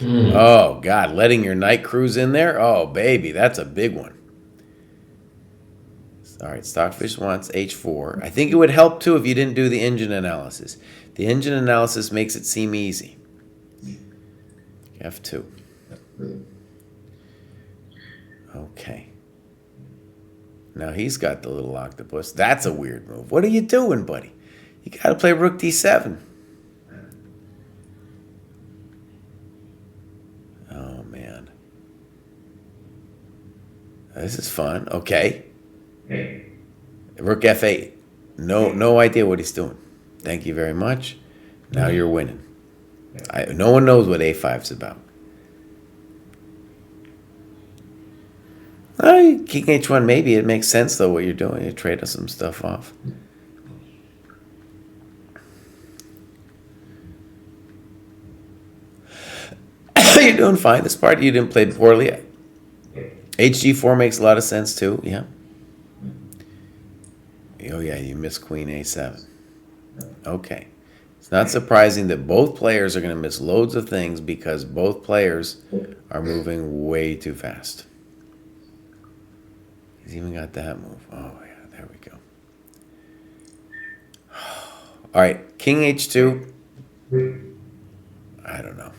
Oh, God, letting your knight cruise in there? Oh, baby, that's a big one. All right, Stockfish wants h4. I think it would help, too, if you didn't do the engine analysis. The engine analysis makes it seem easy. f2. Okay. Now he's got the little octopus. That's a weird move. What are you doing, buddy? You got to play rook d7. Oh, man. This is fun. Okay. Rook f8. No idea what he's doing. Thank you very much. Now you're winning. No one knows what a5's about. King h1, maybe. It makes sense, though, what you're doing. You trade us some stuff off. You're doing fine. This part you didn't play poorly. hg4 makes a lot of sense, too. Yeah. Oh, yeah, you missed queen a7. Okay. It's not surprising that both players are going to miss loads of things because both players are moving way too fast. He's even got that move. Oh, yeah, there we go. All right, king h2. I don't know.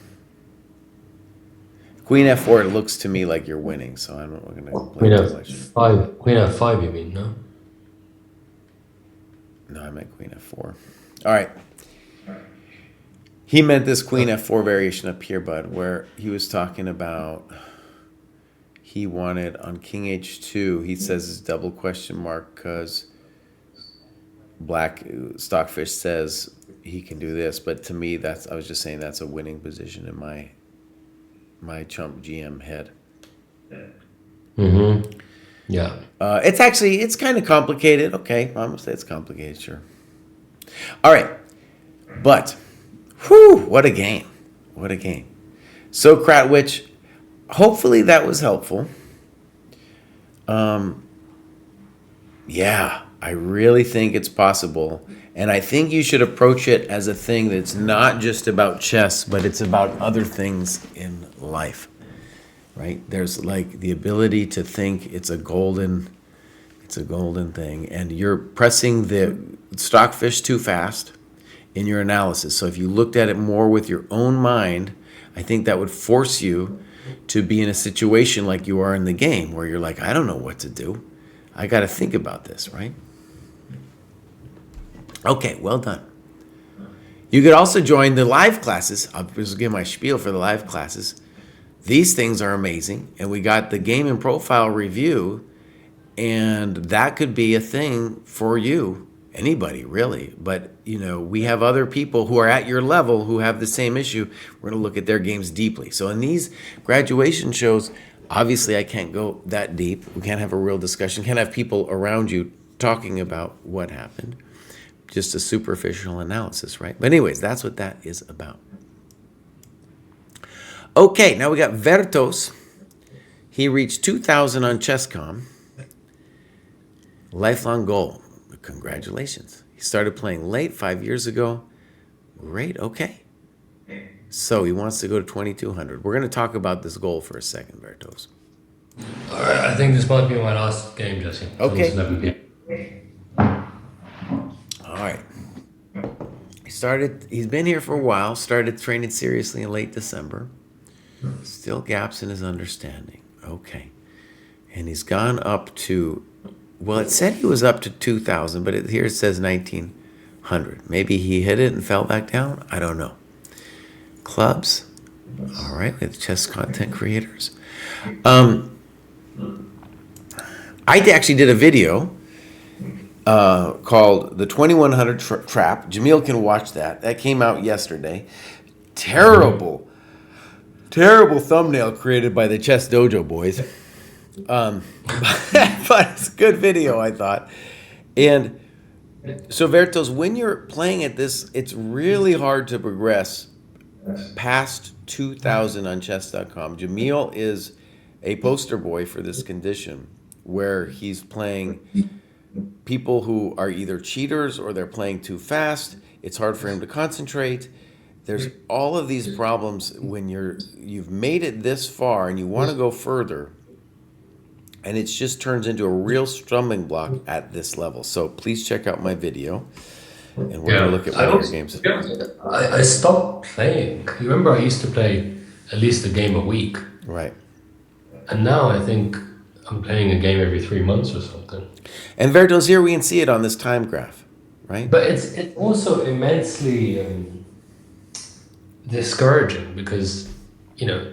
Queen f4, it looks to me like you're winning, so I'm not going to play too much. Queen f5, you mean, no? No, I meant queen f4. All right. He meant this queen f4 variation up here, bud, where he was talking about he wanted on king h2, he says it's double question mark because black Stockfish says he can do this, but to me I was just saying that's a winning position in my chump GM head. Mm-hmm. Yeah. It's kind of complicated. Okay, I'm gonna say it's complicated, sure. All right, but whew, what a game. What a game. So Kratwich, hopefully that was helpful. Yeah, I really think it's possible. And I think you should approach it as a thing that's not just about chess, but it's about other things in life, right? There's like the ability to think it's a golden thing. And you're pressing the Stockfish too fast in your analysis. So if you looked at it more with your own mind, I think that would force you to be in a situation like you are in the game where you're like, I don't know what to do. I got to think about this, right? Okay, well done. You could also join the live classes. I'll just give my spiel for the live classes. These things are amazing. And we got the game and profile review. And that could be a thing for you. Anybody, really. But, we have other people who are at your level who have the same issue. We're going to look at their games deeply. So in these graduation shows, obviously I can't go that deep. We can't have a real discussion. Can't have people around you talking about what happened. Just a superficial analysis, right? But anyways, that's what that is about. Okay, now we got Vertos. He reached 2,000 on ChessCom. Lifelong goal. Congratulations. He started playing late 5 years ago. Great, okay. So he wants to go to 2,200. We're going to talk about this goal for a second, Vertos. All right, I think this might be my last game, Jesse. Okay. It's 11 p.m. All right. He's been here for a while, started training seriously in late December. Still gaps in his understanding. Okay. And he's gone up to, well, it said he was up to 2,000, but here it says 1,900. Maybe he hit it and fell back down? I don't know. Clubs. All right, with chess content creators. I actually did a video called The 2100 Trap. Jamil can watch that. That came out yesterday. Terrible thumbnail created by the Chess Dojo boys. But it's a good video, I thought. And So Vertos, when you're playing at this, it's really hard to progress past 2000 on chess.com. Jamil is a poster boy for this condition where he's playing people who are either cheaters or they're playing too fast. It's hard for him to concentrate. There's all of these problems when you've made it this far and you want to go further, and it just turns into a real stumbling block at this level. So please check out my video, and we're going to look at one of your games. I stopped playing. You remember I used to play at least a game a week. Right. And now I think I'm playing a game every 3 months or something. And Vertos, here we can see it on this time graph, right? But it's also immensely discouraging because, you know,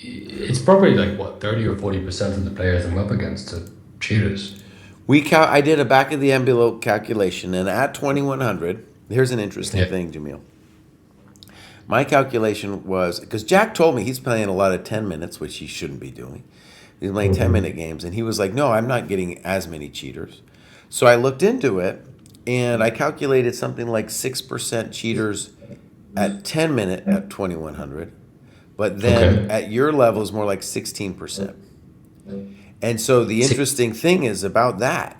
it's probably like, what, 30 or 40% of the players I'm up against are cheaters. I did a back of the envelope calculation, and at 2100, here's an interesting thing, Jamil. My calculation was, because Jack told me he's playing a lot of 10 minutes, which he shouldn't be doing. He's playing 10-minute games, and he was like, no, I'm not getting as many cheaters. So I looked into it, and I calculated something like 6% cheaters at 10 minute at 2100, but then at your level is more like 16%. And so the interesting thing is about that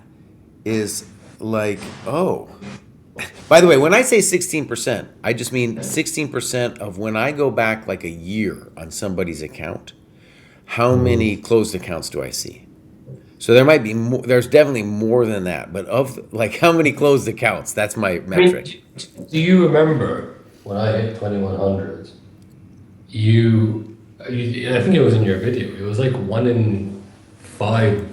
is like, oh, by the way, when I say 16%, I just mean 16% of when I go back like a year on somebody's account, how many closed accounts do I see? So there might be more, there's definitely more than that, but of like how many closed accounts, that's my metric. Do you remember when I hit 2100, I think it was in your video, it was like 1 in 5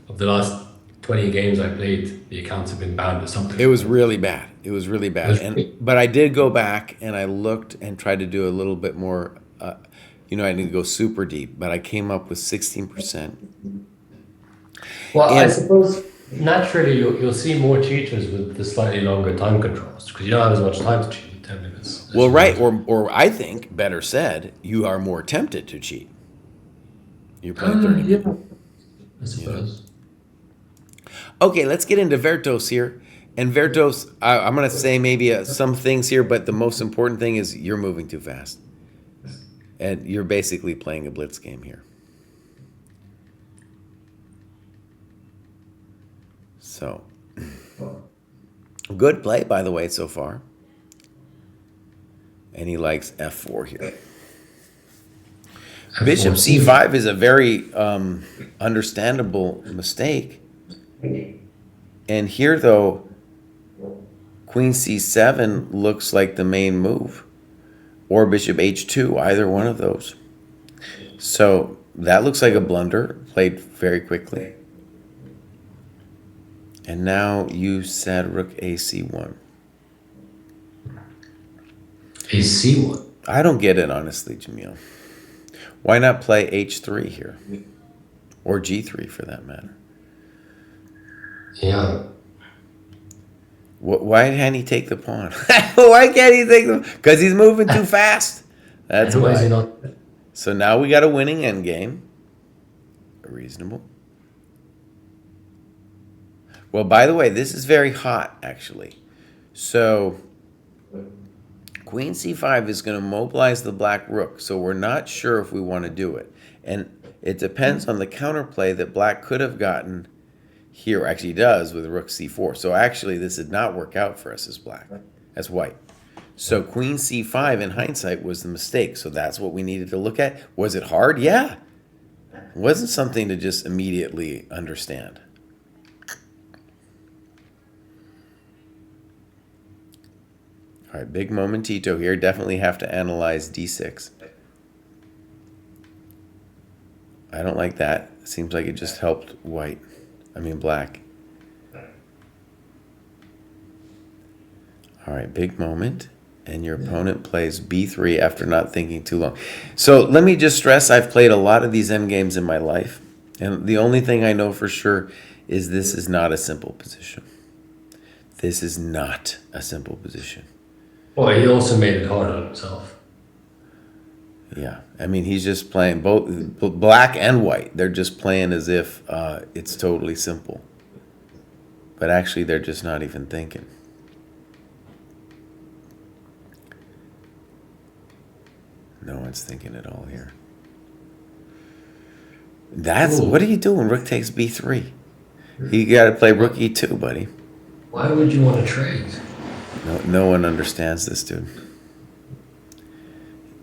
of the last 20 games I played, the accounts have been banned or something. It was really bad. It was really bad. But I did go back and I looked and tried to do a little bit more, I didn't go super deep, but I came up with 16%. Well, I suppose naturally you'll see more cheaters with the slightly longer time controls because you don't have as much time to cheat in 10 minutes. Well, right, or I think, better said, you are more tempted to cheat. You're playing 30 minutes. Yeah, I suppose. Okay, let's get into Vertos here. And Vertos, I'm going to say maybe some things here, but the most important thing is you're moving too fast. And you're basically playing a blitz game here. So, good play, by the way, so far. And he likes f4 here. Bishop c5 is a very understandable mistake. And here, though, queen c7 looks like the main move. Or bishop h2, either one of those. So that looks like a blunder, played very quickly. And now you said rook ac1. AC1? I don't get it, honestly, Jamil. Why not play h3 here? Or g3, for that matter. Yeah. Why can't he take the pawn? Why can't he take the... Because he's moving too fast. That's why. Is he not? So now we got a winning endgame. Reasonable. Well, by the way, this is very hot, actually. So queen c5 is going to mobilize the black rook. So we're not sure if we want to do it. And it depends on the counterplay that black could have gotten here. Actually does with rook c4. So actually this did not work out for us as white. So queen c5 in hindsight was the mistake. So that's what we needed to look at. Was it hard? Yeah. It wasn't something to just immediately understand. All right, big momentito here. Definitely have to analyze d6. I don't like that. Seems like it just helped black. All right, big moment. And your opponent plays b3 after not thinking too long. So let me just stress, I've played a lot of these endgames in my life. And the only thing I know for sure is this is not a simple position. This is not a simple position. Well, he also made it hard on himself. Yeah, I mean, he's just playing both black and white. They're just playing as if it's totally simple. But actually, they're just not even thinking. No one's thinking at all here. What are you doing? Rook takes b3. You got to play rook e2, buddy. Why would you want to trade? No one understands this, dude.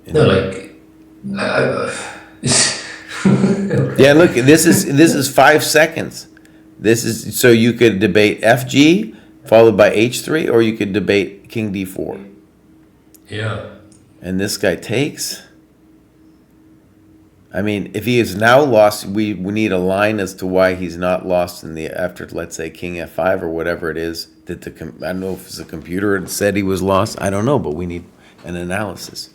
No, like... Yeah, look, this is 5 seconds. This is so you could debate FG followed by H3, or you could debate King D4. Yeah. And this guy takes. I mean, if he is now lost, we need a line as to why he's not lost in the after, let's say, King F5 or whatever it is that I don't know if it's a computer that said he was lost. I don't know, but we need an analysis.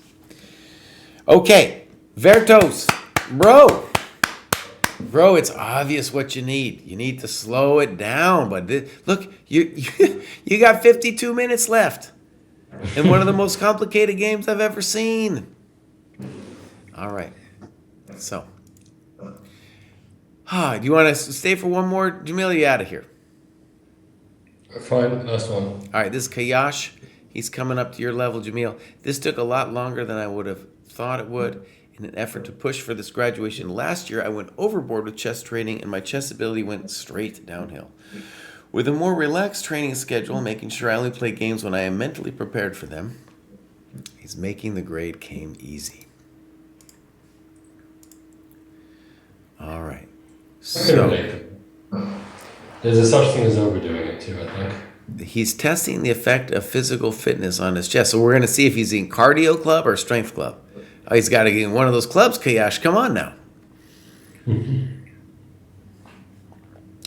Okay, Vertos, bro, it's obvious what you need. You need to slow it down. But look, you got 52 minutes left in one of the most complicated games I've ever seen. All right. So, do you want to stay for one more? Jamil, you out of here. Fine, last one. All right, this is Kayash. He's coming up to your level, Jamil. This took a lot longer than I would have thought it would. In an effort to push for this graduation last year, I went overboard with chess training, and my chess ability went straight downhill. With a more relaxed training schedule, making sure I only play games when I am mentally prepared for them, he's making the grade came easy. All right. So there's a such thing as overdoing it too, I think. He's testing the effect of physical fitness on his chess. So we're going to see if he's in cardio club or strength club. Oh, he's got to get in one of those clubs, Kayash. Come on now.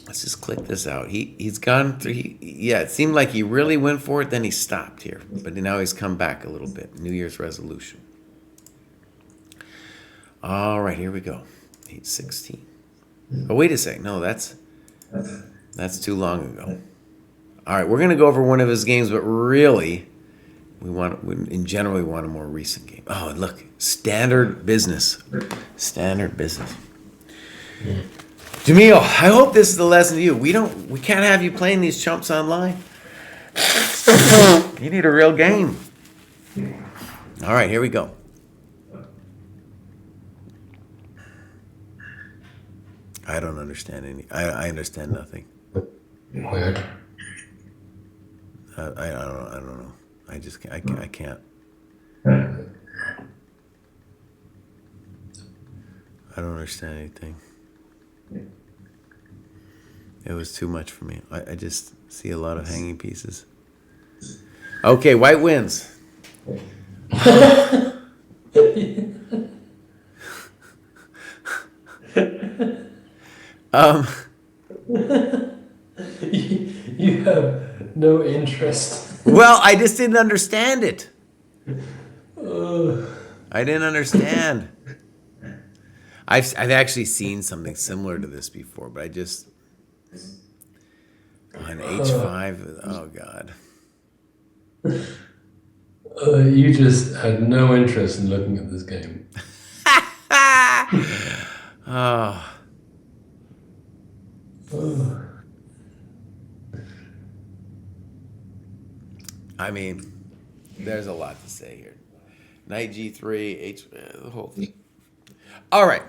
Let's just click this out. He's gone through. It seemed like he really went for it. Then he stopped here. But now he's come back a little bit. New Year's resolution. All right, here we go. 8:16. Oh, wait a second. No, that's too long ago. All right, we're going to go over one of his games, but really, in general, we want a more recent game. Oh, and look, standard business. Standard business. Jamil, I hope this is the lesson to you. We can't have you playing these chumps online. You need a real game. All right, here we go. I don't understand any. I understand nothing. Weird. I don't know. I can't. I don't understand anything. It was too much for me. I just see a lot of hanging pieces. Okay, white wins. You have no interest. Well, I just didn't understand it. I didn't understand. I've actually seen something similar to this before, but I just on H5. Oh God. You just had no interest in looking at this game. Oh. I mean, there's a lot to say here. Knight G3, the whole thing. All right.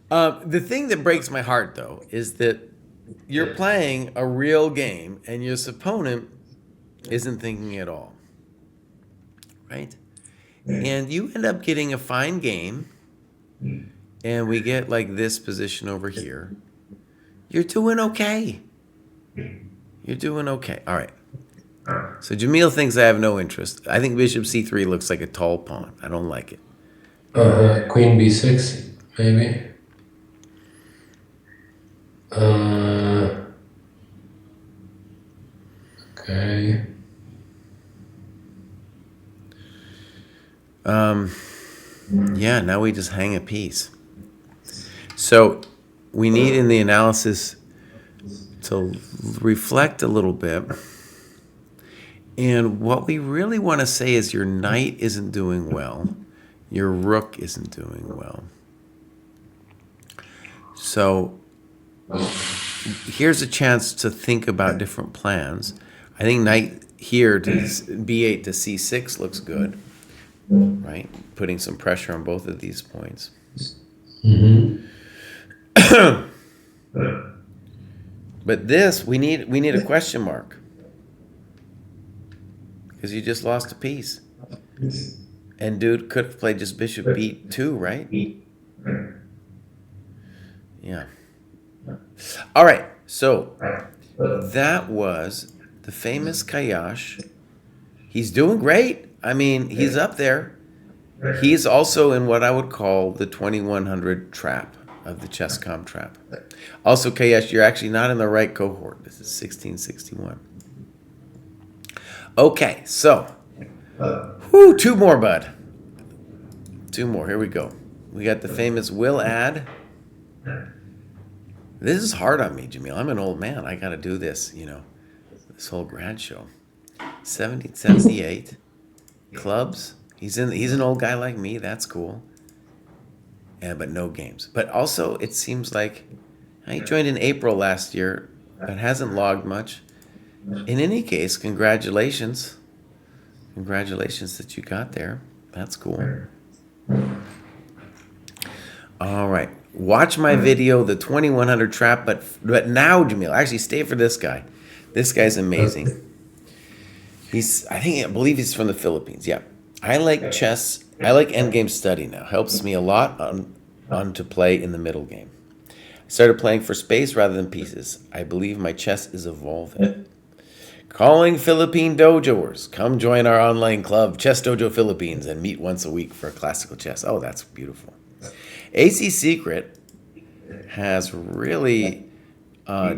The thing that breaks my heart, though, is that you're playing a real game and your opponent isn't thinking at all. Right? And you end up getting a fine game, and we get like this position over here. You're doing okay. You're doing okay. All right. So Jamil thinks I have no interest. I think Bishop C3 looks like a tall pawn. I don't like it. Queen B6, maybe. Okay. Yeah, now we just hang a piece. So we need in the analysis to reflect a little bit. And what we really want to say is your knight isn't doing well. Your rook isn't doing well. So here's a chance to think about different plans. I think knight here to b8 to c6 looks good, right? Putting some pressure on both of these points. But this, we need a question mark. Because you just lost a piece. And dude could have played just bishop b2, right? Yeah. All right, so that was the famous Kayash. He's doing great. I mean, he's up there. He's also in what I would call the 2100 trap of the ChessCom trap. Also, Kayash, you're actually not in the right cohort. This is 1661. Okay, so, two more, bud. Two more. Here we go. We got the famous Will Add. This is hard on me, Jamil. I'm an old man. I got to do this, this whole grad show. 1778. Clubs. He's an old guy like me. That's cool. Yeah, but no games. But also, it seems like he joined in April last year, but hasn't logged much. In any case, congratulations. Congratulations that you got there. That's cool. All right. Watch my video, the 2100 trap, but now, Jamil, actually stay for this guy. This guy's amazing. I believe he's from the Philippines. Yeah. I like chess. I like endgame study now. Helps me a lot on to play in the middle game. I started playing for space rather than pieces. I believe my chess is evolving. Calling Philippine dojoers. Come join our online club, Chess Dojo Philippines, and meet once a week for classical chess. Oh, that's beautiful. AC Secret has really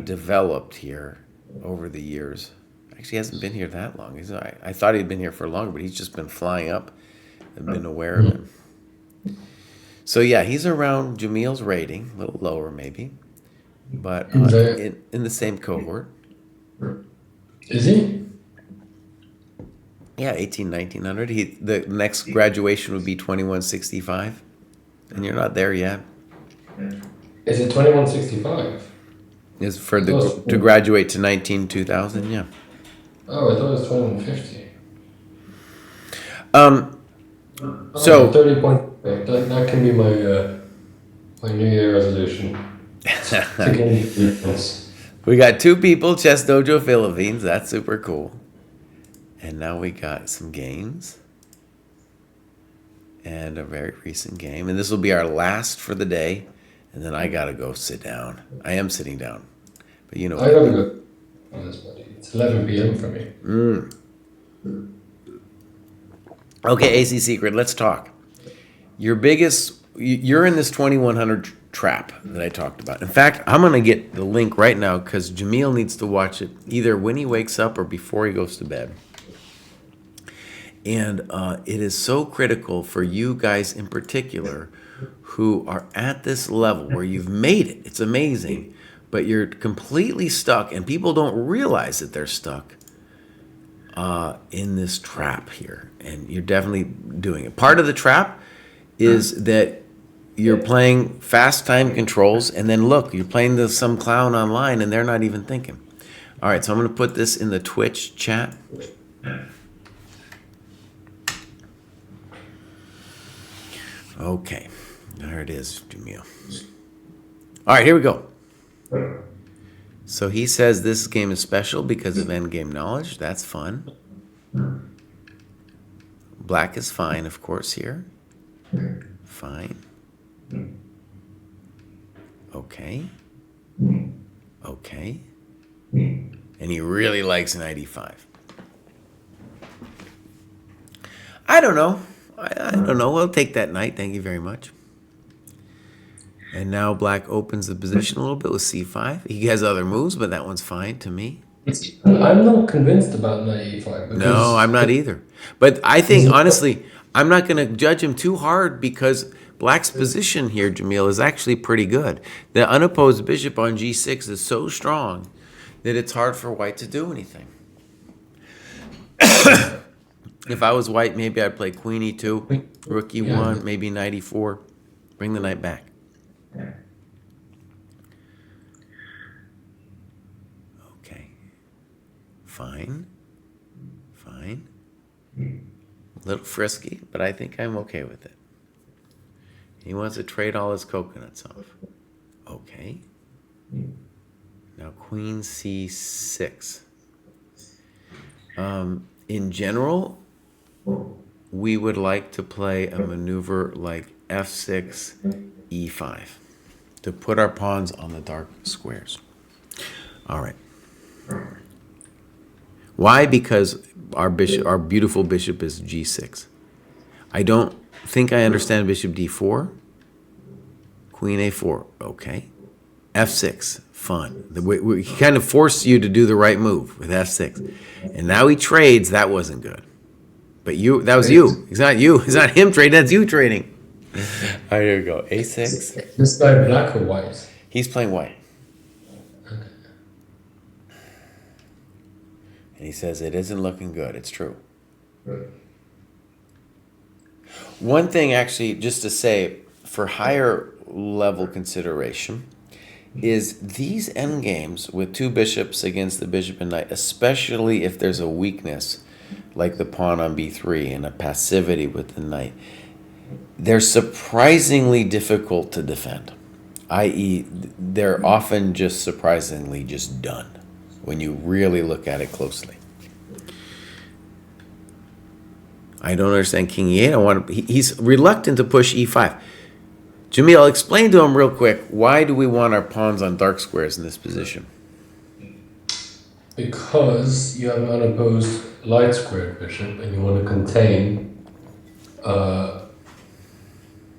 developed here over the years. Actually, he hasn't been here that long. I thought he'd been here for longer, but he's just been flying up. I've been aware of him. So yeah, he's around Jamil's rating, a little lower maybe, but in the same cohort. Is he? Yeah, 1900. The next graduation would be 2165, and you're not there yet. Is it 2165? Is for to graduate to 2000? Yeah. Oh, I thought it was 2150. So 30 point. That can be my New Year resolution. To gain 3 points. We got two people, Chess Dojo Philippines. That's super cool. And now we got some games. And a very recent game. And this will be our last for the day. And then I got to go sit down. I am sitting down. But you know I got to go on this, buddy. It's 11 p.m. for me. Okay, AC Secret, let's talk. You're in this 2100 trap that I talked about. In fact, I'm going to get the link right now because Jamil needs to watch it either when he wakes up or before he goes to bed. And it is so critical for you guys in particular who are at this level where you've made it. It's amazing, but you're completely stuck and people don't realize that they're stuck in this trap here. And you're definitely doing it. Part of the trap is that you're playing fast time controls, and then look, you're playing some clown online, and they're not even thinking. All right, so I'm going to put this in the Twitch chat. Okay, there it is, Jamil. All right, here we go. So he says this game is special because of endgame knowledge. That's fun. Black is fine, of course, here. Fine. Okay. Okay. And he really likes 95. I don't know. I don't know. We'll take that knight. Thank you very much. And now black opens the position a little bit with c5. He has other moves, but that one's fine to me. I'm not convinced about knight e5. No, I'm not either. But I think, honestly, I'm not going to judge him too hard because black's position here, Jamil, is actually pretty good. The unopposed bishop on g6 is so strong that it's hard for white to do anything. If I was white, maybe I'd play queen e2, rook e1, maybe knight e4. Bring the knight back. Fine. Fine. A little frisky, but I think I'm okay with it. He wants to trade all his coconuts off. Okay. Now queen c6. In general, we would like to play a maneuver like f6, e5 to put our pawns on the dark squares. All right. Why? Because our beautiful bishop is g6. I don't think I understand bishop d4. Queen a4. Okay. f6. Fun. We kind of forced you to do the right move with f6. And now he trades. That wasn't good. But that was you. It's not you. It's not him trading. That's you trading. All right, here we go. a6. This guy black or white? He's playing white. And he says it isn't looking good. It's true. One thing, actually, just to say, for higher level consideration, is these endgames with two bishops against the bishop and knight, especially if there's a weakness like the pawn on b3 and a passivity with the knight, they're surprisingly difficult to defend, i.e. they're often just surprisingly just done when you really look at it closely. I don't understand king e8. He's reluctant to push e5. Jamil, explain to him real quick, why do we want our pawns on dark squares in this position? Because you have an unopposed light squared bishop and you want to contain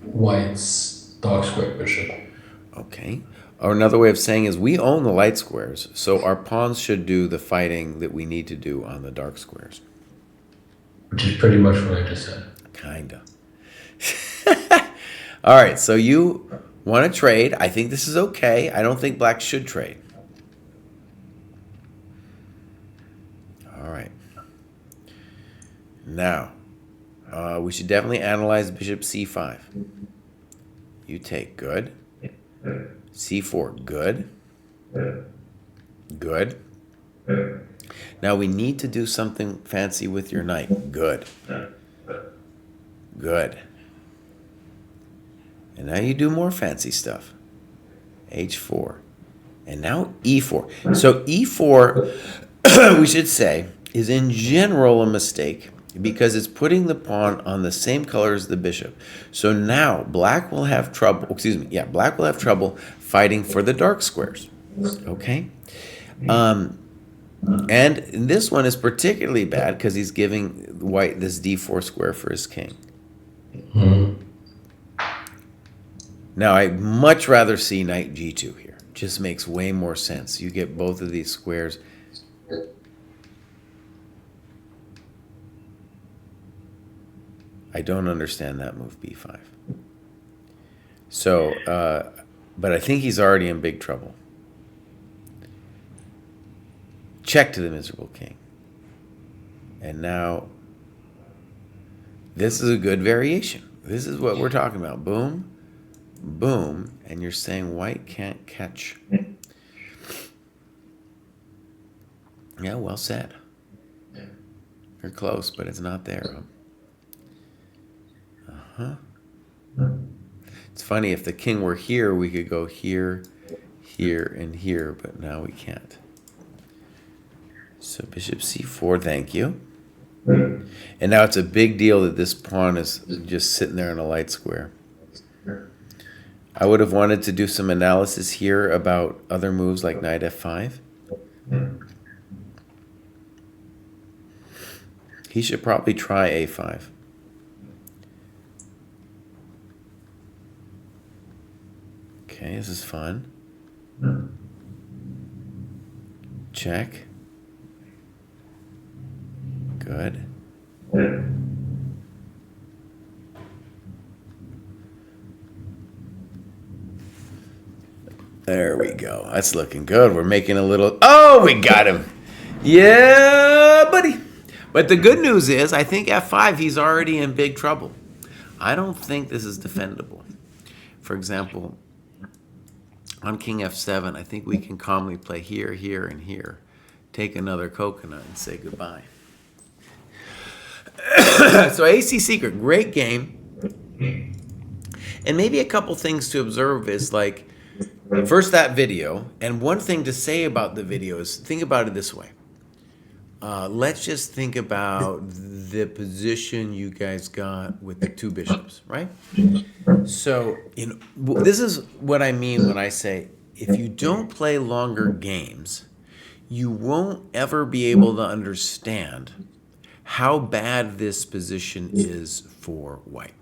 white's dark squared bishop. Okay. Or another way of saying is we own the light squares, so our pawns should do the fighting that we need to do on the dark squares. Which is pretty much what I just said. Kinda. All right, so you want to trade. I think this is okay. I don't think black should trade. All right. Now, we should definitely analyze bishop c5. You take, good. c4, good. Good. Now we need to do something fancy with your knight. Good. Good. And now you do more fancy stuff. h4. And now e4. So e4, we should say, is in general a mistake because it's putting the pawn on the same color as the bishop. So now black will have trouble, black will have trouble fighting for the dark squares. Okay? And this one is particularly bad because he's giving white this d4 square for his king. Mm-hmm. Now, I'd much rather see knight g2 here. Just makes way more sense. You get both of these squares. I don't understand that move, b5. So, but I think he's already in big trouble. Check to the miserable king. And now, this is a good variation. This is what we're talking about. Boom, boom, and you're saying white can't catch. Yeah, well said. You're close, but it's not there. It's funny, if the king were here, we could go here, here, and here, but now we can't. So bishop c4, thank you. And now it's a big deal that this pawn is just sitting there in a light square. I would have wanted to do some analysis here about other moves like knight f5. He should probably try a5. Okay, this is fun. Check. Good. There we go. That's looking good. We're making a little... Oh, we got him. Yeah, buddy. But the good news is, I think f5, he's already in big trouble. I don't think this is defendable. For example, on king f7, I think we can calmly play here, here, and here. take another coconut and say goodbye. So AC Secret, great game. And maybe a couple things to observe is like, first that video, and one thing to say about the video is think about it this way. Let's just think about the position you guys got with the two bishops, right? So this is what I mean when I say, if you don't play longer games, you won't ever be able to understand how bad this position is for white.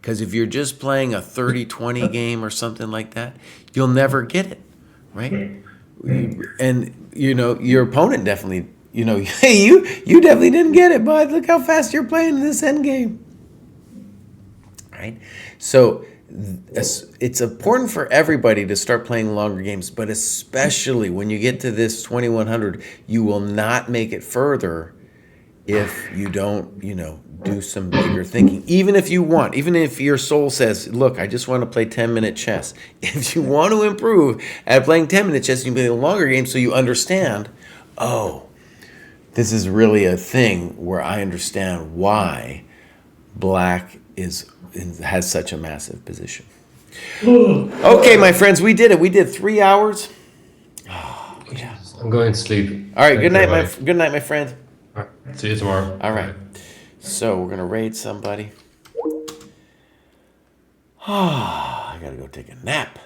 Because if you're just playing a 30-20 game or something like that, you'll never get it, right? And, your opponent definitely, you definitely didn't get it, bud. Look how fast you're playing this end game, right? So it's important for everybody to start playing longer games, but especially when you get to this 2100, you will not make it further if you don't, do some bigger thinking. Even if your soul says, look, I just want to play 10-minute chess. If you want to improve at playing 10-minute chess, you play a longer game so you understand, this is really a thing where I understand why black has such a massive position. Okay, my friends, we did it. We did 3 hours. Oh, yeah. I'm going to sleep. All right, good night, my friend. All right, see you tomorrow. All right. So we're going to raid somebody. I got to go take a nap.